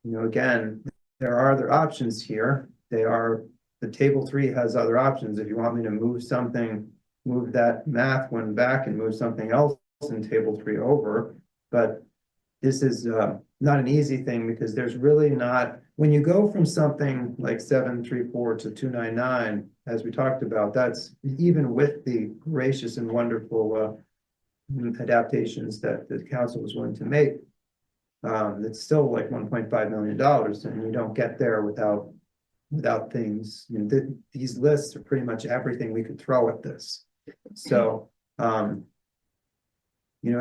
J: again, there are other options here. The table 3 has other options. If you want me to move that math one back and move something else in table 3 over, but this is not an easy thing because there's really not, when you go from something like 734 to 299, as we talked about, that's even with the gracious and wonderful adaptations that the council was willing to make. It's still like $1.5 million, and you don't get there without things. These lists are pretty much everything we could throw at this. So, and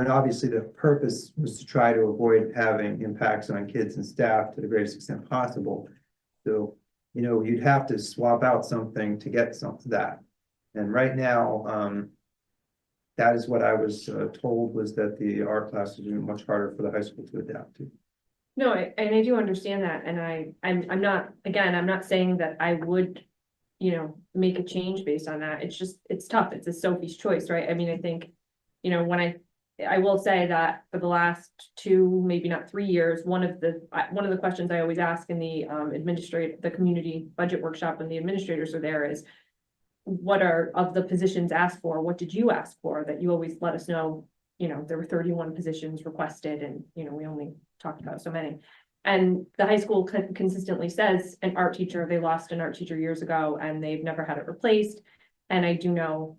J: obviously the purpose was to try to avoid having impacts on kids and staff to the greatest extent possible. So, you'd have to swap out something to get that. And right now, that is what I was told, was that the art classes are much harder for the high school to adapt to.
B: No, and I do understand that, and I'm not saying that I would, make a change based on that. It's tough. It's a Sophie's choice, right? I mean, I think, when I will say that for the last 2, maybe not 3 years, one of the questions I always ask in the community budget workshop when the administrators are there is, what are of the positions asked for? What did you ask for? That you always let us know, there were 31 positions requested and, we only talked about so many. And the high school consistently says an art teacher, they lost an art teacher years ago and they've never had it replaced. And I do know,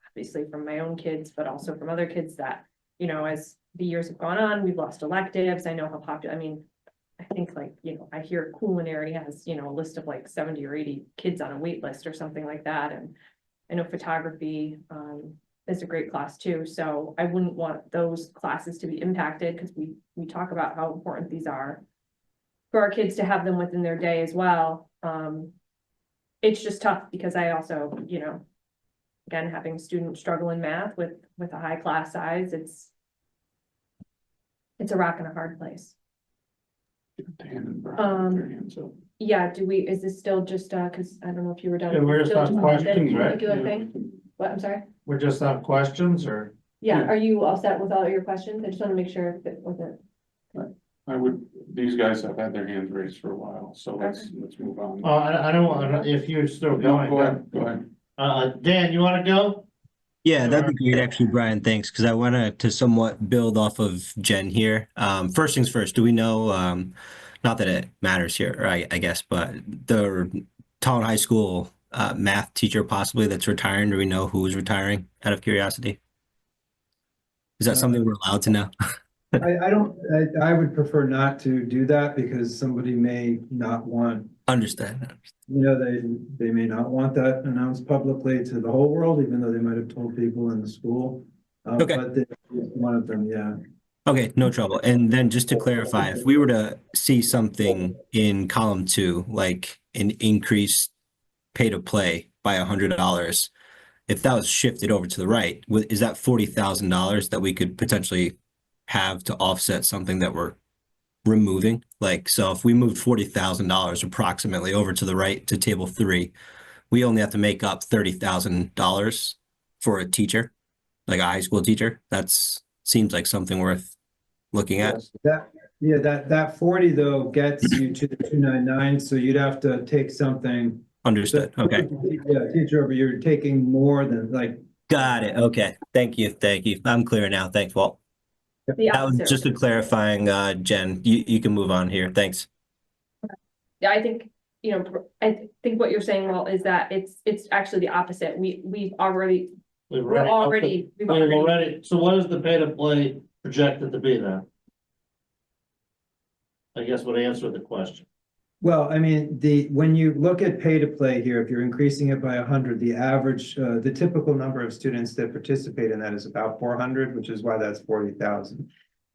B: obviously from my own kids, but also from other kids that, as the years have gone on, we've lost electives. I know how popular, I think I hear culinary has, a list of like 70 or 80 kids on a wait list or something like that. And I know photography is a great class too. So I wouldn't want those classes to be impacted because we talk about how important these are for our kids to have them within their day as well. It's just tough because I also, again, having students struggle in math with a high class size, it's a rock and a hard place. Yeah, is this still just, cause I don't know if you were done.
A: Yeah, we're just on questions, right?
B: Regular thing? What, I'm sorry?
A: We're just on questions, or?
B: Yeah, are you all set with all your questions? I just wanna make sure that wasn't.
D: These guys have had their hands raised for a while, so let's move on.
A: I don't want, if you're still
D: No,
A: going.
D: go ahead.
A: Dan, you wanna go?
F: Yeah, that'd be great, actually, Brian. Thanks, because I wanted to somewhat build off of Jen here. First things first, do we know, not that it matters here, right, I guess, but the Tolland High School math teacher possibly that's retiring, do we know who's retiring, out of curiosity? Is that something we're allowed to know?
J: I would prefer not to do that because somebody may not want,
F: Understand.
J: they may not want that announced publicly to the whole world, even though they might have told people in the school.
F: Okay.
J: But one of them, yeah.
F: Okay, no trouble. And then just to clarify, if we were to see something in column 2, like an increased pay to play by $100, if that was shifted over to the right, is that $40,000 that we could potentially have to offset something that we're removing? Like, so if we moved $40,000 approximately over to the right to table 3, we only have to make up $30,000 for a teacher, like a high school teacher. Seems like something worth looking at.
J: That 40 though gets you to the 299, so you'd have to take something.
F: Understood. Okay.
J: Yeah, teacher over, you're taking more than like
F: Got it. Okay. Thank you. Thank you. I'm clear now. Thanks, Walt.
B: The
F: That was
B: opposite.
F: just a clarifying, Jen. You can move on here. Thanks.
B: Yeah, I think, I think what you're saying, Walt, is that it's actually the opposite. We're already,
A: so what is the pay to play projected to be then? I guess would answer the question.
J: Well, I mean, when you look at pay to play here, if you're increasing it by 100, the average, the typical number of students that participate in that is about 400, which is why that's 40,000.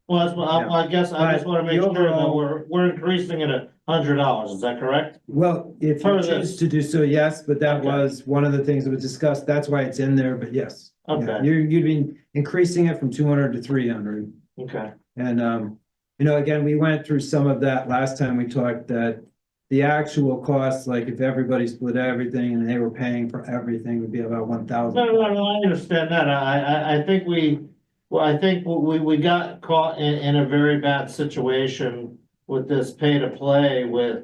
A: Well, that's what,
J: Yeah.
A: I guess I just
J: But
A: wanna make
J: the
A: sure that
J: overall-
A: we're increasing it $100, is that correct?
J: Well, if you
A: For
J: choose
A: this.
J: to do so, yes, but that
A: Okay.
J: was one of the things that was discussed. That's why it's in there, but yes. Yeah,
A: Okay.
J: You'd be increasing it from 200 to 300.
A: Okay,
J: And, again, we went through some of that last time we talked, that the actual costs, like if everybody split everything and they were paying for everything, would be about 1,000.
A: no, I understand that, I think I think we got caught in a very bad situation with this pay to play with,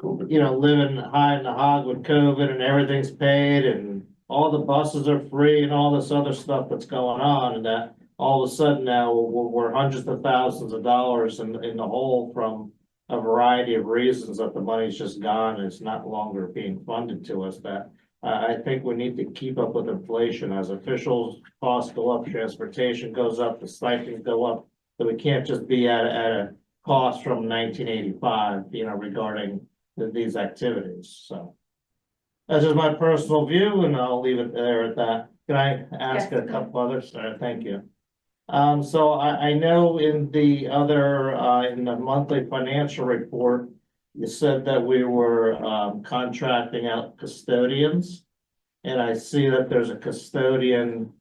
A: living high in the hog with COVID and everything's paid and all the buses are free and all this other stuff that's going on, and that all of a sudden now we're hundreds of thousands of dollars in the hole from a variety of reasons that the money's just gone and it's not longer being funded to us. That I think we need to keep up with inflation as officials costs go up, transportation goes up, the stipends go up. So we can't just be at a cost from 1985, regarding these activities, so. That's just my personal view and I'll leave it there at that. Can I ask
B: Yes.
A: a couple others? Thank you. So I know in the other, in the monthly financial report, you said that we were, contracting out custodians. And I see that there's a custodian,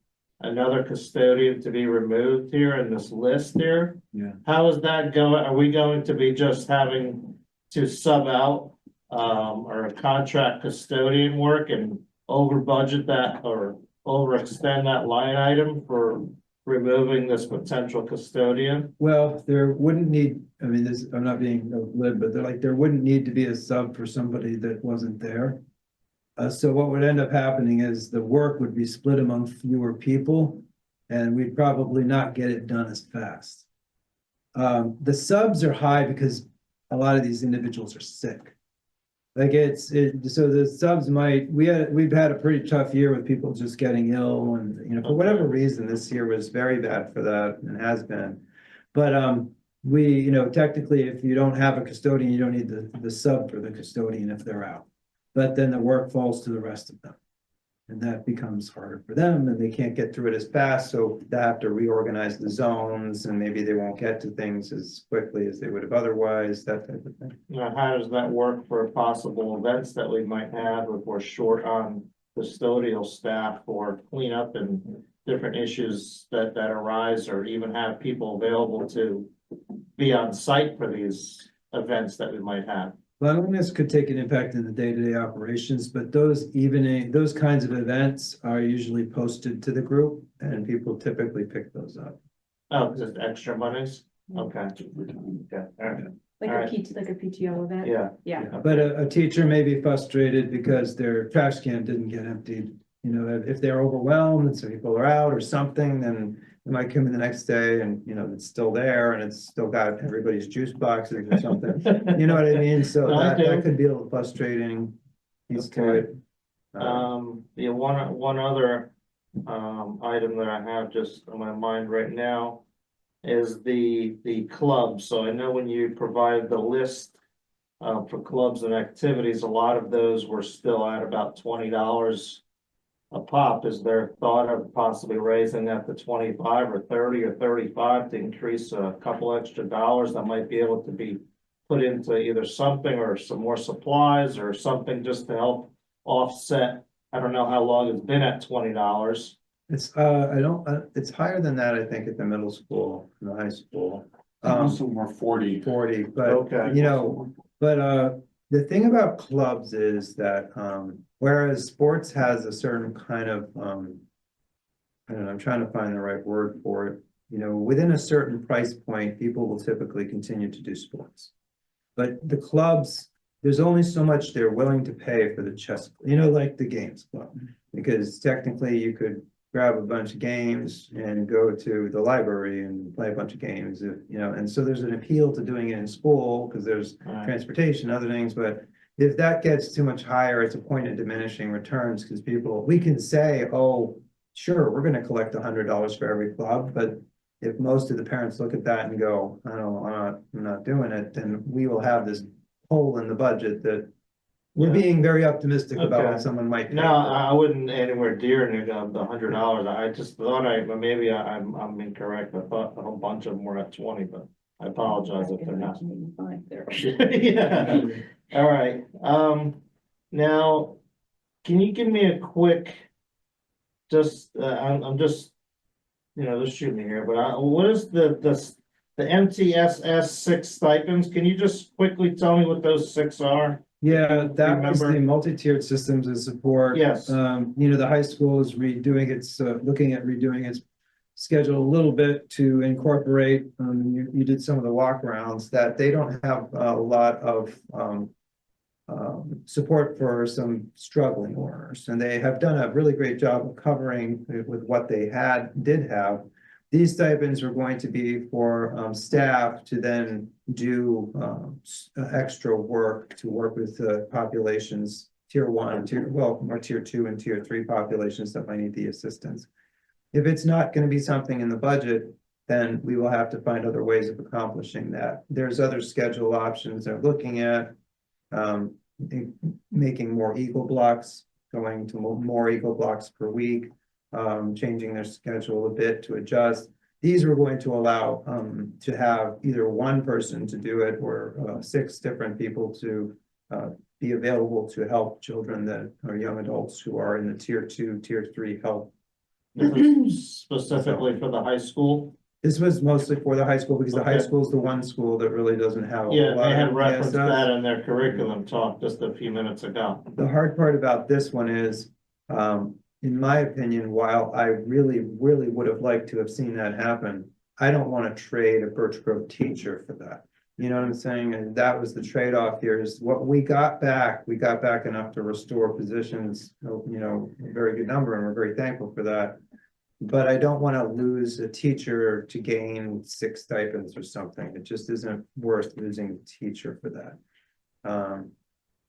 A: another custodian to be removed here in this list here.
J: Yeah.
A: How is that going? Are we going to be just having to sub out, or contract custodian work and over budget that or overextend that line item for removing this potential custodian?
J: Well, there wouldn't need, I mean, this, I'm not being glib, but there wouldn't need to be a sub for somebody that wasn't there. So what would end up happening is the work would be split among fewer people and we'd probably not get it done as fast. The subs are high because a lot of these individuals are sick. Like so the subs we've had a pretty tough year with people just getting ill and, for whatever reason, this year was very bad for that and has been. But, technically, if you don't have a custodian, you don't need the sub for the custodian if they're out. But then the work falls to the rest of them. And that becomes harder for them and they can't get through it as fast, so they have to reorganize the zones and maybe they won't get to things as quickly as they would have otherwise, that type of thing.
A: Now, how does that work for possible events that we might have if we're short on custodial staff for cleanup and different issues that arise, or even have people available to be on site for these events that we might have?
J: Cleanliness could take an impact in the day-to-day operations, but those kinds of events are usually posted to the group and people typically pick those up.
A: Oh, just extra monies? Okay. Okay, all right,
B: like
A: All
B: a
A: right.
B: PTO event.
A: yeah.
B: Yeah.
J: But a teacher may be frustrated because their trash can didn't get emptied. If they're overwhelmed and so people are out or something, then they might come in the next day and, it's still there and it's still got everybody's juice boxes or something. You know what I mean? So
A: No, I do.
J: that could be a little frustrating. Piece to
A: Okay.
J: it.
A: Yeah, one other, item that I have just on my mind right now is the clubs. So I know when you provided the list for clubs and activities, a lot of those were still at about $20 a pop. Is there thought of possibly raising that to 25 or 30 or 35 to increase a couple extra dollars that might be able to be put into either something or some more supplies or something just to help offset? I don't know how long it's been at $20.
J: It's, it's higher than that, I think, at the middle school and the high school.
D: Some more 40.
J: 40, but,
A: Okay.
J: the thing about clubs is that, whereas sports has a certain kind of, I don't know, I'm trying to find the right word for it. Within a certain price point, people will typically continue to do sports. But the clubs, there's only so much they're willing to pay for the chess, like the games club. Because technically you could grab a bunch of games and go to the library and play a bunch of games, if, you know, and so there's an appeal to doing it in school, because there's
A: Right.
J: transportation, other things, but if that gets too much higher, it's a point of diminishing returns, because people, we can say, oh, sure, we're gonna collect $100 for every club, but if most of the parents look at that and go, I don't, I'm not doing it, then we will have this hole in the budget that we're
A: Yeah.
J: being very optimistic about
A: Okay.
J: what someone might pay
A: No,
J: for.
A: I wouldn't anywhere near the $100. I just thought but maybe I'm incorrect. I thought a whole bunch of them were at 20, but I apologize if they're not. Yeah, all right, now, can you give me a quick? Just, I'm just, just shoot me here, but what is the MTSS 6 stipends? Can you just quickly tell me what those 6 are?
J: Yeah, that was the
A: Remember?
J: multi-tiered systems of support.
A: Yes.
J: The high school is redoing its, looking at redoing its schedule a little bit to incorporate, you did some of the walkarounds, that they don't have a lot of, support for some struggling learners, and they have done a really great job of covering with what they did have. These stipends are going to be for staff to then do extra work to work with populations, tier 1, more tier 2 and tier 3 populations that might need the assistance. If it's not going to be something in the budget, then we will have to find other ways of accomplishing that. There's other schedule options they're looking at. Making more Eagle blocks, going to more Eagle blocks per week, changing their schedule a bit to adjust. These are going to allow to have either one person to do it or 6 different people to be available to help children that are young adults who are in the tier 2, tier 3 help.
A: This is specifically for the high school?
J: This was mostly for the high school, because the high
A: Okay.
J: school is the one school that really doesn't have. a
A: Yeah,
J: lot
A: they
J: of
A: had referenced
J: MTSS.
A: that in their curriculum talk just a few minutes ago.
J: The hard part about this one is, in my opinion, while I really would have liked to have seen that happen, I don't want to trade a Birch Grove teacher for that. You know what I'm saying? And that was the trade-off here, is what we got back enough to restore positions, a very good number, and we're very thankful for that. But I don't want to lose a teacher to gain 6 stipends or something. It just isn't worth losing a teacher for that.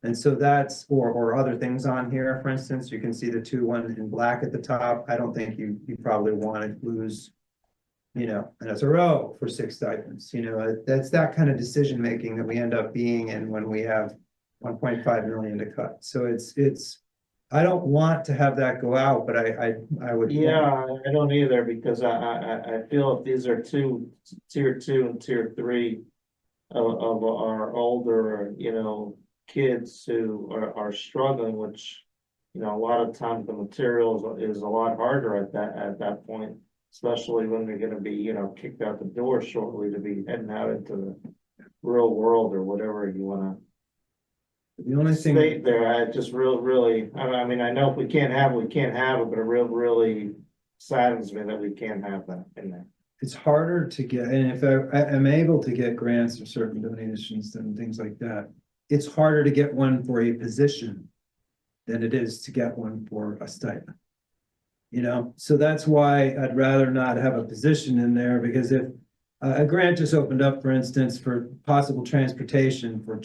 J: And so that's, or other things on here, for instance, you can see the 1 in black at the top. I don't think you probably want to lose, an SRO for 6 stipends, that's that kind of decision-making that we end up being in when we have 1.5 million to cut. So it's, I don't want to have that go out, but I would.
A: Yeah, I don't either, because I feel if these are tier 2 and tier 3 of our older, kids who are struggling, which, a lot of times the materials is a lot harder at that point, especially when they're gonna be, kicked out the door shortly to be heading out into the real world or whatever you wanna
J: The only thing.
A: state there. I just really, I mean, I know if we can't have it, we can't have it, but it really saddens me that we can't have that in there.
J: It's harder to get, and if I am able to get grants or certain donations and things like that, it's harder to get one for a position than it is to get one for a stipend. So that's why I'd rather not have a position in there, because if a grant just opened up, for instance, for possible transportation for,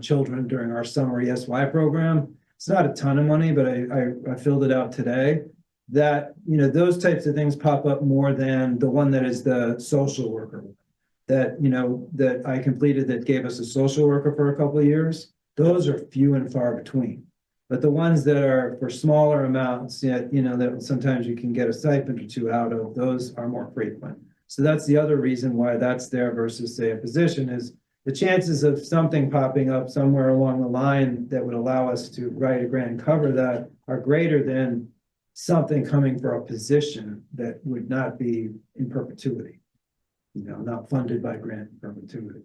J: children during our summer ESY program, it's not a ton of money, but I filled it out today. That, those types of things pop up more than the one that is the social worker. That, that I completed that gave us a social worker for a couple of years. Those are few and far between. But the ones that are for smaller amounts, yet, that sometimes you can get a stipend or 2 out of, those are more frequent. So that's the other reason why that's there versus, say, a position, is the chances of something popping up somewhere along the line that would allow us to write a grant and cover that are greater than something coming for a position that would not be in perpetuity. Not funded by grant in perpetuity.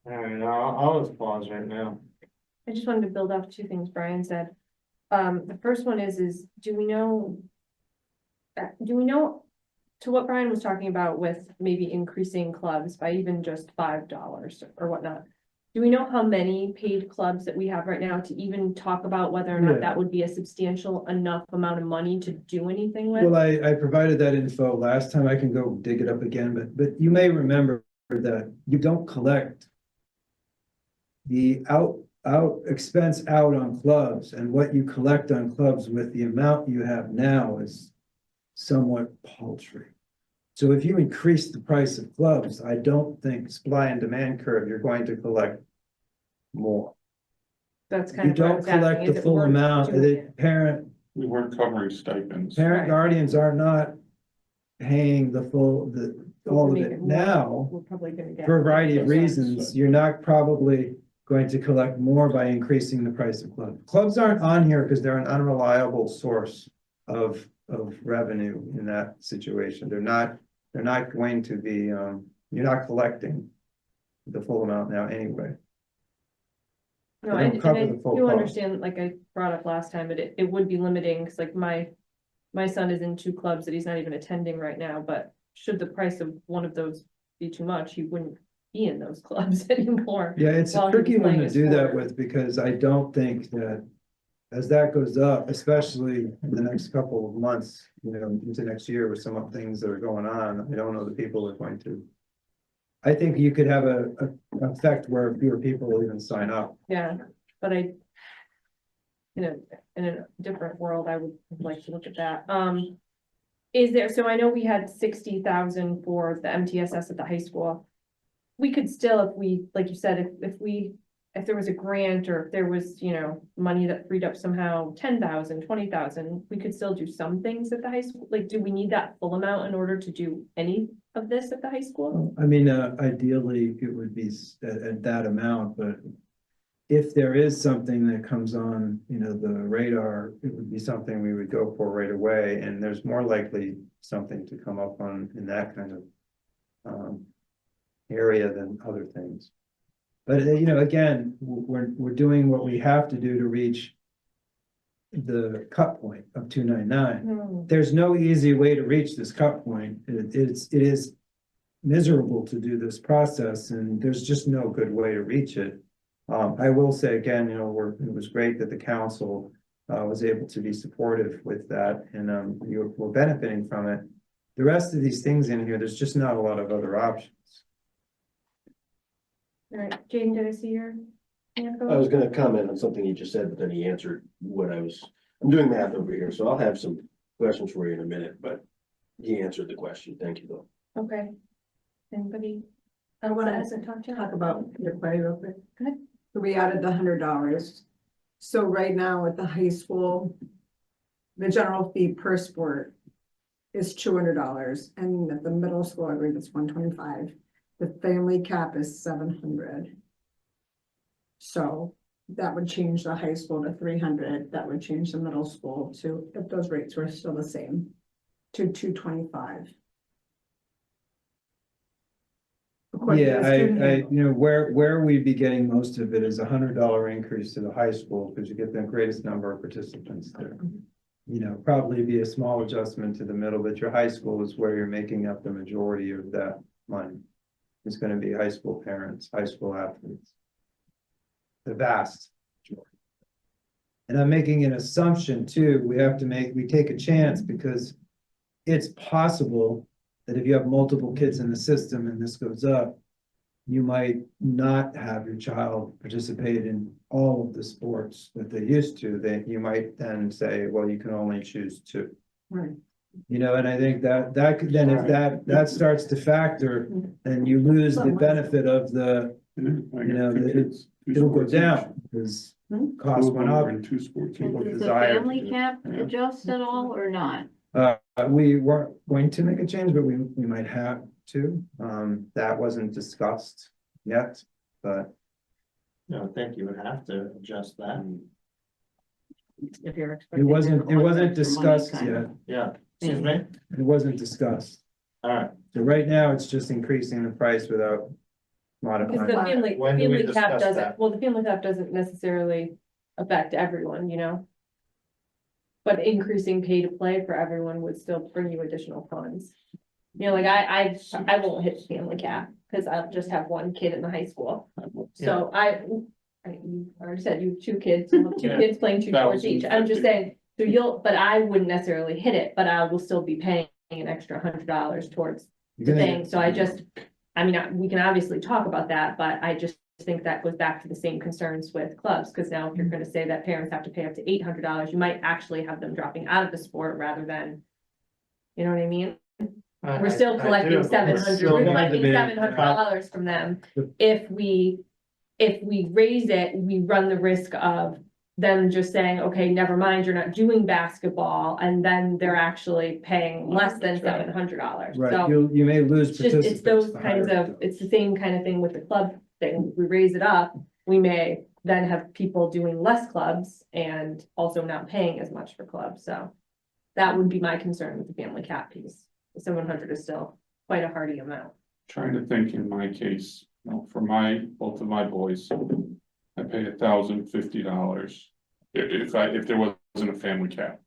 A: All right, I'll just pause right now.
B: I just wanted to build off 2 things Brian said. The first one is, do we know to what Brian was talking about with maybe increasing clubs by even just $5 or whatnot? Do we know how many paid clubs that we have right now to even talk about whether or not
J: Yeah.
B: that would be a substantial enough amount of money to do anything
J: Well,
B: with?
J: I provided that info last time. I can go dig it up again, but you may remember that you don't collect the expense out on clubs, and what you collect on clubs with the amount you have now is somewhat paltry. So if you increase the price of clubs, I don't think supply and demand curve, you're going to collect more.
B: That's kind
J: You
B: of what I
J: don't
B: was asking,
J: collect
B: is
J: the
B: it
J: full
B: worth
J: amount,
B: doing
J: the
B: it?
J: parent
D: We weren't covering stipends.
J: Parent
B: Right.
J: guardians are not paying the full, all of
B: Make
J: it
B: more,
J: now,
B: We're probably gonna get.
J: for a variety of
D: That's-
J: reasons. You're not probably going to collect more by increasing the price of clubs. Clubs aren't on here because they're an unreliable source of revenue in that situation. They're not going to be, you're not collecting the full amount now anyway.
B: No,
J: They don't
B: and
J: cover
B: I
J: the full
B: do
J: cost.
B: understand, like I brought up last time, but it would be limiting, because like my son is in 2 clubs that he's not even attending right now, but should the price of one of those be too much, he wouldn't be in those clubs anymore.
J: Yeah, it's a
B: While he was
J: tricky one
B: playing
J: to
B: a
J: do that
B: sport.
J: with, because I don't think that as that goes up, especially in the next couple of months, into next year with some of the things that are going on, I don't know that people are going to. I think you could have a effect where fewer people will even sign up.
B: Yeah, but in a different world, I would like to look at that. Is there, so I know we had 60,000 for the MTSS at the high school. We could still, if we, like you said, if there was a grant, or if there was, money that freed up somehow 10,000, 20,000, we could still do some things at the high school. Like, do we need that full amount in order to do any of this at the high school?
J: I mean, ideally, it would be at that amount, but if there is something that comes on, the radar, it would be something we would go for right away, and there's more likely something to come up on in that kind of area than other things. But, again, we're doing what we have to do to reach the cut point of 299. There's no easy way to reach this cut point. It is miserable to do this process, and there's just no good way to reach it. I will say again, it was great that the council was able to be supportive with that, and we're benefiting from it. The rest of these things in here, there's just not a lot of other options.
B: All right, Jaden, did I see your hand go
K: I was
B: up?
K: gonna comment on something you just said, but then he answered I'm doing math over here, so I'll have some questions for you in a minute, but he answered the question. Thank you, though.
B: Okay. Anybody?
E: I wanna
B: hasn't talked yet?
E: talk about your play real quick.
B: Go ahead.
E: So we added the $100. So right now at the high school, the general fee per sport is $200, and at the middle school, I believe it's $125. The family cap is $700. So that would change the high school to $300. That would change the middle school to, if those rates were still the same, to $225. According to
J: Yeah,
E: the student handbook.
J: where we'd be getting most of it is $100 increase to the high school, because you get the greatest number of participants there. Probably be a small adjustment to the middle, but your high school is where you're making up the majority of that money. It's gonna be high school parents, high school athletes. The vast majority. And I'm making an assumption too, we take a chance, because it's possible that if you have multiple kids in the system and this goes up, you might not have your child participate in all of the sports that they used to. You might then say, well, you can only choose 2.
E: Right.
J: And I think that could, then if that starts to factor, then you lose the benefit of it'll go down, because costs went up.
D: Two sports.
J: People
M: Does the
J: desire to
M: family
J: do it.
M: cap adjust at all or not?
J: We weren't going to make a change, but we might have to. That wasn't discussed yet, but
A: I think you would have to adjust that.
M: If you're
J: it
M: expecting.
J: wasn't
M: to collect extra money,
J: discussed
M: kind
J: yet.
M: of.
A: Yeah, excuse me?
J: It wasn't discussed.
A: All right,
J: So right now, it's just increasing the price without
B: Because the
J: modifying.
B: family,
A: When do we
B: family cap
A: discuss
B: doesn't,
A: that?
B: well, the family cap doesn't necessarily affect everyone, But increasing pay to play for everyone would still bring you additional funds. Like I won't hit the family cap, because I'll just have one kid in the high school. So you already said you have two kids, you have two
A: Yeah.
B: kids playing two sports each. I'm just
D: 1,050.
B: saying, so but I wouldn't necessarily hit it, but I will still be paying an extra $100 towards
C: You're
B: the
C: gonna-
B: thing. So I mean, we can obviously talk about that, but I just think that goes back to the same concerns with clubs, because now if you're gonna say that parents have to pay up to $800, you might actually have them dropping out of the sport rather than, you know what I mean? We're still collecting we're collecting $700 from them. If we raise it, we run the risk of them just saying, okay, never mind, you're not doing basketball, and then they're actually paying less than $700.
J: Right,
B: So
J: you may lose
B: it's just,
J: participants.
B: it's those
J: the
B: kinds
J: higher
B: of,
J: it
B: it's the same kind of thing with the club thing. We raise it up, we may then have people doing less clubs and also not paying as much for clubs, so. That would be my concern with the family cap piece. The 700 is still quite a hearty amount.
D: Trying to think in my case, for both of my boys, I pay $1,050. If there wasn't a family cap.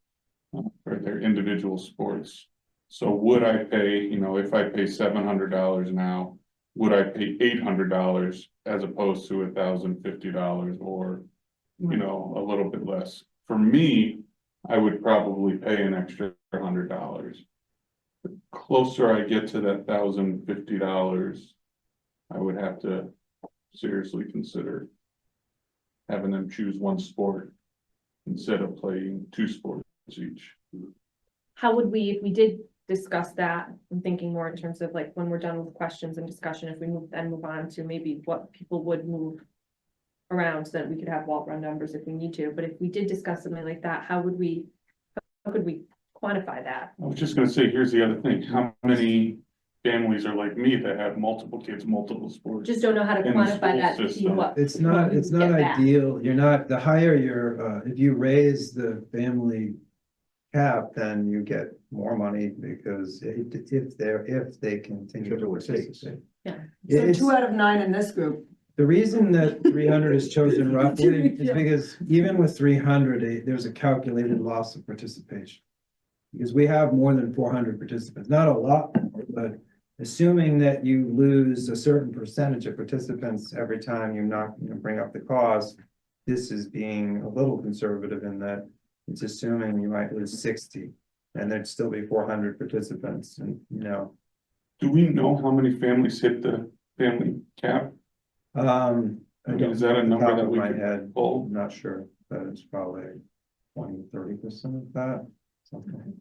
D: For their individual sports. So would I pay, if I pay $700 now, would I pay $800 as opposed to $1,050 or, a little bit less? For me, I would probably pay an extra $100. The closer I get to that $1,050, I would have to seriously consider having them choose one sport instead of playing two sports each.
B: How would we, if we did discuss that, I'm thinking more in terms of like when we're done with questions and discussion, if we move on to maybe what people would move around so that we could have Walt run numbers if we need to, but if we did discuss something like that, how could we quantify that?
D: I was just gonna say, here's the other thing, how many families are like me that have multiple kids, multiple sports?
B: Just don't know how to
D: In the
B: quantify
D: school
B: that to see
D: system.
B: what.
J: It's not
B: get back.
J: ideal, you're not, the higher your, if you raise the family cap, then you get more money because if they continue to participate.
E: So
J: It's-
E: 2 out of 9 in this group.
J: The reason that 300 is chosen roughly is because even with 300, there's a calculated loss of participation. Because we have more than 400 participants, not a lot, but assuming that you lose a certain percentage of participants every time bring up the cost, this is being a little conservative in that it's assuming you might lose 60 and there'd still be 400 participants and,
D: Do we know how many families hit the family cap?
J: I
D: mean, is that a number that we
J: my
D: could
J: head,
D: pull?
J: I'm not sure, but it's probably 20-30% of that, something.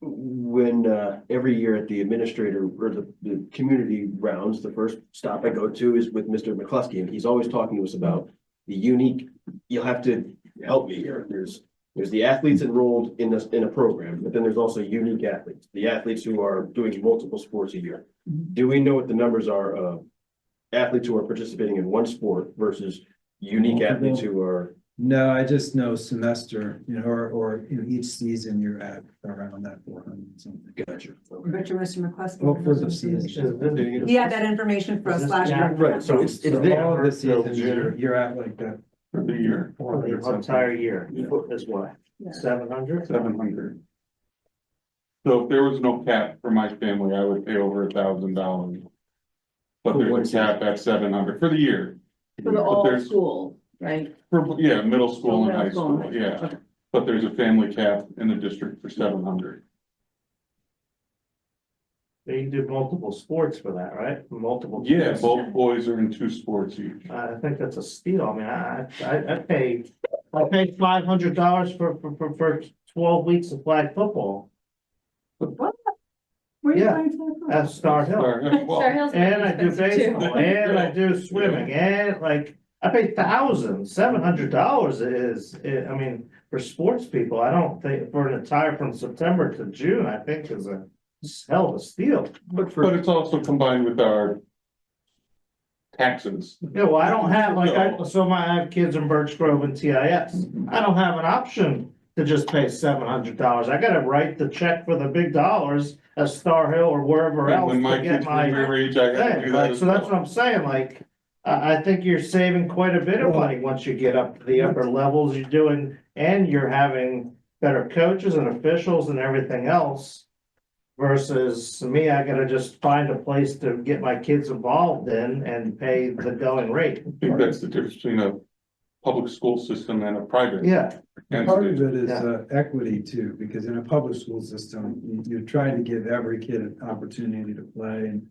K: When every year at the administrator or the community rounds, the first stop I go to is with Mr. McCluskey, and he's always talking to us about the unique, you'll have to help me here, there's the athletes enrolled in a program, but then there's also unique athletes, the athletes who are doing multiple sports a year. Do we know what the numbers are of athletes who are participating in one sport versus unique athletes who are?
J: No, I just know semester, or each season you're at around that 400 something.
K: Gotcha.
E: I bet you Mr. McCluskey.
J: Oh, for
E: knows
J: the
E: that
J: season.
E: information. He had that information for us last year.
K: Right, so it's there.
J: All of the seasons, you're at like that.
D: For the year,
J: 400 something.
A: Entire year, is what,
E: Yeah.
A: 700?
D: 700. So if there was no cap for my family, I would pay over $1,000. But
K: For one
D: there's a cap at 700 for the year,
M: For the
D: But
M: all
D: there's-
M: school, right?
D: middle school and
M: Middle
D: high
M: school.
D: school, yeah.
M: Okay.
D: But there's a family cap in the district for 700.
A: They do multiple sports for that, right? Multiple.
D: Yeah,
A: kids.
D: both boys are in two sports each.
A: I think that's a steal. I mean, I paid $500 for 12 weeks of flag football
E: Where are you
A: Yeah.
E: going for that?
A: at Star Hill.
B: Star Hill's
A: And I do
B: expensive too.
A: baseball, and I do swimming, and I pay thousands, $700 I mean, for sports people, I don't think, for an entire from September to June, I think is a hell of a steal.
K: But
D: But it's also combined with our taxes.
A: Yeah, well, I don't have, I have kids in Birch Grove and TIS, I don't have an option to just pay $700, I gotta write the check for the big dollars at Star Hill or wherever
D: And
A: else
D: when my
A: to
D: kids
A: get
D: were
A: my.
D: your age, I had to
A: thing.
D: do that as
A: So that's
D: well.
A: what I'm saying, I think you're saving quite a bit of money once you get up to the upper levels you're doing, and you're having better coaches and officials and everything else. Versus me, I gotta just find a place to get my kids involved in and pay the going rate.
D: I think that's the difference between a public school system and a private.
A: Yeah,
J: Part of
D: entity.
J: it is
A: Yeah.
J: equity too, because in a public school system, you're trying to give every kid an opportunity to play. And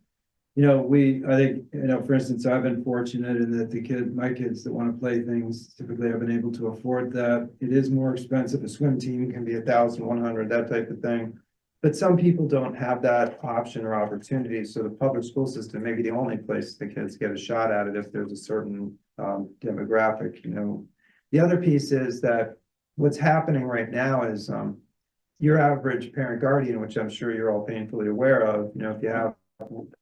J: I think, for instance, I've been fortunate in that my kids that want to play things typically have been able to afford that. It is more expensive. A swim team can be 1,100, that type of thing. But some people don't have that option or opportunity, so the public school system may be the only place the kids get a shot at it if there's a certain demographic. The other piece is that what's happening right now is your average parent guardian, which I'm sure you're all painfully aware of, if you have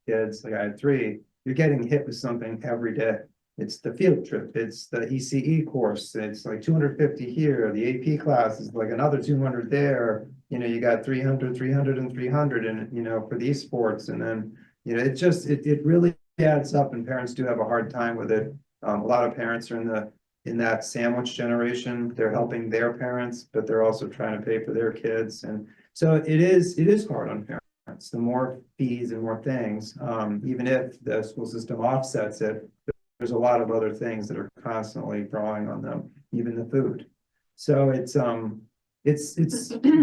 J: kids, like I had 3, you're getting hit with something every day. It's the field trip, it's the ECE course, it's like 250 here, the AP class is like another 200 there. You got 300, 300 and 300 and, for these sports. And then, it really adds up and parents do have a hard time with it. A lot of parents are in that sandwich generation. They're helping their parents, but they're also trying to pay for their kids. And so it is hard on parents. The more fees and more things, even if the school system offsets it, there's a lot of other things that are constantly drawing on them, even the food. So it's one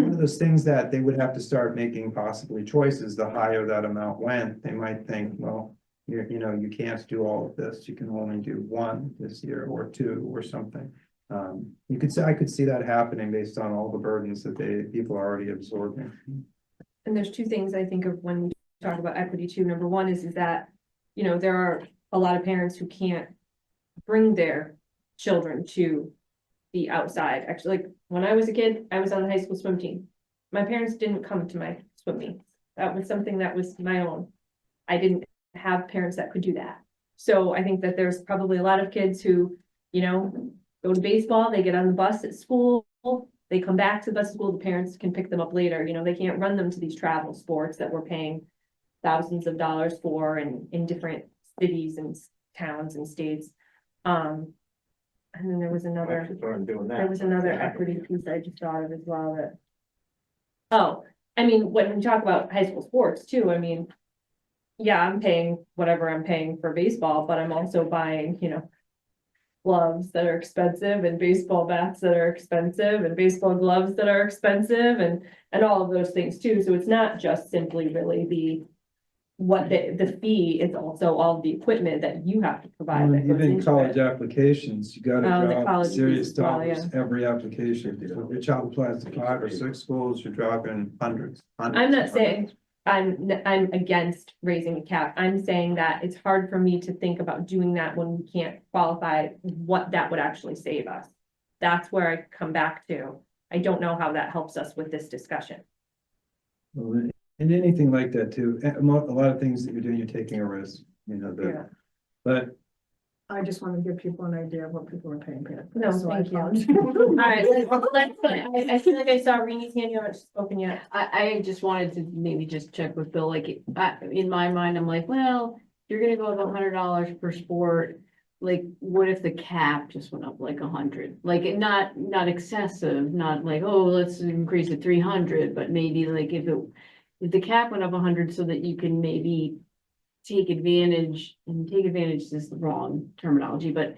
J: of those things that they would have to start making possibly choices. The higher that amount went, they might think, well, you can't do all of this. You can only do 1 this year or 2 or something. I could see that happening based on all the burdens that people are already absorbing.
B: And there's 2 things I think of when we talk about equity too. Number one is that, there are a lot of parents who can't bring their children to the outside. Actually, like when I was a kid, I was on the high school swim team. My parents didn't come to my swim meets. That was something that was my own. I didn't have parents that could do that. So I think that there's probably a lot of kids who, go to baseball, they get on the bus at school, they come back to the bus school, the parents can pick them up later. They can't run them to these travel sports that we're paying thousands of dollars for and in different cities and towns and states. And then there was another equity piece I just thought of as well that. Oh, when we talk about high school sports too, yeah, I'm paying whatever I'm paying for baseball, but I'm also buying, gloves that are expensive and baseball bats that are expensive and baseball gloves that are expensive and all of those things too. So it's not just simply really the fee, is also all the equipment that you have to provide. that goes
J: Even
B: into
J: college
B: it.
J: applications, you
B: Oh,
J: gotta
B: the
J: drop
B: college
J: serious
B: piece as well,
J: dollars every application. If your child applies to 5 or 6 schools, you're dropping hundreds.
B: I'm not saying I'm against raising a cap. I'm saying that it's hard for me to think about doing that when we can't qualify what that would actually save us. That's where I come back to. I don't know how that helps us with this discussion.
J: Well, and anything like that too, a lot of things that you're doing, you're taking a risk,
B: Yeah.
J: but
E: I just want to give people an idea of what people are paying.
B: No,
E: So I
B: thank you.
E: apologize.
B: All right, I feel like I saw Reenie's hand, you haven't spoken yet.
M: I just wanted to maybe just check with Bill, like, in my mind, I'm like, well, you're gonna go with $100 per sport. Like, what if the cap just went up like 100? Like, not excessive, not like, oh, let's increase it 300, but maybe like if the cap went up 100 so that you can maybe take advantage is the wrong terminology, but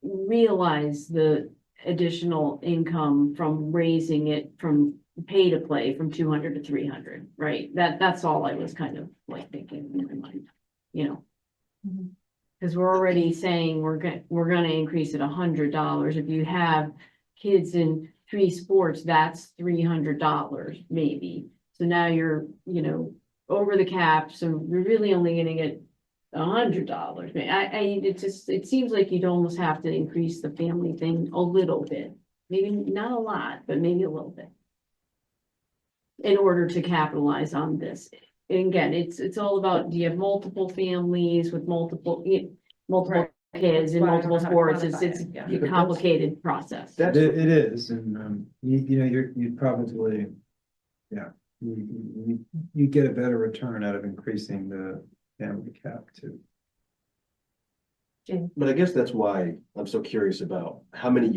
M: realize the additional income from raising it from pay to play from 200 to 300, right? That's all I was kind of like thinking in my mind, Because we're already saying we're gonna increase it $100. If you have kids in 3 sports, that's $300 maybe. So now you're, over the cap, so we're really only gonna get $100. It seems like you'd almost have to increase the family thing a little bit. Maybe not a lot, but maybe a little bit. In order to capitalize on this. And again, it's all about, do you have multiple families with multiple
B: Right.
M: kids in
B: That's why I don't
M: multiple
B: know how to
M: sports?
B: quantify
M: It's
B: it, yeah.
M: a complicated process.
J: it is, and you'd probably, yeah, you get a better return out of increasing the family cap too.
K: But I guess that's why I'm so curious about how many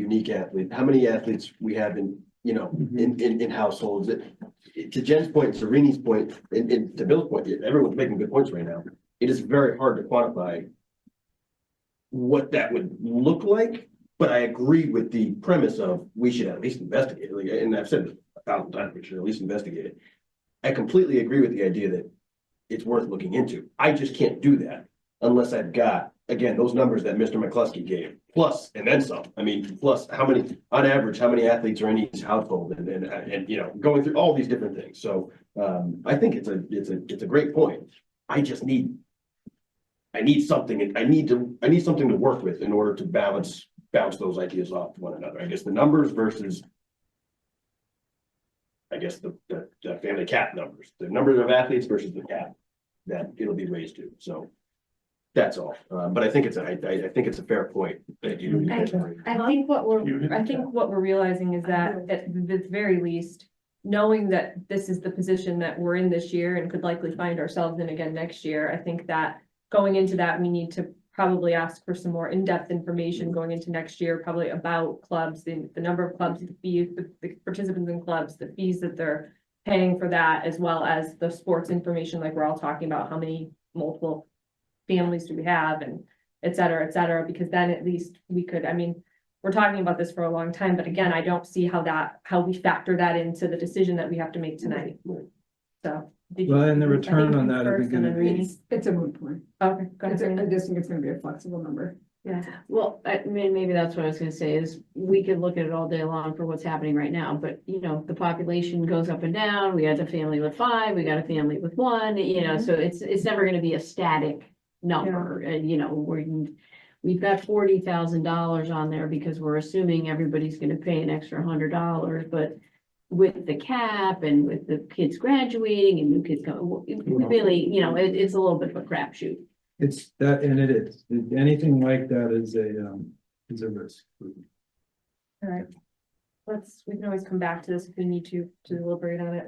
K: athletes we have in, you know, in households. To Jen's point, Sereni's point, and to Bill's point, everyone's making good points right now. It is very hard to quantify what that would look like, but I agree with the premise of we should at least investigate, like, and I've said this 1,000 times, we should at least investigate it. I completely agree with the idea that it's worth looking into. I just can't do that unless I've got, again, those numbers that Mr. McCluskey gave, plus, and then some. I mean, plus how many, on average, how many athletes are in each household and, you know, going through all these different things. So, I think it's a great point. I just need, I need something to work with in order to bounce those ideas off one another. I guess the numbers versus, I guess the family cap numbers, the number of athletes versus the cap that it'll be raised to. So that's all. But I think it's a fair point that you.
B: I think what we're realizing is that at the very least, knowing that this is the position that we're in this year and could likely find ourselves in again next year, I think that going into that, we need to probably ask for some more in-depth information going into next year, probably about clubs, the number of clubs, the fees, the participants in clubs, the fees that they're paying for that, as well as the sports information, like we're all talking about, how many multiple families do we have, and et cetera, because then at least we could, I mean, we're talking about this for a long time, but again, I don't see how we factor that into the decision that we have to make tonight. So.
J: Well, and the return on that
B: First
J: isn't
B: and then
J: gonna be,
B: Rini.
E: It's a moot point.
B: Okay, go
E: I
B: ahead.
E: just think it's gonna be a flexible number.
B: Yeah.
M: Well, I mean, maybe that's what I was gonna say is we could look at it all day long for what's happening right now, but you know, the population goes up and down. We had a family with 5, we got a family with 1, you know, so it's never gonna be a static number. And you know, we've got $40,000 on there because we're assuming everybody's gonna pay an extra $100, but with the cap and with the kids graduating and new kids coming, we really, you know, it's a little bit of a crapshoot.
J: it's that, and it is, anything like that is a risk.
B: All right. We can always come back to this if we need to deliberate on it.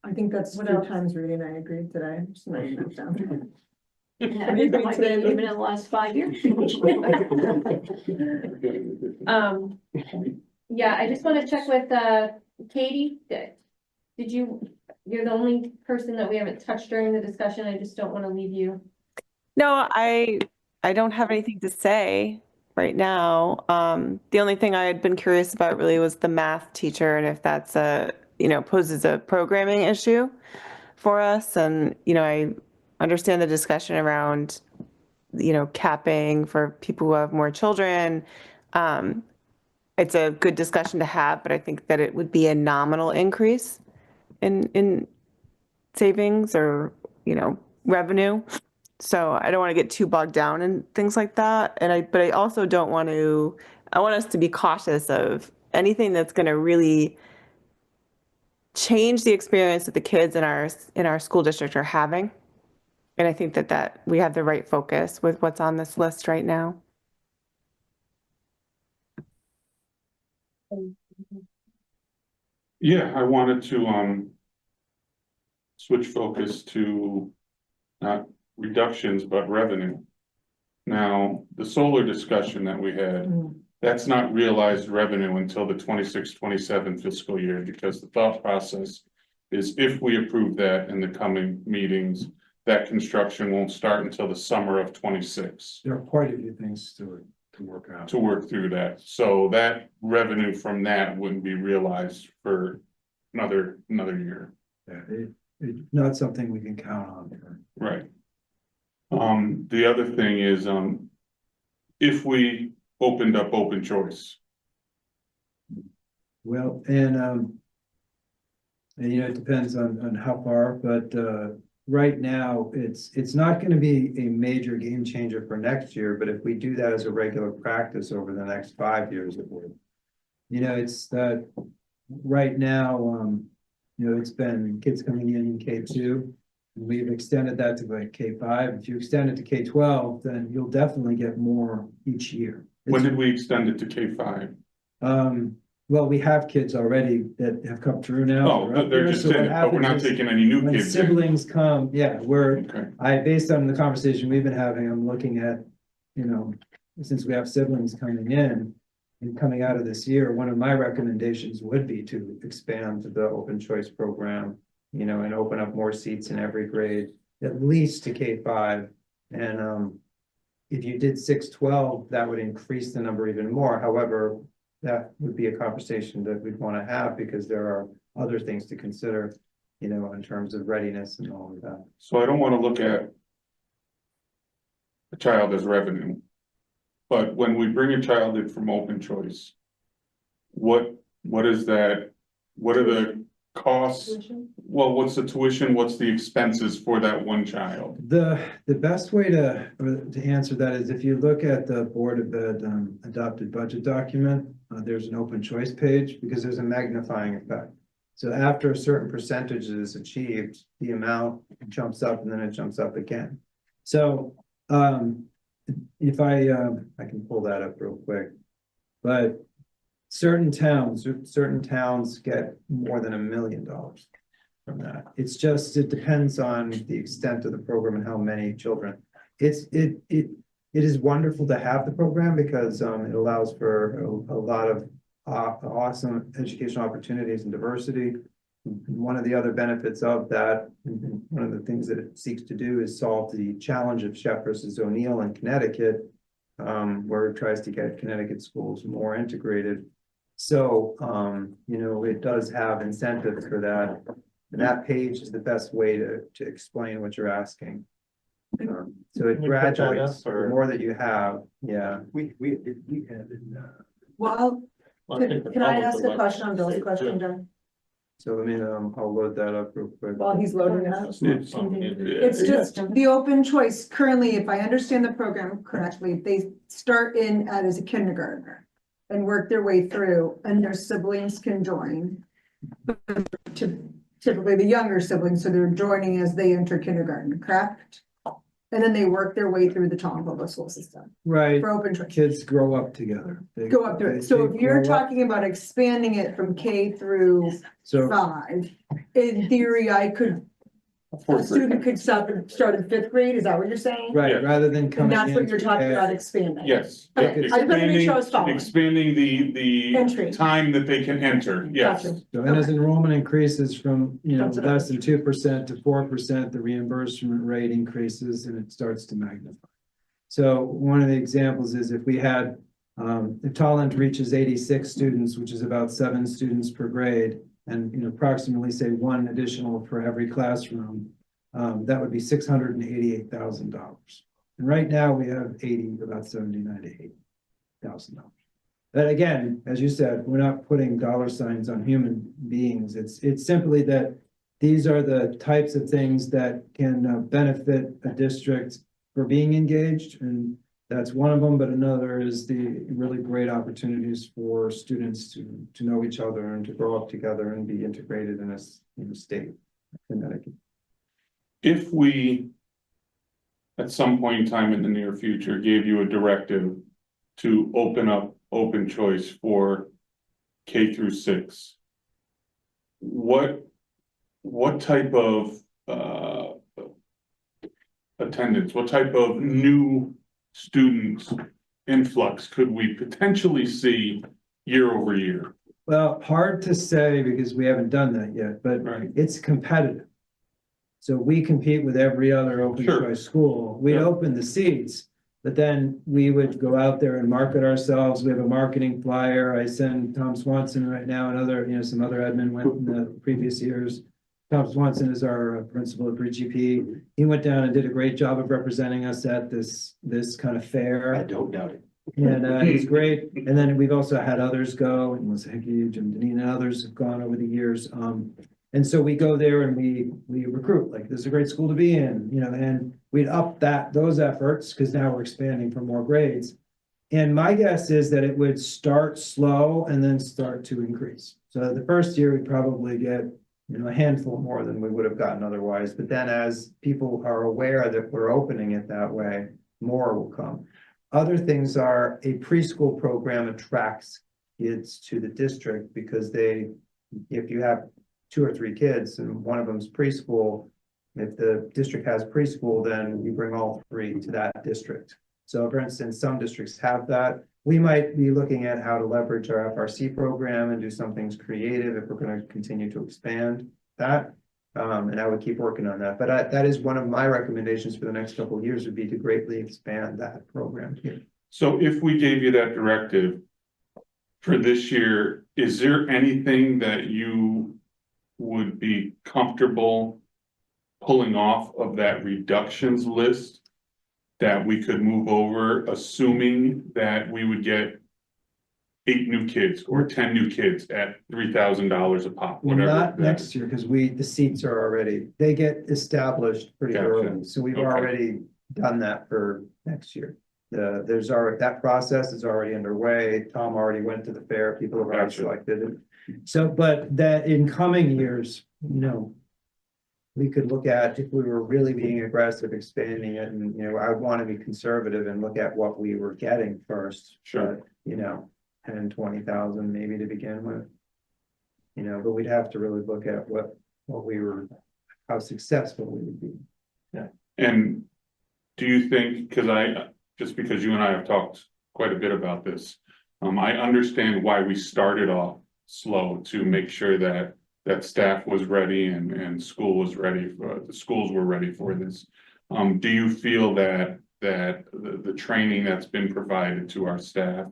E: I think that's
B: What
E: 3
B: else?
E: times reading I agreed today. Just writing that down.
M: I mean, like, even in the last 5 years.
B: Yeah, I just want to check with, Katie, you're the only person that we haven't touched during the discussion. I just don't want to leave you.
N: No, I don't have anything to say right now. The only thing I had been curious about really was the math teacher and if that's poses a programming issue for us. And, I understand the discussion around, capping for people who have more children. It's a good discussion to have, but I think that it would be a nominal increase in savings or, revenue. So I don't want to get too bogged down in things like that. But I also don't want to, I want us to be cautious of anything that's going to really change the experience that the kids in our school district are having. And I think that we have the right focus with what's on this list right now.
D: Yeah, I wanted to, switch focus to not reductions, but revenue. Now, the solar discussion that we had, that's not realized revenue until the 26-27 fiscal year, because the thought process is if we approve that in the coming meetings, that construction won't start until the summer of 26.
J: There are quite a few things to work out.
D: To work through that, so that revenue from that wouldn't be realized for another year.
J: Yeah, it's not something we can count on here.
D: Right. The other thing is, if we opened up open choice,
J: Well, and it depends on how far, but right now, it's not going to be a major game changer for next year, but if we do that as a regular practice over the next 5 years, it would. It's that right now, it's been kids coming in K2. And we've extended that to like K5. If you extend it to K12, then you'll definitely get more each year.
D: when did we extend it to K5?
J: Well, we have kids already that have come through now.
D: Oh, they're just
J: So what
D: in it, but we're not
J: happens is
D: taking any new
J: when
D: kids in.
J: siblings come, yeah,
D: Okay,
J: based on the conversation we've been having, I'm looking at, since we have siblings coming in, And coming out of this year, one of my recommendations would be to expand the open choice program, you know, and open up more seats in every grade, at least to K-5. And if you did 6-12, that would increase the number even more. However, that would be a conversation that we'd want to have because there are other things to consider, you know, in terms of readiness and all of that.
D: So I don't wanna look at a child as revenue. But when we bring a child in from open choice, what is that? What are the costs? Well, what's the tuition? What's the expenses for that one child?
J: The best way to answer that is if you look at the Board of Ed adopted budget document, there's an open choice page because there's a magnifying effect. So after a certain percentage is achieved, the amount jumps up and then it jumps up again. So if I can pull that up real quick, but certain towns get more than $1 million from that. It's just, it depends on the extent of the program and how many children. It is wonderful to have the program because it allows for a lot of awesome educational opportunities and diversity. One of the other benefits of that, and one of the things that it seeks to do is solve the challenge of Sheff versus O'Neill in Connecticut, where it tries to get Connecticut schools more integrated. So, you know, it does have incentives for that. And that page is the best way to explain what you're asking. So it
A: Can you put that
J: graduates,
A: up, or-
J: the more that you have, yeah.
K: We had in,
E: Well,
A: Well, I think the
E: can I
A: public
E: ask
A: would
E: a
A: like
E: question on
A: to
E: Bill's
A: see it,
E: question,
A: too.
E: John?
J: So let me, I'll load that up real quick.
E: While he's loading it up.
A: It's not something-
E: It's just the open choice. Currently, if I understand the program correctly, they start in as a kindergartner and work their way through, and their siblings can join. Typically the younger siblings, so they're joining as they enter kindergarten, correct? And then they work their way through the Tolland public school system
J: Right,
E: for open choice.
J: kids grow up together.
E: Go up through it. So if you're talking about expanding it from K through
J: So
E: 5, in theory, a student could start in 5th grade, is that what you're saying?
J: right,
D: Yeah.
J: rather than
E: And
J: coming
E: that's what
J: in
E: you're talking about expanding?
D: Yes.
E: Okay, I just wanted to make sure I was following.
D: Expanding the
E: Entry.
D: time that they can enter, yes.
E: Gotcha.
J: So, and as enrollment increases from, you know,
E: That's what I
J: less than 2% to 4%, the reimbursement rate increases and it starts to magnify. So one of the examples is if we had, if Tolland reaches 86 students, which is about 7 students per grade, and, you know, approximately say 1 additional for every classroom, that would be $688,000. And right now we have about 79 to 80,000 dollars. But again, as you said, we're not putting dollar signs on human beings. It's simply that these are the types of things that can benefit a district for being engaged, and that's one of them. But another is the really great opportunities for students to know each other and to grow up together and be integrated in a state, Connecticut.
D: If we, at some point in time in the near future, gave you a directive to open up open choice for K through 6, what type of attendance, what type of new students influx could we potentially see year over year?
J: Well, hard to say because we haven't done that yet, but
D: Right.
J: it's competitive. So we compete with every other open
D: Sure.
J: choice school. We'd
D: Yeah.
J: open the seats, but then we would go out there and market ourselves. We have a marketing flyer. I send Tom Swanson right now and other, you know, some other admin went in the previous years. Tom Swanson is our principal at GP. He went down and did a great job of representing us at this kind of fair.
K: I don't doubt it.
J: And it's great. And then we've also had others go, and Melissa Hickey, Jim Deneen, and others have gone over the years. And so we go there and we recruit, like, this is a great school to be in, you know, and we'd up those efforts because now we're expanding for more grades. And my guess is that it would start slow and then start to increase. So the first year we'd probably get, you know, a handful more than we would have gotten otherwise. But then as people are aware that we're opening it that way, more will come. Other things are a preschool program attracts kids to the district because if you have 2 or 3 kids and one of them's preschool, if the district has preschool, then you bring all 3 to that district. So for instance, some districts have that.
C: we might be looking at how to leverage our FRC program and do some things creative if we're gonna continue to expand that. And I would keep working on that, but that is one of my recommendations for the next couple of years would be to greatly expand that program here.
D: So if we gave you that directive for this year, is there anything that you would be comfortable pulling off of that reductions list that we could move over, assuming that we would get 8 new kids or 10 new kids at $3,000 a pop,
C: Well,
D: whatever?
C: not
D: that
C: next
D: is?
C: year, because the seats are already, they get established pretty
D: Gotcha.
C: early, so we've
D: Okay.
C: already done that for next year. There's already, that process is already underway, Tom already went to the fair, people have already
D: Gotcha.
C: selected it. So, but that in coming years, we could look at if we were really being aggressive, expanding it, and, I would want to be conservative and look at what we were getting first.
D: Sure.
C: But, 10, 20,000 maybe to begin with. But we'd have to really look at what we were, how successful we would be.
D: And do you think, just because you and I have talked quite a bit about this, I understand why we started off slow to make sure that staff was ready and school was ready the schools were ready for this. Do you feel that the training that's been provided to our staff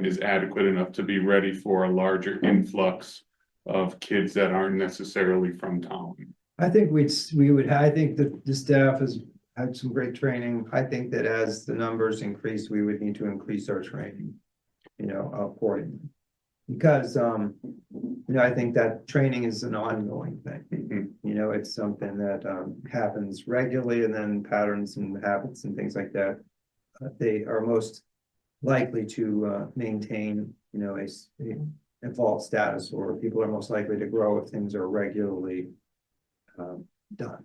D: is adequate enough to be ready for a larger influx of kids that aren't necessarily from town?
C: I think I think that the staff has had some great training. I think that as the numbers increase, we would need to increase our training, accordingly. Because, I think that training is an ongoing thing. It's something that happens regularly, and then patterns and habits and things like that. They are most likely to maintain, a evolved status, or people are most likely to grow if things are regularly done.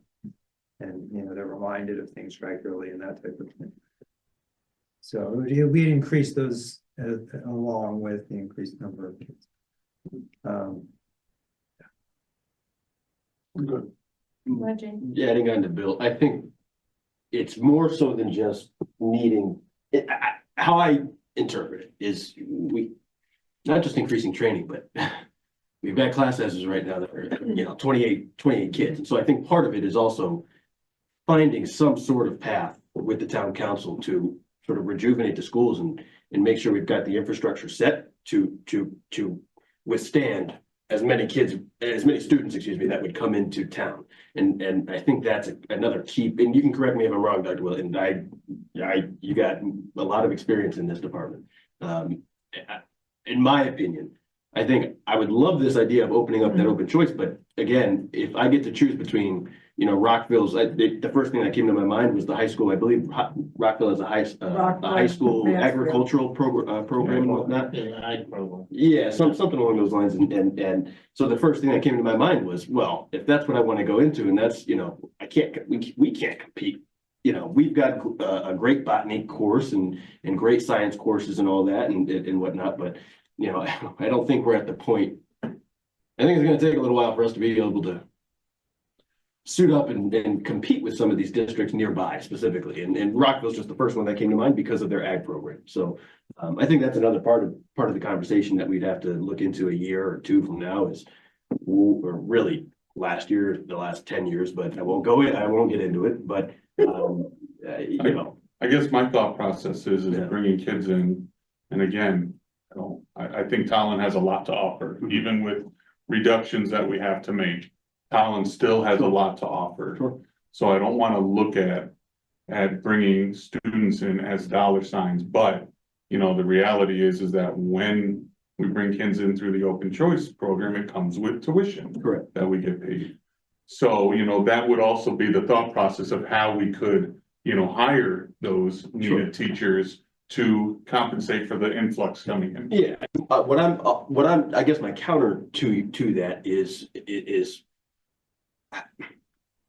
C: And, they're reminded of things regularly and that type of thing. So we increase those along with the increased number of kids.
D: Good.
B: Imagine.
K: Adding on to Bill, I think it's more so than just needing, how I interpret it is not just increasing training, but we've got class sizes right now that are, 28 kids. And so I think part of it is also finding some sort of path with the town council to sort of rejuvenate the schools and make sure we've got the infrastructure set to withstand as many students, that would come into town. And I think that's another key, and you can correct me if I'm wrong, Dr. Will, and you got a lot of experience in this department. In my opinion, I think I would love this idea of opening up that open choice, but again, if I get to choose between, Rockville's, the first thing that came to my mind was the high school. I believe Rockville is a high school agricultural program and whatnot. Yeah, something along those lines. And so the first thing that came to my mind was, well, if that's what I want to go into, and that's, we can't compete. We've got a great botany course and great science courses and all that and whatnot, but I don't think we're at the point. I think it's going to take a little while for us to be able to suit up and compete with some of these districts nearby specifically. And Rockville's just the first one that came to mind because of their ag program. So I think that's another part of the conversation that we'd have to look into a year or two from now is, or really last year, the last 10 years, but I won't get into it, but
D: I guess my thought process is bringing kids in, and again, I think Tolland has a lot to offer, even with reductions that we have to make. Tolland still has a lot to offer.
K: Sure.
D: So I don't want to look at bringing students in as dollar signs, but the reality is that when we bring kids in through the open choice program, it comes with tuition.
K: Correct.
D: That we get paid. So, that would also be the thought process of how we could, hire those needed teachers to compensate for the influx coming in.
K: Yeah, I guess my counter to that is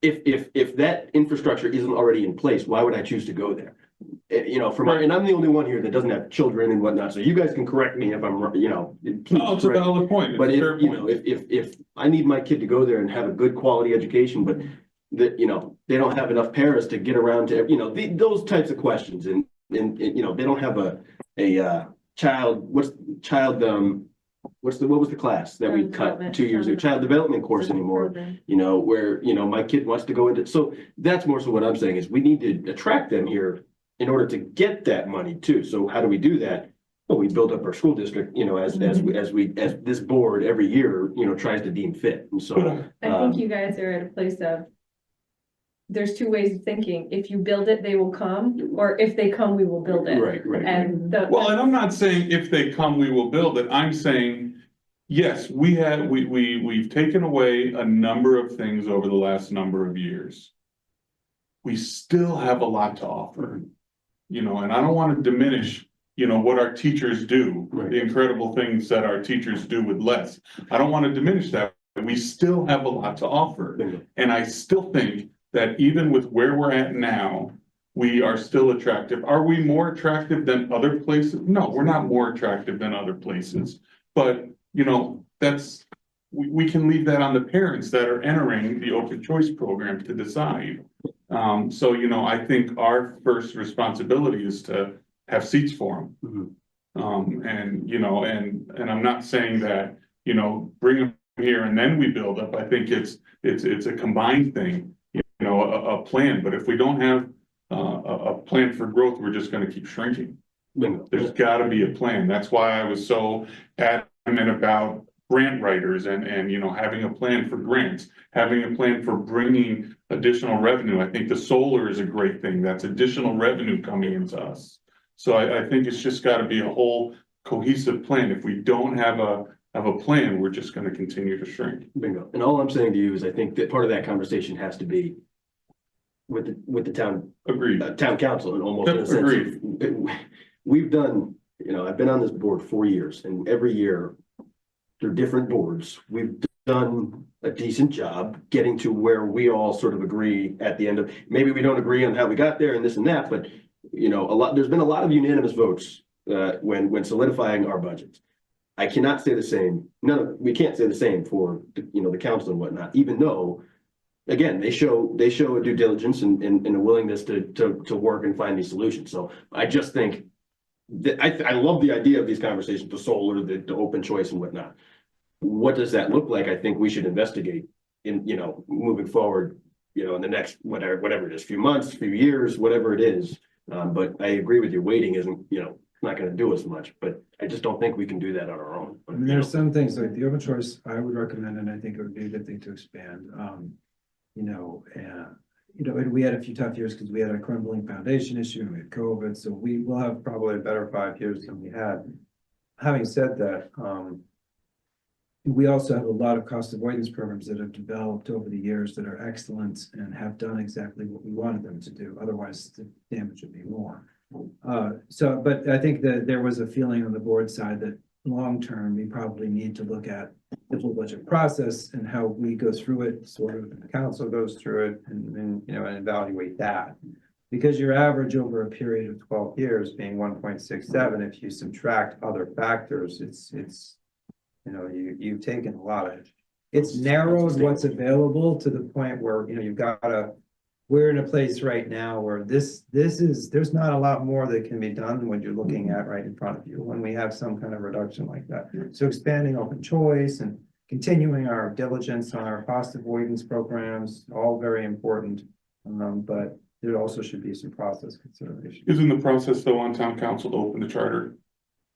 K: if that infrastructure isn't already in place, why would I choose to go there? And I'm the only one here that doesn't have children and whatnot, so you guys can correct me if I'm, please.
D: No, it's a valid point. It's
K: But
D: a
K: if,
D: fair point.
K: if I need my kid to go there and have a good quality education, but that, they don't have enough paras to get around to, those types of questions and they don't have what was the class that we cut 2 years ago? Child development course anymore, you know, where, you know, my kid wants to go into, so that's more so what I'm saying is we need to attract them here in order to get that money too. So how do we do that? Well, we build up our school district, you know, as this board every year, you know, tries to deem fit. And so,
B: I think you guys are at a place of, there's two ways of thinking. If you build it, they will come, or if they come, we will build it.
K: right.
B: And the.
D: Well, and I'm not saying if they come, we will build it. I'm saying, yes, we've taken away a number of things over the last number of years. We still have a lot to offer, you know, and I don't want to diminish, you know, what our teachers do,
K: Right.
D: the incredible things that our teachers do with less. I don't want to diminish that. We still have a lot to offer.
K: Bingo.
D: And I still think that even with where we're at now, we are still attractive. Are we more attractive than other places? No, we're not more attractive than other places. But, you know, we can leave that on the parents that are entering the open choice program to decide. So, you know, I think our first responsibility is to have seats for them. And, you know, and I'm not saying that, you know, bring them here and then we build up. I think it's a combined thing, you know, a plan. But if we don't have a plan for growth, we're just gonna keep shrinking.
K: Bingo.
D: There's gotta be a plan. That's why I was so adamant about grant writers and, you know, having a plan for grants, having a plan for bringing additional revenue. I think the solar is a great thing. That's additional revenue coming into us. So I think it's just gotta be a whole cohesive plan. If we don't have a plan, we're just gonna continue to shrink.
K: Bingo. And all I'm saying to you is I think that part of that conversation has to be with the town
D: Agreed.
K: Town council and almost in a
D: Yep,
K: sense
D: agreed.
K: of, we've done, you know, I've been on this board 4 years and every year through different boards, we've done a decent job getting to where we all sort of agree at the end of, maybe we don't agree on how we got there and this and that, but you know, there's been a lot of unanimous votes when solidifying our budgets. I cannot say the same. We can't say the same for, you know, the council and whatnot, even though again, they show a due diligence and a willingness to work and find these solutions. So I just think that I love the idea of these conversations, the solar, the open choice and whatnot. What does that look like? I think we should investigate in, you know, moving forward, you know, in the next, whatever it is, few months, few years, whatever it is. But I agree with you, waiting isn't, you know, not gonna do as much, but I just don't think we can do that on our own.
J: I mean, there's some things like the open choice I would recommend, and I think it would be a good thing to expand. You know, and we had a few tough years because we had a crumbling foundation issue and we had COVID, so we will have probably a better 5 years than we had. Having said that, we also have a lot of cost avoidance programs that have developed over the years that are excellent and have done exactly what we wanted them to do. Otherwise, the damage would be more. But I think that there was a feeling on the board side that long-term, we probably need to look at the full budget process and how we go through it, sort of, and the council goes through it and, you know, and evaluate that. Because your average over a period of 12 years being 1.67, if you subtract other factors, it's, you know, you've taken a lot of, it's narrowed what's available to the point where, you know, we're in a place right now where there's not a lot more that can be done than what you're looking at right in front of you when we have some kind of reduction like that. So expanding open choice and continuing our diligence on our cost avoidance programs, all very important. But there also should be some process considerations.
D: Isn't the process though on town council to open the charter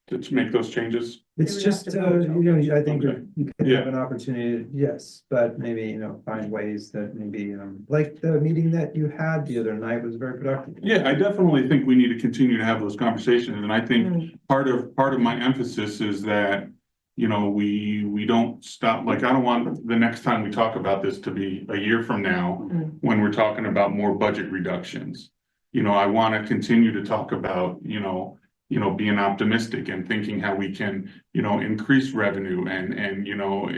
D: to make those changes?
J: It's
B: They would have
J: just,
B: to vote
J: you know, I think
D: Okay.
J: you can
D: Yeah.
J: have an opportunity, yes, but maybe, you know, find ways that maybe, like the meeting that you had the other night was very productive.
D: Yeah, I definitely think we need to continue to have those conversations, and I think part of my emphasis is that, you know, we don't stop, like, I don't want the next time we talk about this to be a year from now, when we're talking about more budget reductions. You know, I want to continue to talk about, you know, being optimistic and thinking how we can, you know, increase revenue and, you know,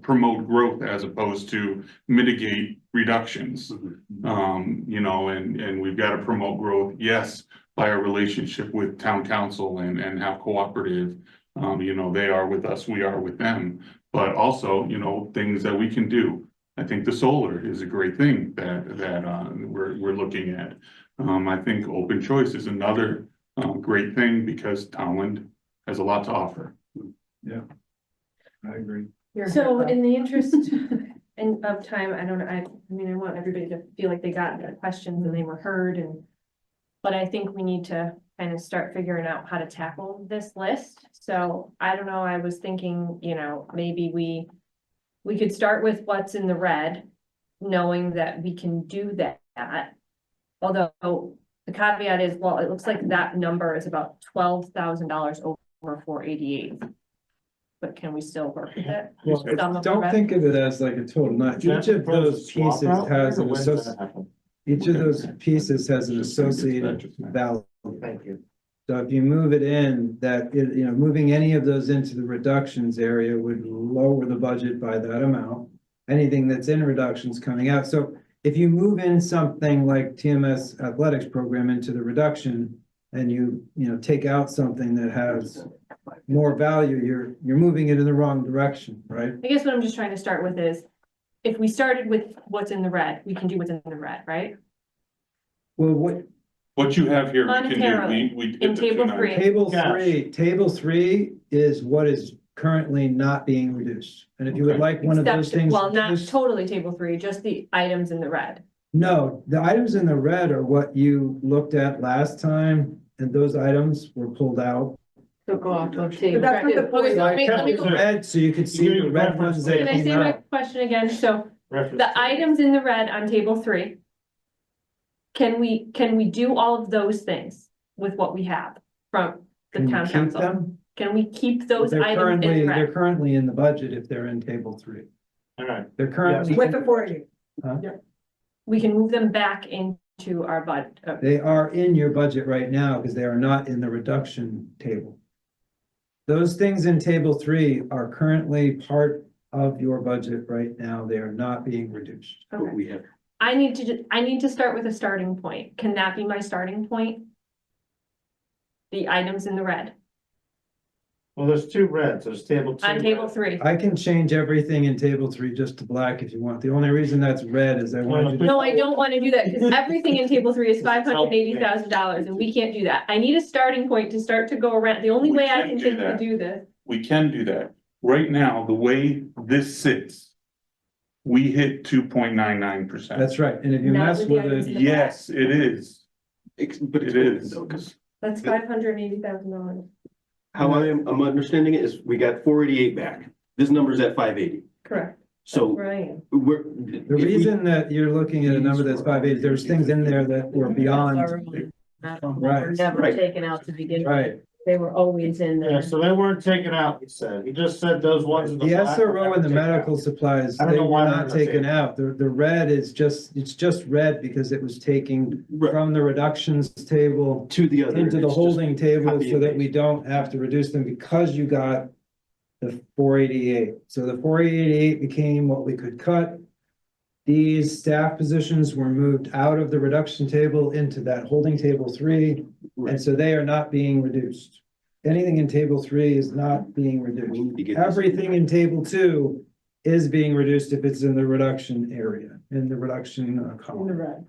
D: promote growth as opposed to mitigate reductions. You know, and we've got to promote growth, yes, by our relationship with town council and how cooperative, you know, they are with us, we are with them, but also, you know, things that we can do. I think the solar is a great thing that we're looking at. I think open choice is another great thing because Tolland has a lot to offer.
J: I agree.
B: So in the interest of time, I don't know, I mean, I want everybody to feel like they got their questions and they were heard and. But I think we need to kind of start figuring out how to tackle this list. So I don't know, I was thinking, you know, maybe we could start with what's in the red, knowing that we can do that. Although the caveat is, well, it looks like that number is about $12,000 over 488. But can we still work with it?
A: Well,
B: Some of the
J: Don't
B: red-
J: think of it as like a total, not, each of those pieces has an each of those pieces has an associated value.
A: Thank you.
J: So if you move it in, moving any of those into the reductions area would lower the budget by that amount. Anything that's in reductions coming out. So if you move in something like TMS athletics program into the reduction and you take out something that has more value, you're moving it in the wrong direction, right?
B: I guess what I'm just trying to start with is, if we started with what's in the red, we can do what's in the red, right?
J: Well,
D: What you have here, we can do,
B: Monetarily,
D: we
B: in
D: did the
B: table
D: 290.
B: three.
J: table three is what is currently not being reduced. And if you would like one of those
B: Except,
J: things.
B: well, not
J: reduced-
B: totally table three, just the items in the red.
J: No, the items in the red are what you looked at last time, and those items were pulled out.
M: Took off of
E: But
M: table.
E: that's what the
B: Okay, so let me go.
J: Red, so you could see the red ones that
B: Can I
J: came
B: say my
J: out.
B: question again? So
A: Reference
B: the
A: to-
B: items in the red on table three. Can we do all of those things with what we have from the
J: Can you
B: town
J: keep
B: council?
J: them?
B: Can we keep those
J: They're
B: items
J: currently,
B: in
J: they're
B: red?
J: currently in the budget if they're in table three.
A: All right,
J: They're currently.
E: With the 40.
B: We can move them back into our bud.
J: They are in your budget right now because they are not in the reduction table. Those things in table three are currently part of your budget right now. They are not being reduced.
B: Okay.
K: We have,
B: I need to start with a starting point. Can that be my starting point? The items in the red
A: well, there's two reds, there's table two.
B: on table
A: red.
B: three.
J: I can change everything in table three just to black if you want. The only reason that's red is I wanted you to.
B: No, I don't want to do that because everything in table three is $580,000 and we can't do that. I need a starting point to start to go around. The only
D: We
B: way I
D: can
B: can
D: do
B: think to
D: that.
B: do this.
D: We can do that. Right now, the way this sits, we hit 2.99%.
J: That's right. And if you
B: Not
J: mess
B: with the
J: with
B: items
J: it,
B: in the
D: Yes, it is.
K: but
D: It
K: it's
D: is.
K: though, because
B: That's $580,000.
K: how I'm understanding it is we got 488 back. This number's at 580.
B: Correct.
K: So
B: Where I am.
K: we're.
J: the reason that you're looking at a number that's 580, there's things in there that were beyond.
M: Were
J: Right,
M: never
K: Right.
M: taken out to begin with.
J: right.
M: They were always in
A: Yeah,
M: there.
A: so they weren't taken out, he said, he just said those ones in the.
J: The
A: black were
J: SRO
A: never
J: and the
A: taken out.
J: medical supplies,
A: I don't
J: they
A: know
J: were
A: why they're
J: not
A: not
J: taken
A: taken.
J: out. The red is it's just red because it was taking from the reductions table
K: To the other.
J: into the
K: it's just
J: holding table
K: copy
J: so
K: and
J: that we
K: paste.
J: don't have to reduce them because you got the 488. So the 488 became what we could cut. These staff positions were moved out of the reduction table into that holding table three, and so they are not being reduced. Anything in table three is not being
K: We
J: reduced.
K: need to get this-
J: Everything in table two is being reduced if it's in the reduction area, in the reduction
E: In the
J: column.
E: red.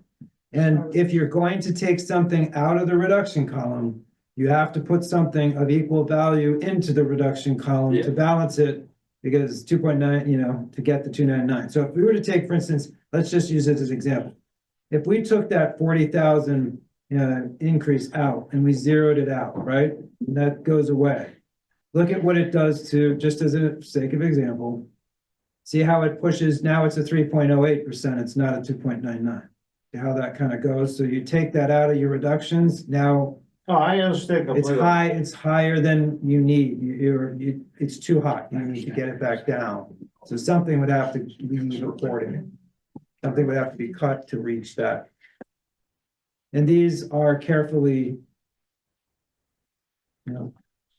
J: And if you're going to take something out of the reduction column, you have to put something of equal value into the reduction column
K: Yeah.
J: to balance it. Because 2.9, to get the 299. So if we were to take, for instance, let's just use it as an example. If we took that 40,000 increase out and we zeroed it out, right? And that goes away. Look at what it does to, just as a sake of example. See how it pushes, now it's a 3.08%, it's not a 2.99. See how that kind of goes? So you take that out of your reductions, now
A: Oh, I understand
J: it's
A: completely.
J: high, it's higher than you need. It's too high. You need to get it back down. So something would have to be reported. Something would have to be cut to reach that. And these are carefully,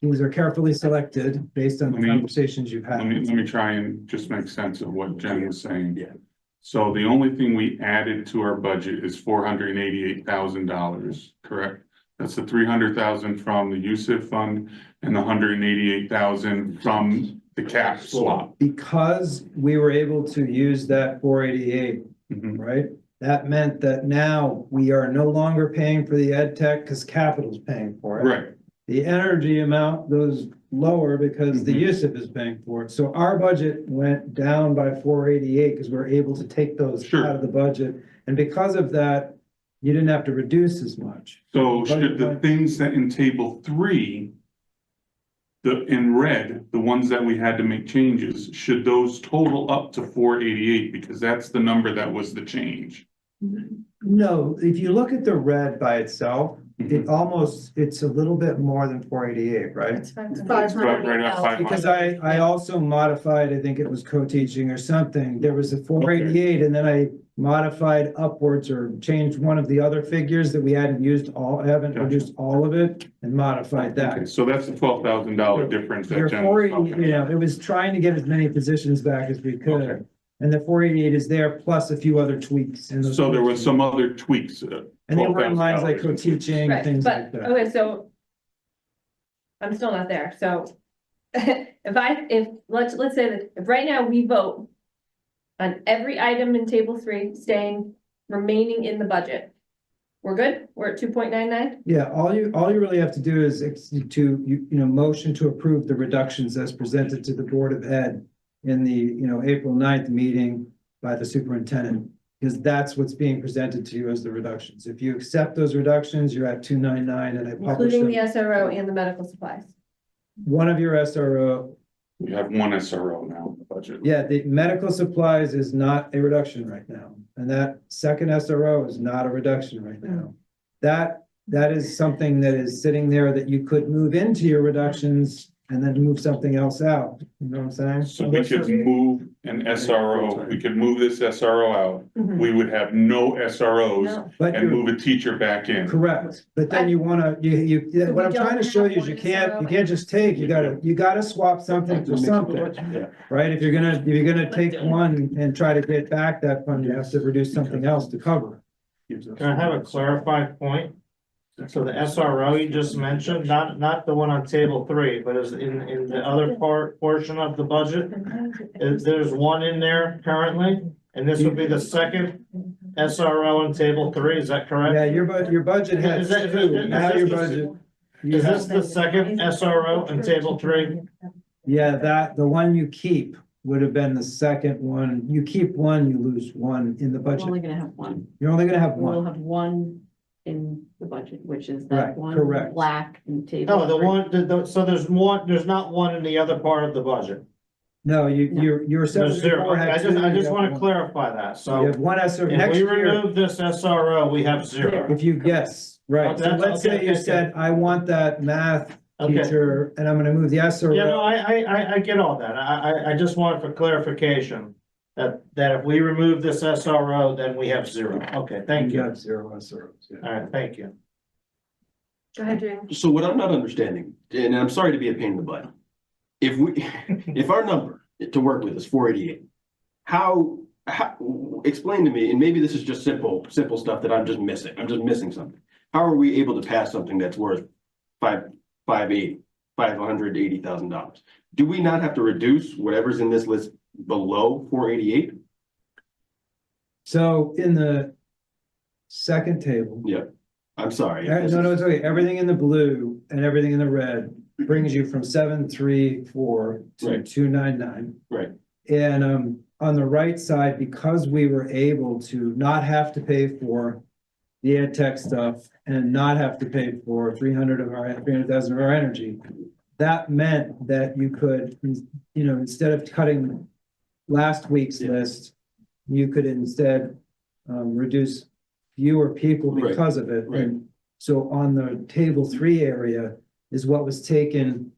J: these are carefully selected based on the conversations you've had.
D: Let me try and just make sense of what Jen was saying.
K: Yeah.
D: So the only thing we added to our budget is $488,000, correct? That's the 300,000 from the USIF fund and the 188,000 from the cap swap.
J: Because we were able to use that 488,
D: Mhm.
J: right? That meant that now we are no longer paying for the ed tech because capital's paying for it.
D: Right,
J: the energy amount goes lower because the USIP is paying for it. So our budget went down by 488 because we're able to take those
D: Sure.
J: out of the budget. And because of that, you didn't have to reduce as much.
D: So should the things that in table 3, in red, the ones that we had to make changes, should those total up to 488? Because that's the number that was the change.
J: No, if you look at the red by itself, it's a little bit more than 488, right?
I: It's fine.
E: It's
D: It's about right at 500.
J: Because I also modified, I think it was co-teaching or something. There was a 488 and then I modified upwards or changed one of the other figures that we hadn't used haven't
D: Gotcha.
J: reduced all of it and modified
D: Okay,
J: that.
D: so that's the $12,000 difference that
J: Your
D: Jen was
J: 480,
D: talking
J: you know,
D: about.
J: it was trying to get as many positions back as we
D: Okay.
J: could. And the 488 is there plus a few other tweaks. And those
D: So there was
J: tweaks-
D: some other tweaks.
J: And they were in lines like
D: $12,000.
J: co-teaching,
B: Right,
J: things
B: but,
J: like that.
B: okay, so. I'm still not there, so. Let's say that if right now we vote. On every item in table 3 staying, remaining in the budget. We're good? We're at 2.99?
J: Yeah, all you really have to do is motion to approve the reductions as presented to the Board of Ed in the, April 9th meeting by the superintendent, because that's what's being presented to you as the reductions. If you accept those reductions, you're at 299 and I published
B: Including the
J: them.
B: SRO and the medical supplies.
J: One of your SRO,
D: We have one SRO now in the budget.
J: yeah, the medical supplies is not a reduction right now. And that second SRO is not a reduction right now. That is something that is sitting there that you could move into your reductions and then move something else out. You know what I'm saying?
D: So we could move an SRO, we could move this SRO out.
B: Mhm.
D: We would have no SROs
B: No.
J: But
D: and
J: you're
D: move a teacher back in.
J: correct, but then you wanna,
B: So
J: what I'm
B: we
J: trying to
B: don't
J: show
B: have
J: you is you
B: one
J: can't
B: SRO.
J: just take, you gotta swap something for something.
K: Yeah.
J: Right, if you're gonna take one and try to get back that fund, you have to reduce something else to cover.
A: Can I have a clarified point? So the SRO you just mentioned, not the one on table 3, but is in the other portion of the budget, there's one in there currently, and this would be the second SRO in table 3, is that correct?
J: Yeah, your budget has
A: Is that-
J: two, now your
A: is this
J: budget. you
A: Is
J: have-
A: this the second SRO in table 3?
J: Yeah, the one you keep would have been the second one. You keep one, you lose one in the
M: We're
J: budget.
M: only gonna have one.
J: You're only gonna have
M: We'll
J: one.
M: have one in the budget, which is
J: Right,
M: that one
J: correct.
M: black and table.
A: No, the
M: 3.
A: one, so there's not one in the other part of the budget.
J: No, your
A: There's 0.
J: seven
A: I just want to clarify that,
J: You
A: so
J: have one SRO,
A: if
J: next
A: we
J: year,
A: remove this SRO, we have 0.
J: if you guess, right, so
A: That's-
J: let's say
A: okay,
J: you
A: okay.
J: said, I want that math
A: Okay.
J: teacher, and I'm gonna move the
A: Yeah, no,
J: SRO.
A: I get all that. I just want for clarification. That if we remove this SRO, then we have 0. Okay, thank
J: You
A: you.
J: have 0 SROs, yeah.
A: All right, thank you.
B: Go ahead, Jamie.
K: So what I'm not understanding, and I'm sorry to be a pain in the butt. If our number to work with is 488, how, explain to me, and maybe this is just simple stuff that I'm just missing something. How are we able to pass something that's worth $580,000? Do we not have to reduce whatever's in this list below 488?
J: So in the second table,
K: I'm sorry.
J: no, it's okay, everything in the blue and everything in the red brings you from 734 to
K: Right.
J: 299.
K: Right.
J: And on the right side, because we were able to not have to pay for the ed tech stuff and not have to pay for 300,000 of our energy, that meant that you could, instead of cutting last week's list, you could instead reduce fewer people
K: Right,
J: because of it.
K: right.
J: And so on the table 3 area is what was taken,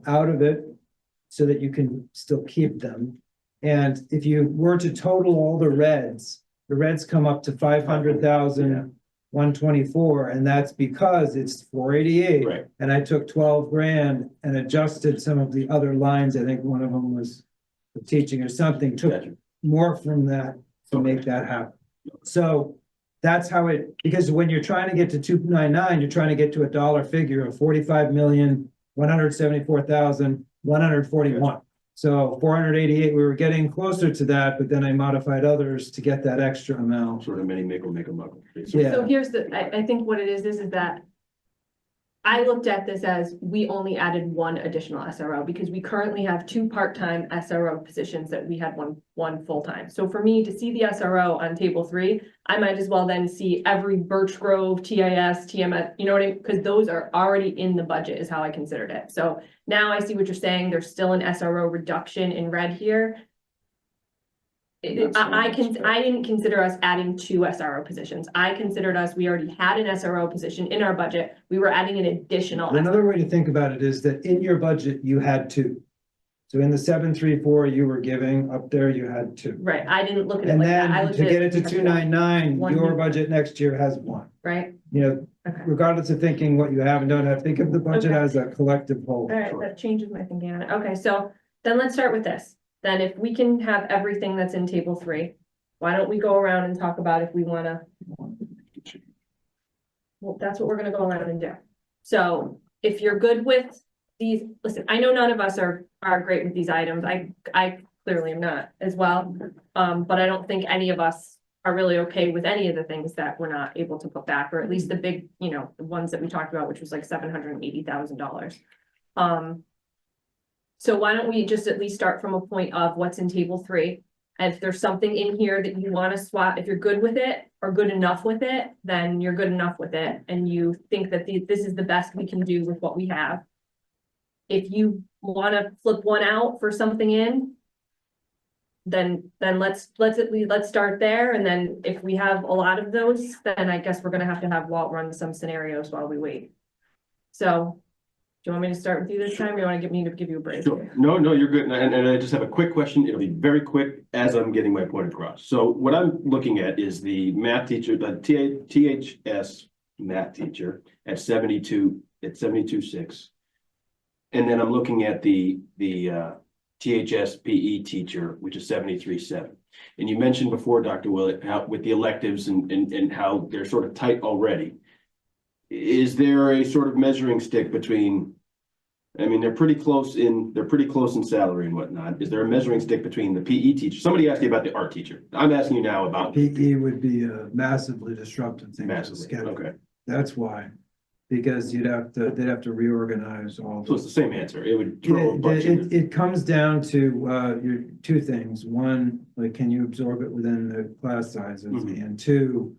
J: out of it so that you can still keep them. And if you were to total all the reds come up to 500,124, and that's because it's 488.
K: Right.
J: And I took 12 grand and adjusted some of the other lines. I think one of them was the teaching or something, took
K: Gotcha.
J: more from that to make that happen. So that's how because when you're trying to get to 299, you're trying to get to a dollar figure of 45,174,141. So 488, we were getting closer to that, but then I modified others to get that extra amount.
K: Sort of many make a muckle.
J: Yeah.
B: So here's I think what it is that I looked at this as we only added one additional SRO because we currently have 2 part-time SRO positions that we had one full-time. So for me to see the SRO on table 3, I might as well then see every Birch Grove, TIS, TMS, you know what I mean? Because those are already in the budget is how I considered it. So now I see what you're saying. There's still an SRO reduction in red here. I didn't consider us adding 2 SRO positions. I considered we already had an SRO position in our budget. We were adding an additional.
J: Another way to think about it is that in your budget, you had 2. So in the 734 you were giving up there, you had 2.
B: Right, I didn't look at it
J: And
B: like that. I
J: then
B: looked
J: to
B: at
J: get it to 299,
B: one
J: your
B: new-
J: budget next year has 1.
B: Right,
J: You know,
B: okay.
J: regardless of thinking what you have and don't have, think of the budget
B: Okay.
J: as a collective whole.
B: All right, that changes my thinking on it. Okay, so then let's start with this. Then if we can have everything that's in table 3, why don't we go around and talk about if we wanna. Well, that's what we're gonna go around and do. So if you're good with these, listen, I know none of us are great with these items. I clearly am not as well. But I don't think any of us are really okay with any of the things that we're not able to put back, or at least the big, the ones that we talked about, which was like $780,000. So why don't we just at least start from a point of what's in table 3? And if there's something in here that you want to swap, if you're good with it or good enough with it, then you're good enough with it. And you think that this is the best we can do with what we have. If you want to flip one out for something in, then let's start there. And then if we have a lot of those, then I guess we're gonna have to have Walt run some scenarios while we wait. So do you want me to start with you this time, or you want to give you a break?
K: Sure. No, you're good. And I just have a quick question. It'll be very quick as I'm getting my point across. So what I'm looking at is the math teacher, the THS math teacher at 72.6. And then I'm looking at the THS PE teacher, which is 73.7. And you mentioned before, Dr. Willett, how with the electives and how they're sort of tight already. Is there a sort of measuring stick between, I mean, they're pretty close in salary and whatnot. Is there a measuring stick between the PE teacher? Somebody asked you about the art teacher. I'm asking you now about.
J: PE would be a massively disruptive thing. to the
K: Massively,
J: schedule.
K: okay.
J: That's why, because they'd have to reorganize all.
K: So it's the same answer. It would throw a bunch in.
J: It comes down to your 2 things. One, like, can you absorb it within the class sizes?
K: Mhm.
J: And 2,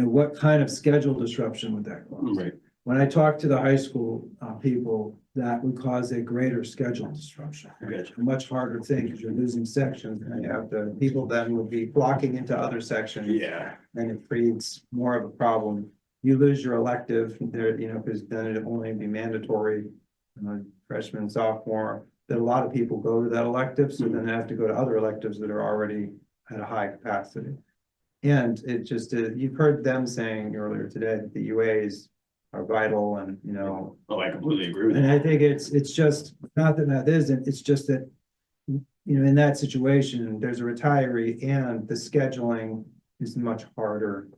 J: what kind of schedule disruption would that cause?
K: Right.
J: When I talk to the high school people, that would cause a greater schedule disruption.
K: Gotcha.
J: A much harder thing because you're losing sections and you have the people then will be blocking into other sections.
K: Yeah.
J: And it creates more of a problem. You lose your elective there, because then it'll only be mandatory, freshman, sophomore, that a lot of people go to that elective, so then they have to go to other electives that are already at a high capacity. And it just, you've heard them saying earlier today that the UAs are vital and,
K: Oh, I completely agree with
J: and
K: that.
J: I think it's just, not that that isn't, it's just that, in that situation, there's a retiree and the scheduling is much harder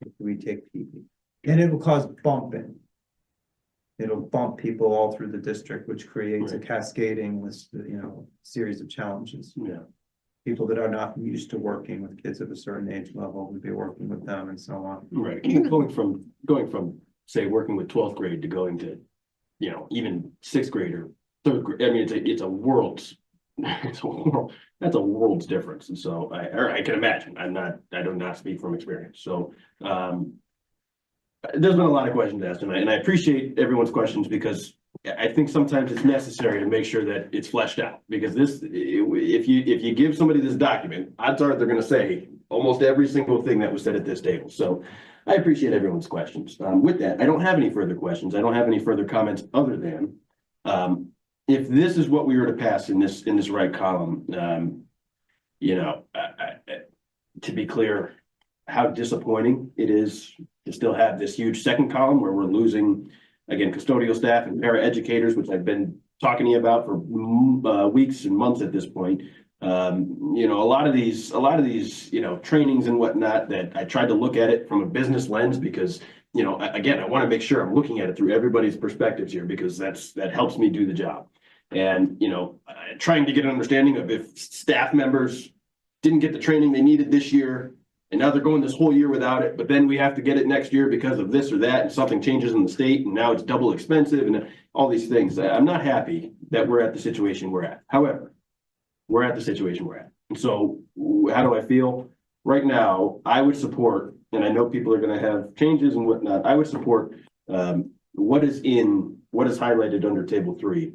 J: if we take PE. And it'll cause bumping. It'll bump people all through the district, which creates a cascading list, series of challenges.
K: Yeah.
J: People that are not used to working with kids of a certain age level would be working with them and so on.
K: Right. Going from, say, working with 12th grade to going to, even 6th grade or 3rd grade. I mean, it's a world's, that's a world's difference. And so I can imagine. I do not speak from experience. So, there's been a lot of questions asked tonight, and I appreciate everyone's questions because I think sometimes it's necessary to make sure that it's fleshed out. Because if you give somebody this document, odds are they're going to say almost every single thing that was said at this table. So I appreciate everyone's questions. With that, I don't have any further questions. I don't have any further comments other than if this is what we were to pass in this right column, to be clear, how disappointing it is to still have this huge second column where we're losing, again, custodial staff and paraeducators, which I've been talking to you about for weeks and months at this point. A lot of these, trainings and whatnot that I tried to look at it from a business lens because, again, I want to make sure I'm looking at it through everybody's perspectives here because that helps me do the job. And, trying to get an understanding of if staff members didn't get the training they needed this year, And now they're going this whole year without it, but then we have to get it next year because of this or that, and something changes in the state, and now it's double expensive, and all these things. I'm not happy that we're at the situation we're at. However, we're at the situation we're at. And so how do I feel? Right now, I would support, and I know people are gonna have changes and whatnot, I would support what is highlighted under table 3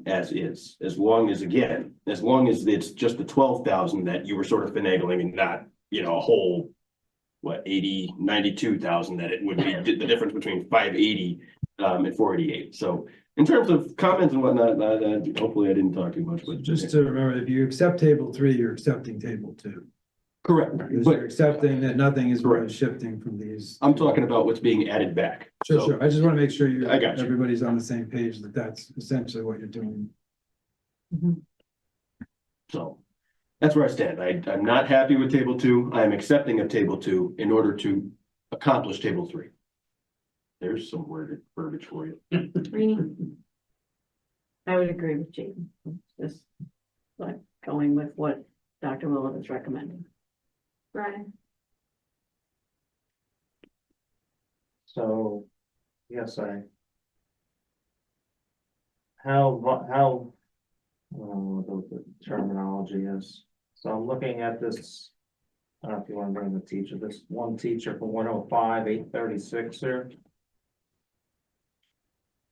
K: as is, as long as it's just the 12,000 that you were sort of finagling and not, you know, a whole, 92,000 that it would be the difference between 580 and 488. So in terms of comments and whatnot, hopefully I didn't talk too much, but
J: Just to remember, if you accept table 3, you're accepting table 2.
K: correct.
J: Because
K: But
J: you're accepting that nothing is really
K: Correct.
J: shifting from these.
K: I'm talking about what's being added back.
J: Sure,
K: So-
J: sure. I just want to make sure you,
K: I got you.
J: everybody's on the same page, that that's essentially what you're doing.
K: So that's where I stand. I'm not happy with table 2. I am accepting of table 2 in order to accomplish table 3. There's some verbiage for you.
B: Rini?
M: I would agree with Jason, just like going with what Dr. Willett is recommending.
B: Brian?
A: So, yes, how, what the terminology is. So I'm looking at this, I don't know if you want to bring the teacher, this one teacher for 105, 836 here.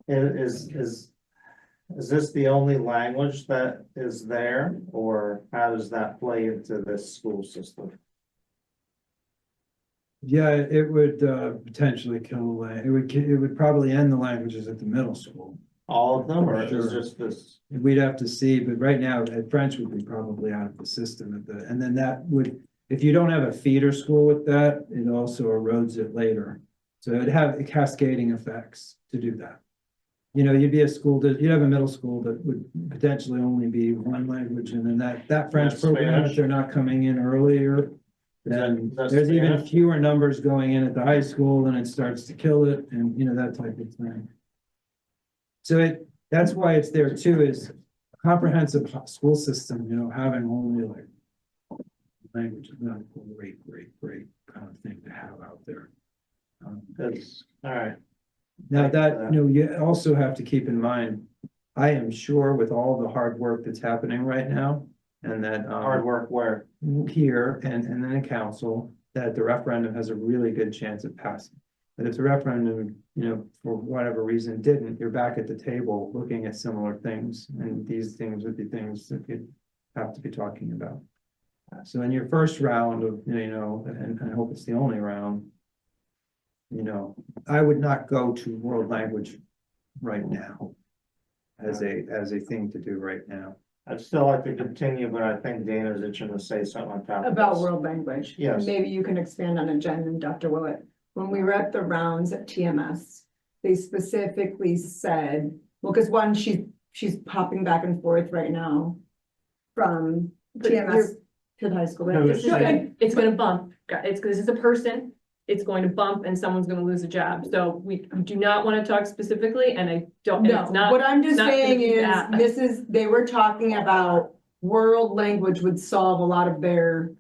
A: Is this the only language that is there, or how does that play into this school system?
J: Yeah, it would potentially kill, it would probably end the languages at the middle school.
A: All of them, or is
J: Sure.
A: just this?
J: We'd have to see, but right now, French would be probably out of the system and then that would, if you don't have a feeder school with that, it also erodes it later. So it'd have cascading effects to do that. You know, you'd have a middle school that would potentially only be one language, and then that French
A: That's
J: program,
A: Spanish.
J: if they're not coming in earlier, then
A: That's
J: there's even
A: Spanish.
J: fewer numbers going in at the high school, and it starts to kill it, and you know, that type of thing. So that's why it's there too, is a comprehensive school system, you know, having only like language is not a great kind of thing to have out there.
A: That's, all right.
J: Now that, you know, you also have to keep in mind, I am sure with all the hard work that's happening right now, and that
A: Hard work where?
J: here and then in council, that the referendum has a really good chance of passing. But if the referendum, you know, for whatever reason didn't, you're back at the table looking at similar things, and these things would be things that you'd have to be talking about. So in your first round of, you know, and I hope it's the only round, you know, I would not go to world language right now as a thing to do right now.
A: I'd still like to continue, but I think Dana's itching to say something on top of
E: About
A: this.
E: world language.
A: Yes.
E: Maybe you can expand on it, Jen and Dr. Willett. When we were at the rounds at TMS, they specifically said, well, because one, she's popping back and forth right now from
B: But
E: TMS to the high school.
A: No,
B: This is it's gonna bump, this is a person, it's going to bump and someone's gonna lose a job, so we do not wanna talk specifically, and I don't, and
E: No,
B: it's not.
E: what I'm just
B: not gonna
E: saying
B: be
E: is,
B: that.
E: they were talking about world language would solve a lot of their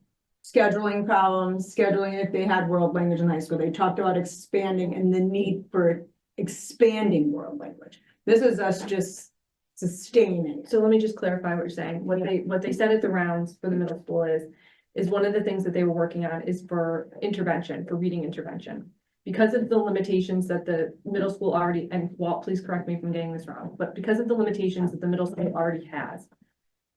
E: scheduling problems, scheduling if they had world language in high school. They talked about expanding and the need for expanding world language. This is us just sustaining.
B: So let me just clarify what you're saying. What they said at the rounds for the middle school is one of the things that they were working on is for intervention, for reading intervention. Because of the limitations that the middle school already, and Walt, please correct me if I'm getting this wrong, but because of the limitations that the middle school already has,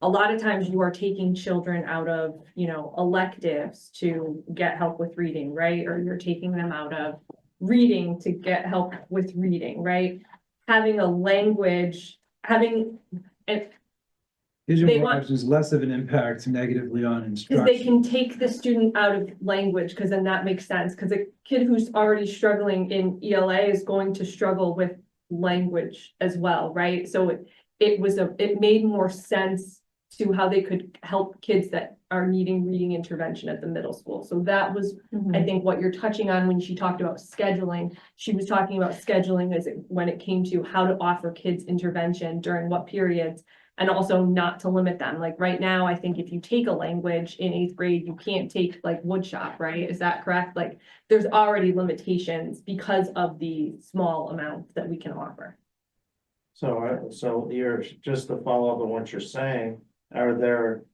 B: a lot of times you are taking children out of, you know, electives to get help with reading, right? Or you're taking them out of reading to get help with reading, right? Having a language, having, and
J: Vision
B: They
J: Watch is less of an impact negatively on
B: because they
J: instruction.
B: can take the student out of language, because then that makes sense, because a kid who's already struggling in ELA is going to struggle with language as well, right? So it made more sense to how they could help kids that are needing reading intervention at the middle school. So that was, I think, what you're touching on when she talked about scheduling. She was talking about scheduling when it came to how to offer kids intervention during what periods. and also not to limit them. Like right now, I think if you take a language in 8th grade, you can't take like woodshop, right? Is that correct? Like there's already limitations because of the small amount that we can offer.
A: So you're, just to follow up on what you're saying, are there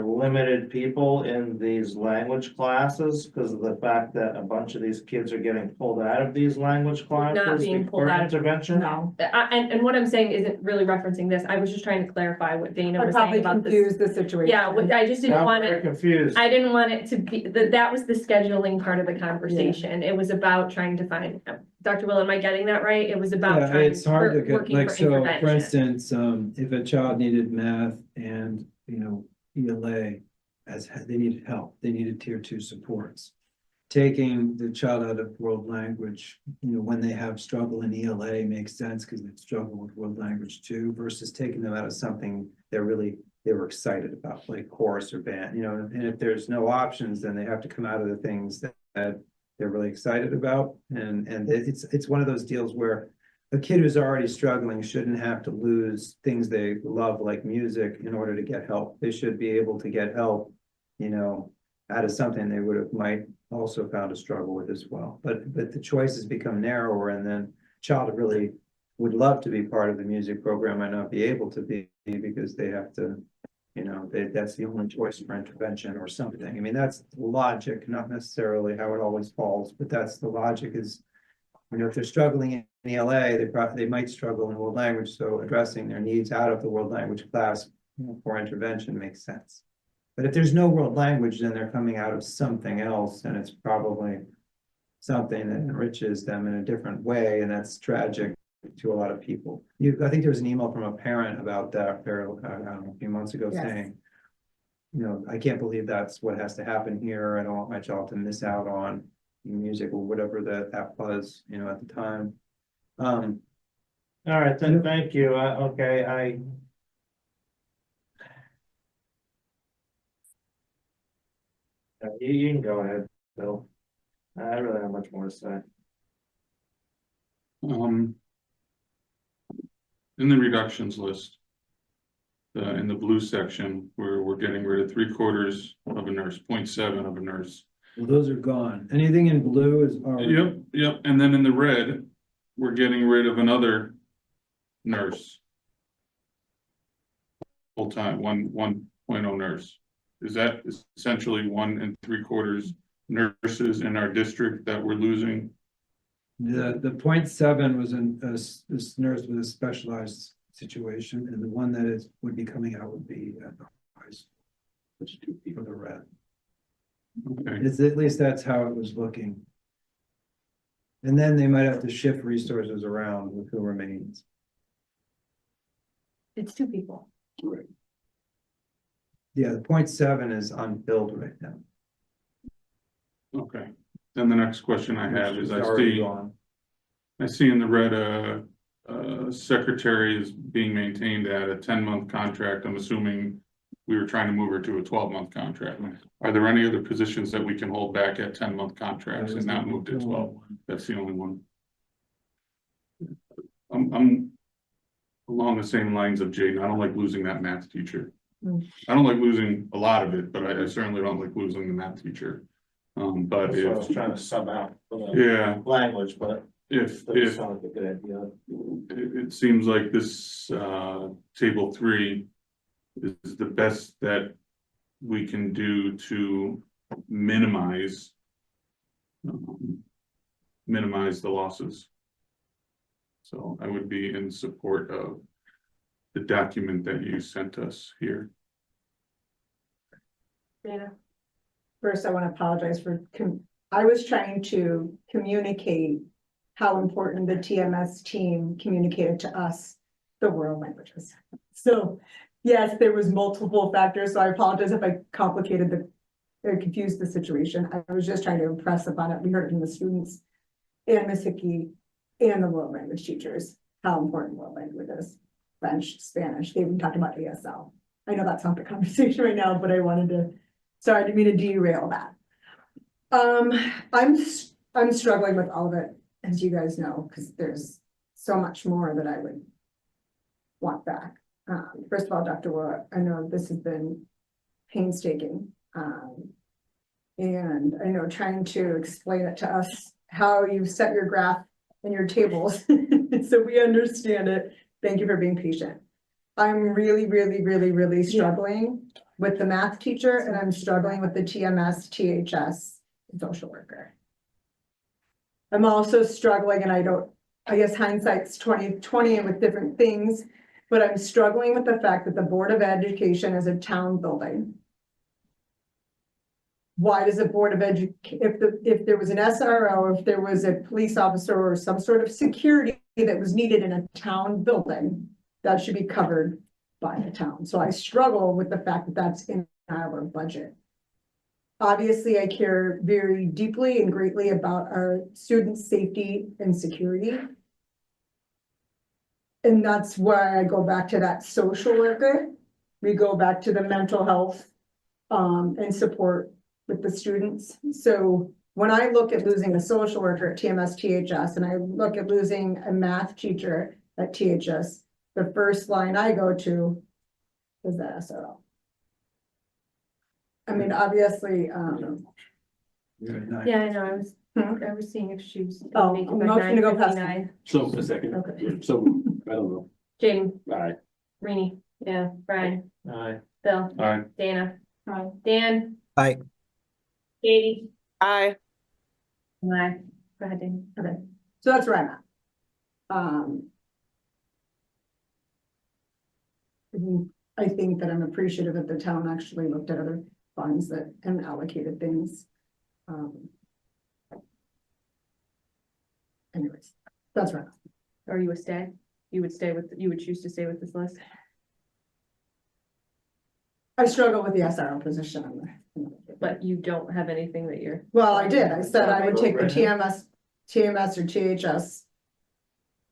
A: limited people in these language classes because of the fact that a bunch of these kids are getting pulled out of these language classes
B: being pulled
A: for
B: out of-
A: intervention?
E: No,
B: And what I'm saying isn't really referencing this. I was just trying to clarify what Dana
E: I
B: was saying
E: probably
B: about this.
E: confused the situation.
B: Yeah, I just didn't
A: I'm
B: want
A: very
B: it,
A: confused.
B: I didn't want it to be, that was the scheduling part of the conversation. It was about trying to find, Dr. Will, am I getting that right? It was about
J: Yeah,
B: trying,
J: it's hard to get,
B: working
J: like,
B: for
J: so, for
B: intervention.
J: instance, if a child needed math and, ELA, they needed help, they needed tier 2 supports. Taking the child out of world language, when they have struggle in ELA makes sense because they struggle with world language too, versus taking them out of something they were excited about, like chorus or band, and if there's no options, then they have to come out of the things that they're really excited about. And it's one of those deals where a kid who's already struggling shouldn't have to lose things they love, like music, in order to get help. They should be able to get help, out of something they might also found a struggle with as well. But the choices become narrower, and then child really would love to be part of the music program, might not be able to be because they have to, that's the only choice for intervention or something. I mean, that's logic, not necessarily how it always falls, but that's the logic is, if they're struggling in ELA, they might struggle in world language. So addressing their needs out of the world language class for intervention makes sense. But if there's no world language, then they're coming out of something else, and it's probably something that enriches them in a different way, and that's tragic to a lot of people. I think there was an email from a parent about that, I don't know, a few months ago
E: Yes.
J: saying, I can't believe that's what has to happen here. I don't want my child to miss out on music or whatever that was, at the time.
A: All right, then, thank you. Okay, you can go ahead, Bill. I really don't have much more to say.
D: In the reductions list. In the blue section, where we're getting rid of 3/4 of a nurse, 0.7 of a nurse.
J: Well, those are gone. Anything in blue is already.
D: Yep, and then in the red, we're getting rid of another nurse. Full-time, 1.0 nurse. Is that essentially 1 3/4 nurses in our district that we're losing?
J: The 0.7 was this nurse with a specialized situation, and the one that would be coming out would be at the high school, which would be for the red.
D: Okay,
J: It's, at least that's how it was looking. And then they might have to shift resources around with who remains.
B: It's 2 people.
J: Yeah, the 0.7 is unfilled right now.
D: okay. Then the next question I have
J: which
D: is,
J: already gone.
D: I see in the red, secretary is being maintained at a 10-month contract. I'm assuming we were trying to move her to a 12-month contract. Are there any other positions that we can hold back at 10-month contracts and not move to 12? That's the only one. I'm along the same lines of Jaden. I don't like losing that math teacher. I don't like losing a lot of it, but I certainly don't like losing the math teacher. But
A: That's what I was
D: if,
A: trying to sub out for the
D: yeah,
A: language, but
D: if
A: that sounded like a good idea.
D: it seems like this, table 3 is the best that we can do to minimize the losses. So I would be in support of the document that you sent us here.
B: Dana?
E: First, I want to apologize for, I was trying to communicate how important the TMS team communicated to us, the world languages. So, yes, there was multiple factors, so I apologize if I complicated or confused the situation. I was just trying to impress upon it. We heard it from the students and Ms. Hickey and the world language teachers, how important world language is. French, Spanish, they even talked about ASL. I know that's not the conversation right now, but I wanted to, sorry, I didn't mean to derail that. I'm struggling with all of it, as you guys know, because there's so much more that I would want back. First of all, Dr. Wood, I know this has been painstaking. And I know trying to explain it to us, how you set your graph and your tables, so we understand it. Thank you for being patient. I'm really struggling with the math teacher, and I'm struggling with the TMS, THS, social worker. I'm also struggling, and I guess hindsight's 20/20 and with different things, but I'm struggling with the fact that the Board of Education is a town building. Why does the Board of if there was an SRO, if there was a police officer or some sort of security that was needed in a town building, that should be covered by the town. So I struggle with the fact that that's in our budget. Obviously, I care very deeply and greatly about our students' safety and security. And that's why I go back to that social worker. We go back to the mental health and support with the students. So when I look at losing a social worker at TMS THS, and I look at losing a math teacher at THS, the first line I go to is that SRO. I mean, obviously,
B: Yeah, I know, I was seeing if she was.
E: Oh,
B: gonna make it by
E: motion to go past
B: 9:59.
K: So, a second,
E: Okay.
K: so, I don't know,
B: Jane,
K: I,
B: Rini, yeah, Brian,
A: Aye.
B: Bill,
D: Aye.
B: Dana. Dan.
F: Aye.
B: Katie.
N: Aye.
B: Aye. Go ahead, Dan.
E: okay, so that's where I'm at. I think that I'm appreciative that the town actually looked at other funds that and allocated things. Anyways, that's right.
B: Or you would stay? You would choose to stay with this list?
E: I struggle with the SRO position on there.
B: But you don't have anything that you're.
E: Well, I did. I said I would take the TMS or THS.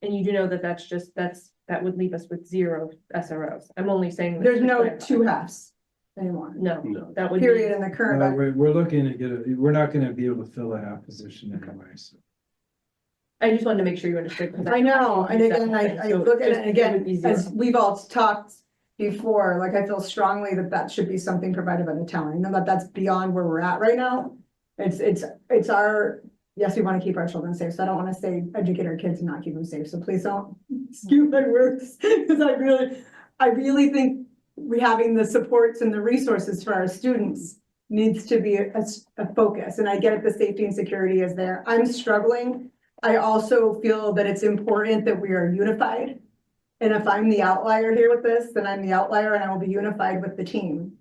B: And you do know that that would leave us with 0 SROs. I'm only saying. this
E: There's
B: to
E: no
B: clarify.
E: 2 halves anymore,
B: No,
K: no.
B: that would be.
E: period in the current. budget.
J: We're looking to we're not gonna be able to fill a half position anyway, so.
B: I just wanted to make sure you understood. 'cause
E: I know, and again, I
B: So
E: look at
B: just-
E: it again,
B: would be
E: as
B: 0.
E: we've all talked before, like I feel strongly that that should be something provided by the town. I know that that's beyond where we're at right now. It's our, yes, we want to keep our children safe, so I don't want to say educate our kids and not keep them safe, so please don't skew my words. Because I really think we having the supports and the resources for our students needs to be a focus, and I get it, the safety and security is there. I'm struggling. I also feel that it's important that we are unified. And if I'm the outlier here with this, then I'm the outlier and I will be unified with the team.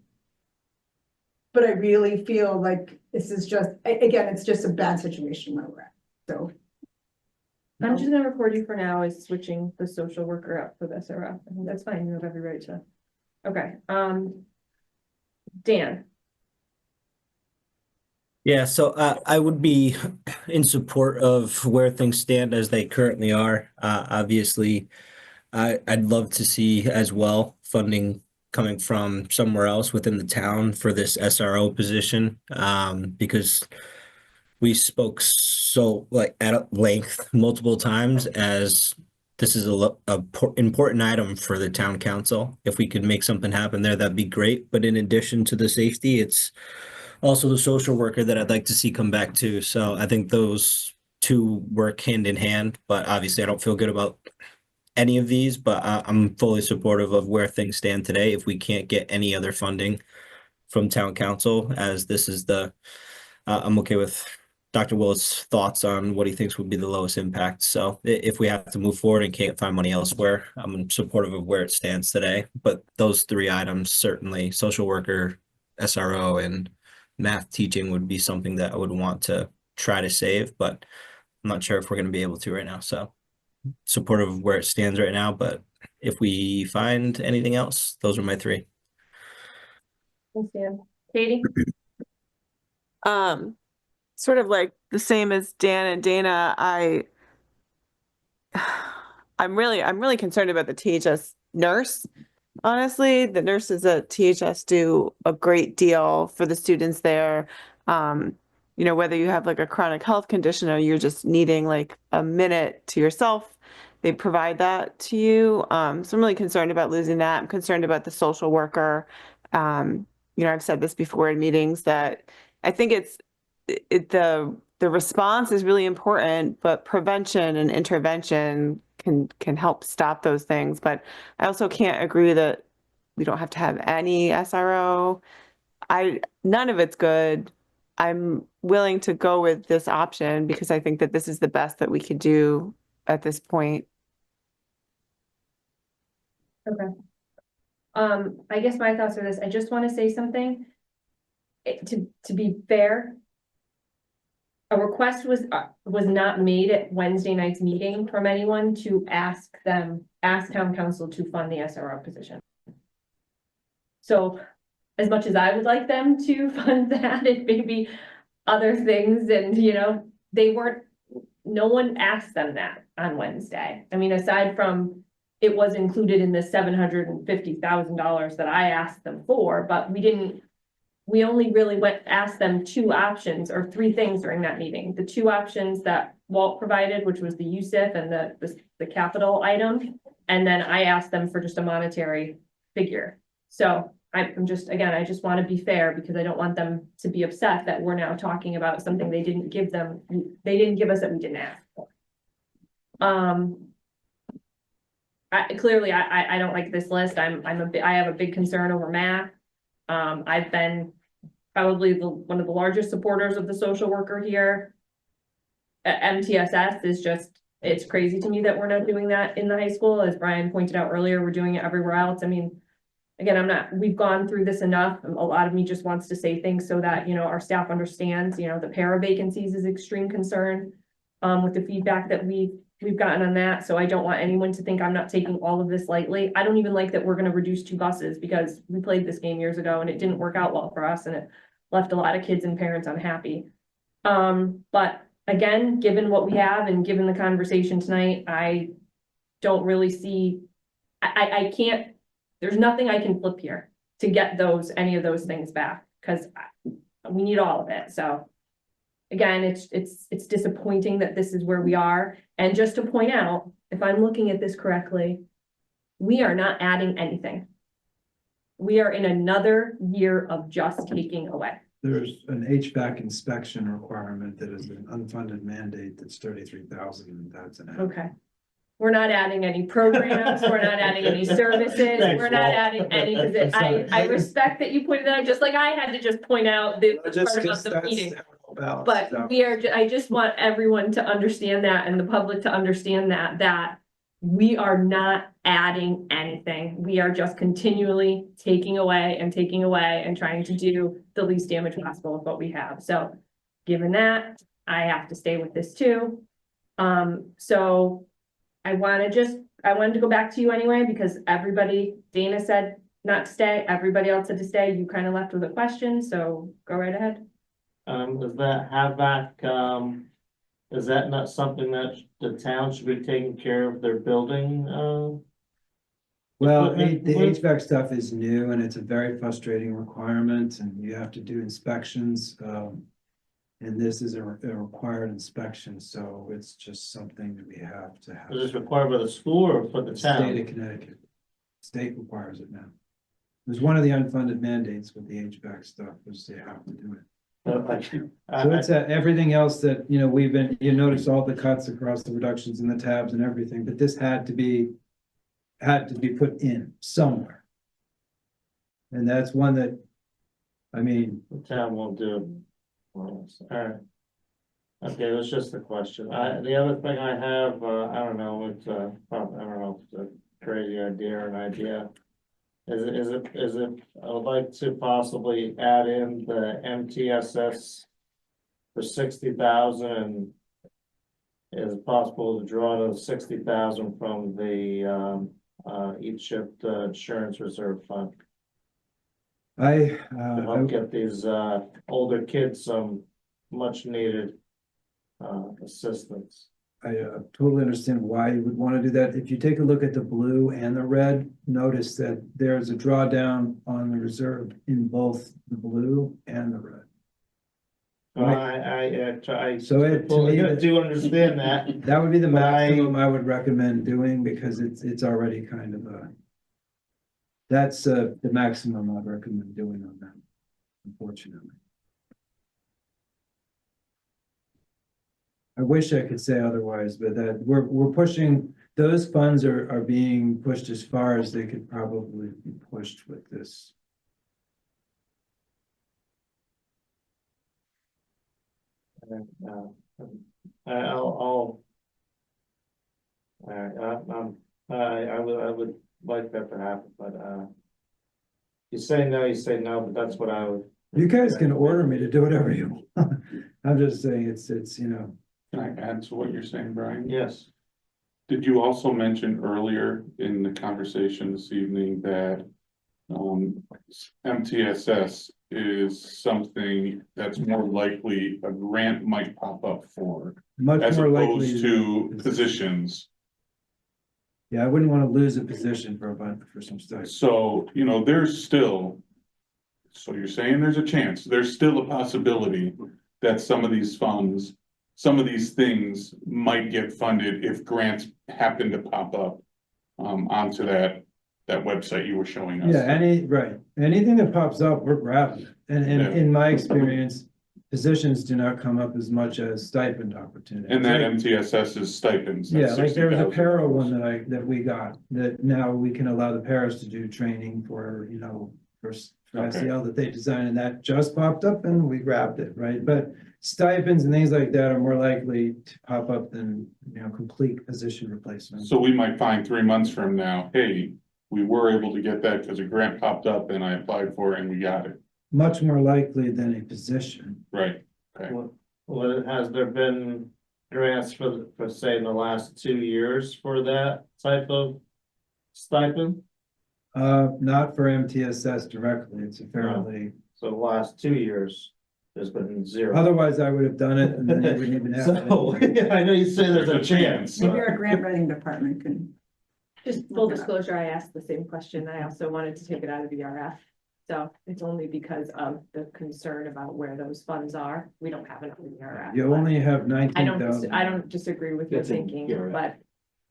E: But I really feel like this is just, again, it's just a bad situation where we're at, so.
B: I'm just gonna record you for now as switching the social worker up for the SRO. I think that's fine. You have every right to. Okay, Dan.
F: Yeah, so I would be in support of where things stand as they currently are. Obviously, I'd love to see as well funding coming from somewhere else within the town for this SRO position, because we spoke so like at length multiple times as this is a important item for the town council. If we could make something happen there, that'd be great. But in addition to the safety, it's also the social worker that I'd like to see come back too. So I think those two work hand in hand, but obviously I don't feel good about any of these, but I'm fully supportive of where things stand today. If we can't get any other funding from town council, as this is I'm okay with Dr. Willis' thoughts on what he thinks would be the lowest impact. So if we have to move forward and can't find money elsewhere, I'm supportive of where it stands today. But those 3 items, certainly social worker, SRO, and math teaching would be something that I would want to try to save, but I'm not sure if we're going to be able to right now. So supportive of where it stands right now, but if we find anything else, those are my 3.
B: Thanks, Dan. Katie?
N: Sort of like the same as Dan and Dana, I'm really concerned about the THS nurse. Honestly, the nurses at THS do a great deal for the students there. Whether you have like a chronic health condition or you're just needing like a minute to yourself, they provide that to you. So I'm really concerned about losing that. I'm concerned about the social worker. I've said this before in meetings that I think the response is really important, but prevention and intervention can help stop those things. But I also can't agree that we don't have to have any SRO. None of it's good. I'm willing to go with this option because I think that this is the best that we could do at this point.
B: I guess my thoughts are this, I just want to say something. To be fair, a request was not made at Wednesday night's meeting from anyone to ask town council to fund the SRO position. So as much as I would like them to fund that, it may be other things and, no one asked them that on Wednesday. I mean, aside from it was included in the $750,000 that I asked them for, but we only really asked them 2 options or 3 things during that meeting. The 2 options that Walt provided, which was the USIF and the capital item. And then I asked them for just a monetary figure. So I'm just, again, I just want to be fair because I don't want them to be upset that we're now talking about something they didn't give them. They didn't give us that we didn't ask for. I don't like this list. I have a big concern over math. I've been probably one of the largest supporters of the social worker here. MTSS is just, it's crazy to me that we're not doing that in the high school. As Brian pointed out earlier, we're doing it everywhere else. I mean, again, we've gone through this enough. A lot of me just wants to say things so that, our staff understands, the para vacancies is extreme concern with the feedback that we've gotten on that. So I don't want anyone to think I'm not taking all of this lightly. I don't even like that we're going to reduce 2 buses because we played this game years ago and it didn't work out well for us and it left a lot of kids and parents unhappy. But again, given what we have and given the conversation tonight, I don't really see, I can't, there's nothing I can flip here to get any of those things back because we need all of it. So again, it's disappointing that this is where we are. And just to point out, if I'm looking at this correctly, we are not adding anything. We are in another year of just taking away.
J: There's an HVAC inspection requirement that is an unfunded mandate that's 33,000 and that's an.
B: Okay. We're not adding any programs, we're not adding any services,
A: Thanks,
B: we're not
A: Walt.
B: adding any, I respect that you pointed out, just like I had to just point out the part about the meeting. But I just want everyone to understand that and the public to understand that we are not adding anything. We are just continually taking away and trying to do the least damage possible with what we have. So given that, I have to stay with this too. So I wanted to go back to you anyway, because Dana said not to stay, everybody else said to stay. You kind of left with a question, so go right ahead.
A: Does that HVAC, is that not something that the town should be taking care of their building?
J: Well,
A: equipment
J: the
A: with?
J: HVAC stuff is new and it's a very frustrating requirement and you have to do inspections. And this is a required inspection, so it's just something that we have to have.
A: Is this required by the school or for the
J: The state
A: town?
J: of Connecticut. State requires it now. It was one of the unfunded mandates with the HVAC stuff, was they have to do it. So it's everything else that, you notice all the cuts across the reductions in the tabs and everything, but this had to be put in somewhere. And that's one that,
A: The town won't do it. Well, alright. Okay, that's just a question. The other thing I have, I don't know, it's probably, I don't know if it's a crazy idea or an idea. Is it, I would like to possibly add in the MTSS for 60,000 and is it possible to draw those 60,000 from the each shift insurance reserve fund to help get these older kids some much needed assistance.
J: I totally understand why you would want to do that. If you take a look at the blue and the red, notice that there's a drawdown on the reserve in both the blue and the red.
A: I
J: So it, to me,
A: I do understand that.
J: that would be the
A: But
J: maximum I would recommend doing because it's already kind of that's the maximum I'd recommend doing on that, unfortunately. I wish I could say otherwise, but that we're pushing, those funds are being pushed as far as they could probably be pushed with this.
A: I'll. I would like that to happen, but, you say no, but that's what I would.
J: You guys can order me to do whatever you want. I'm just saying it's, you know,
D: Can I add to what you're saying, Brian?
A: Yes,
D: Did you also mention earlier in the conversation this evening that MTSS is something that's more likely a grant might pop up for,
J: much
D: as
J: more likely.
D: opposed to positions?
J: Yeah, I wouldn't want to lose a position for a bunch, for some stuff.
D: So, you know, there's still, so you're saying there's a chance, there's still a possibility that some of these funds, some of these things might get funded if grants happen to pop up onto that website you were showing us.
J: Yeah, right. Anything that pops up, we're grabbing it. And
D: Yeah.
J: in my experience, positions do not come up as much as stipend opportunities.
D: And that MTSS is stipends.
J: Yeah,
D: that's
J: like there was a
D: 60,000.
J: para one that we got, that now we can allow the paras to do training for, you know, for ICL that they designed, and that just popped up and we grabbed it, right? But stipends and things like that are more likely to pop up than, you know, complete position replacement.
D: So we might find 3 months from now, hey, we were able to get that because a grant popped up and I applied for it and we got it.
J: Much more likely than a position.
D: Right, okay.
A: well, has there been grants for say in the last 2 years for that type of stipend?
J: Not for MTSS directly, it's a fairly,
A: So the last 2 years, there's been zero.
J: otherwise I would have done it and then you wouldn't even have.
A: So, I know you say there's a chance.
E: Maybe our grant writing department can.
B: Just full disclosure, I asked the same question. I also wanted to take it out of the RF. So it's only because of the concern about where those funds are. We don't have enough in the RF.
J: You only have
B: I
J: 19,000.
B: don't disagree with your
K: That's in
B: thinking,
K: RF.
B: but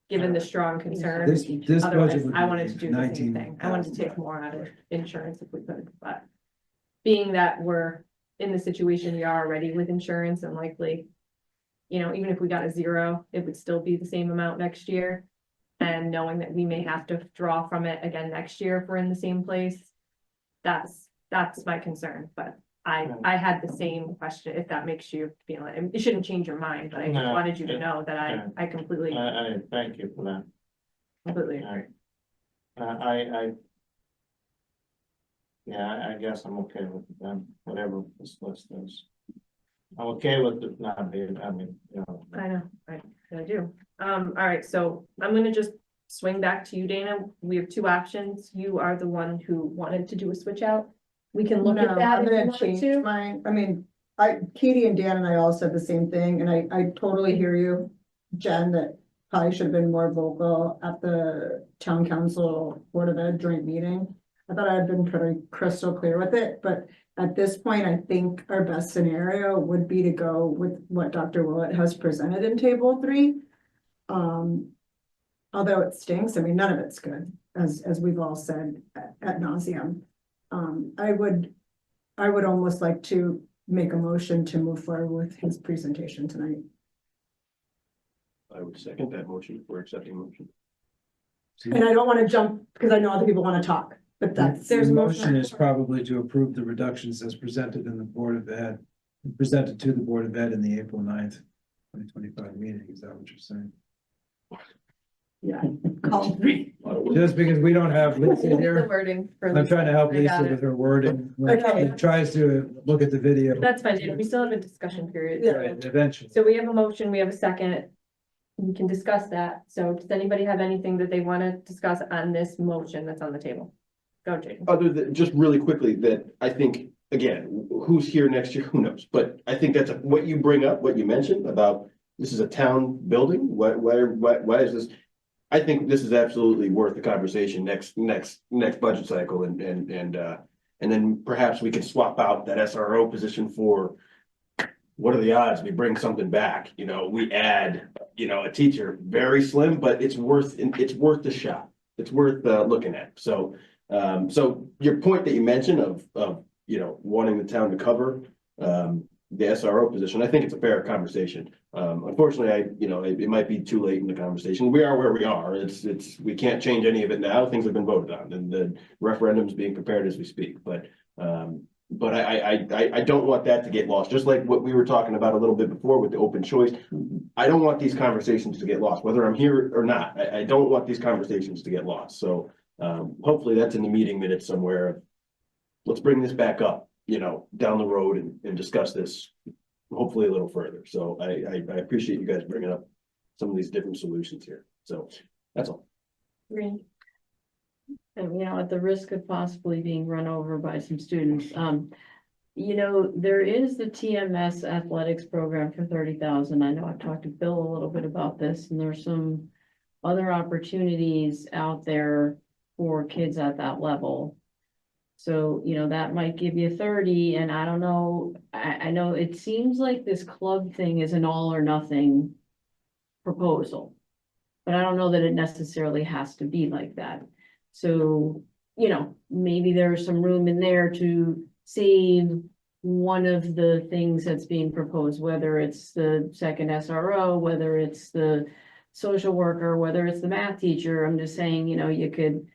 B: given the strong concern,
J: This
B: otherwise
J: budget would
B: I wanted to
J: be
B: do the same thing. I wanted to take
J: 19,000.
B: more out of insurance if we could, but being that we're in the situation we are already with insurance and likely, you know, even if we got a 0, it would still be the same amount next year. And knowing that we may have to draw from it again next year if we're in the same place, that's my concern, but I had the same question, if that makes you feel it. It shouldn't change your mind, but I just
A: No,
B: wanted you to know that
A: yeah.
B: I completely
A: I thank you for that.
B: agree.
A: Yeah, I guess I'm okay with them, whatever this list is. I'm okay with it not being, I mean, you know.
B: I know, I do. All right, so I'm gonna just swing back to you, Dana. We have 2 options. You are the one who wanted to do a switch out. We can look at
E: No,
B: that
E: I'm
B: if you
E: gonna
B: want
E: change
B: to.
E: mine. I mean, Katie and Dan and I all said the same thing, and I totally hear you, Jen, that probably should have been more vocal at the town council Board of Ed joint meeting. I thought I had been pretty crystal clear with it, but at this point, I think our best scenario would be to go with what Dr. Willett has presented in table 3. Although it stinks, I mean, none of it's good, as we've all said ad nauseam. I would almost like to make a motion to move forward with his presentation tonight.
K: I would second that motion for accepting motion.
E: And I don't want to jump, because I know other people want to talk, but that's.
J: The motion is probably to approve the reductions as presented in the Board of Ed, presented to the Board of Ed in the April 9th, 2025 meeting. Is that what you're saying?
E: Yeah, call 3.
J: Just because we don't have Lisa
B: The
J: here,
B: wording for
J: I'm trying to help
B: I got
J: Lisa
B: it.
J: with her wording. When
E: Okay.
J: she tries to look at the video.
B: That's fine, Dana. We still have a discussion period.
J: Right, eventually.
B: So we have a motion, we have a second. We can discuss that. So does anybody have anything that they want to discuss on this motion that's on the table? Go, Jaden.
K: Other than, just really quickly, that I think, again, who's here next year, who knows? But I think that's what you bring up, what you mentioned about this is a town building, why is this? I think this is absolutely worth the conversation next budget cycle and then perhaps we can swap out that SRO position for what are the odds we bring something back, we add, a teacher, very slim, but it's worth the shot. It's worth looking at. So your point that you mentioned of wanting the town to cover the SRO position, I think it's a fair conversation. Unfortunately, it might be too late in the conversation. We are where we are. We can't change any of it now. Things have been voted on, and the referendum's being prepared as we speak. But I don't want that to get lost. Just like what we were talking about a little bit before with the open choice. I don't want these conversations to get lost, whether I'm here or not. I don't want these conversations to get lost. So hopefully that's in the meeting minutes somewhere. Let's bring this back up, down the road and discuss this hopefully a little further. So I appreciate you guys bringing up some of these different solutions here. So that's all.
B: Green.
M: And, at the risk of possibly being run over by some students, there is the TMS athletics program for 30,000. I know I've talked to Bill a little bit about this, and there's some other opportunities out there for kids at that level. So, that might give you 30, and I don't know, I know it seems like this club thing is an all or nothing proposal. But I don't know that it necessarily has to be like that. So, maybe there's some room in there to save one of the things that's being proposed, whether it's the second SRO, whether it's the social worker, whether it's the math teacher. I'm just saying, you could,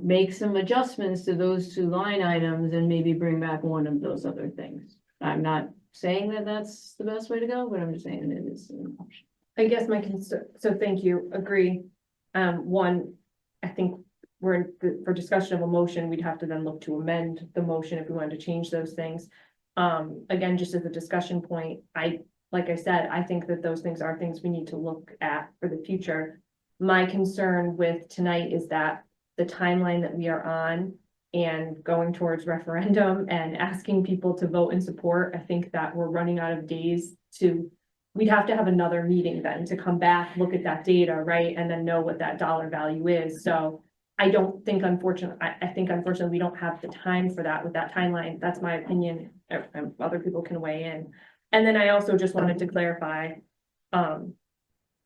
M: make some adjustments to those two line items and maybe bring back one of those other things. I'm not saying that that's the best way to go, but I'm just saying it is an option.
B: I guess my concern, so thank you, agree. One, I think for discussion of a motion, we'd have to then look to amend the motion if we wanted to change those things. Again, just as a discussion point, like I said, I think that those things are things we need to look at for the future. My concern with tonight is that the timeline that we are on and going towards referendum and asking people to vote in support, I think that we're running out of days we'd have to have another meeting then to come back, look at that data, right? And then know what that dollar value is. So I don't think I think unfortunately we don't have the time for that with that timeline. That's my opinion. Other people can weigh in. And then I also just wanted to clarify,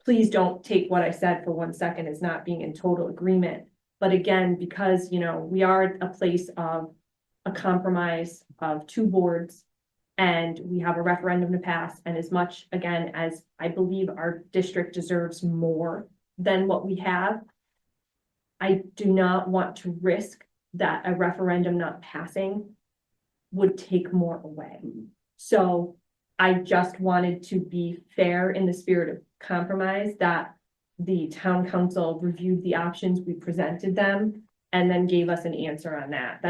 B: please don't take what I said for 1 second as not being in total agreement. But again, because, we are at a place of a compromise of two boards and we have a referendum to pass. And as much, again, as I believe our district deserves more than what we have, I do not want to risk that a referendum not passing would take more away. So I just wanted to be fair in the spirit of compromise that the town council reviewed the options, we presented them, and then gave us an answer on that.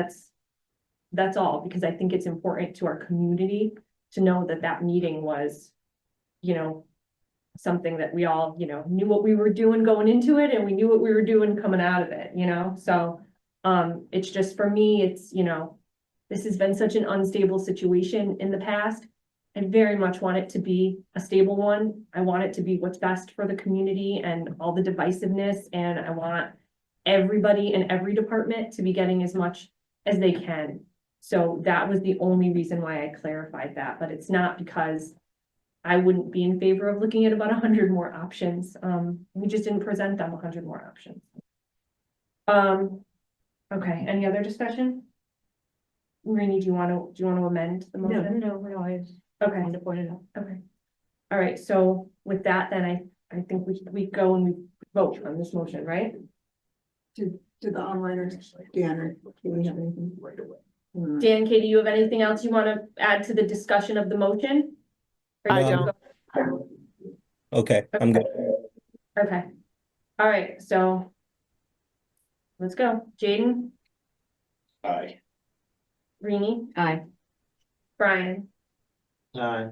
B: That's all, because I think it's important to our community to know that that meeting was, something that we all, knew what we were doing going into it, and we knew what we were doing coming out of it, So, it's just, for me, it's, this has been such an unstable situation in the past. I very much want it to be a stable one. I want it to be what's best for the community and all the divisiveness, and I want everybody in every department to be getting as much as they can. So that was the only reason why I clarified that, but it's not because I wouldn't be in favor of looking at about 100 more options. We just didn't present them 100 more options. Okay, any other discussion? Marini, do you want to amend the motion?
M: No, I
B: Okay,
M: wanted to point it out.
B: okay. All right, so with that, then I think we go and we vote on this motion, right?
E: To the onliners, Dan, do we have anything right away?
B: Dan, Katie, you have anything else you want to add to the discussion of the motion? Or
N: I
B: you
N: don't.
B: go-
F: Okay, I'm good.
B: Okay, all right, so let's go. Jaden,
K: Aye.
B: Rini,
M: Aye.
B: Brian,
A: Aye.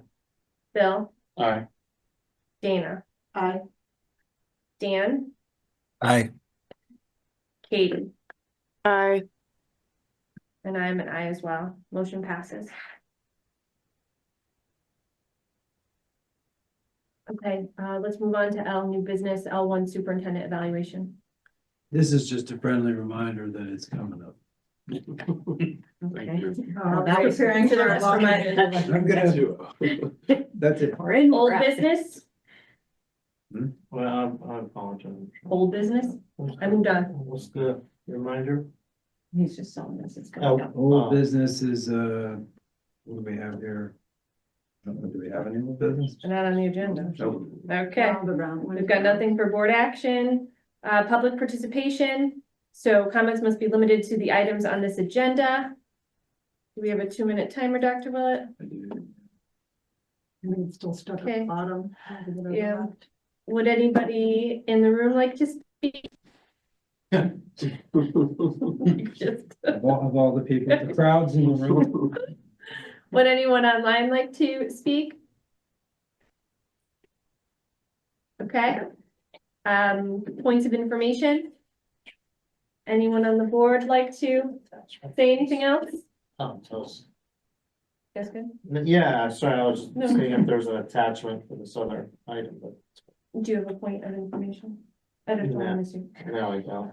B: Bill,
D: Aye.
B: Dana,
E: Aye.
B: Dan,
F: Aye.
B: Katie,
N: Aye.
B: and I'm an aye as well. Motion passes. Okay, let's move on to L, new business, L1 superintendent evaluation.
J: This is just a friendly reminder that it's coming up.
D: Thank you.
E: Oh,
M: that was
E: preparing
B: to the
E: for a
B: rest of
E: long
B: my-
E: day.
J: I'm gonna, that's it.
M: We're in.
B: Old business,
A: Well, I apologize.
B: old business, I moved on.
A: What's the reminder?
M: He's just selling this, it's
A: Oh,
M: coming up.
J: Old business is, what do we have here? I don't know, do we have any old business?
B: Not on the agenda.
J: Nope.
B: Okay,
E: Round around.
B: we've got nothing for board action, public participation. So comments must be limited to the items on this agenda. Do we have a 2-minute timer, Dr. Willett?
E: I mean, it's still stuck at the
B: Okay.
E: bottom.
B: Yeah. Would anybody in the room like to speak? Just-
J: Of all the people, the crowds in the room.
B: Would anyone online like to speak? Okay. Points of information? Anyone on the board like to say anything else?
A: Toast.
B: Yes, good.
A: Yeah, sorry, I was
B: No.
A: seeing if there's an attachment for this other item, but
B: Do you have a point of information? I don't
A: No.
B: want to see.
A: now we go.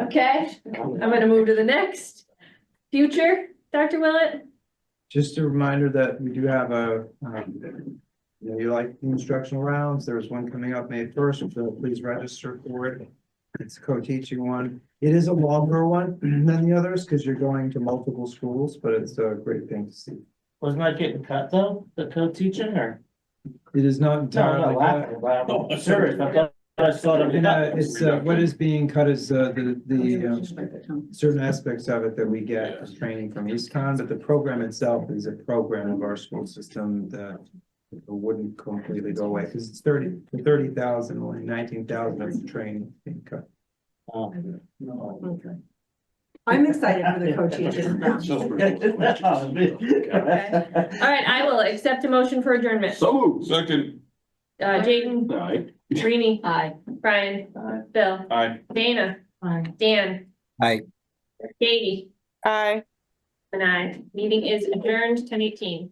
B: Okay, I'm gonna move to the next. Future, Dr. Willett?
J: Just a reminder that we do have a, you know, you like the instructional rounds, there's one coming up May 1st, so please register for it. It's a co-teaching one. It is a longer one than the others because you're going to multiple schools, but it's a great thing to see.
A: Wasn't that getting cut though, the co-teaching or?
J: It is not
A: No, I'm
J: entirely.
A: not laughing, but I'm serious, I thought I saw it.
J: And, it's, what is being cut is, the certain aspects of it that we get as training from EastCon, but the program itself is a program of our school system that wouldn't completely go away, because it's 30,000, only 19,000 of the training being cut.
A: Oh.
E: I'm excited for the co-teaching round.
B: All right, I will accept a motion for adjournment.
K: So moved.
D: Second,
B: Jayden,
K: Aye.
B: Rini,
M: Aye.
B: Brian, Bill,
D: aye.
B: Dana,
M: Aye.
B: Dan.
F: Aye.
B: Katie,
N: Aye.
B: and I. Meeting is adjourned, 10:18.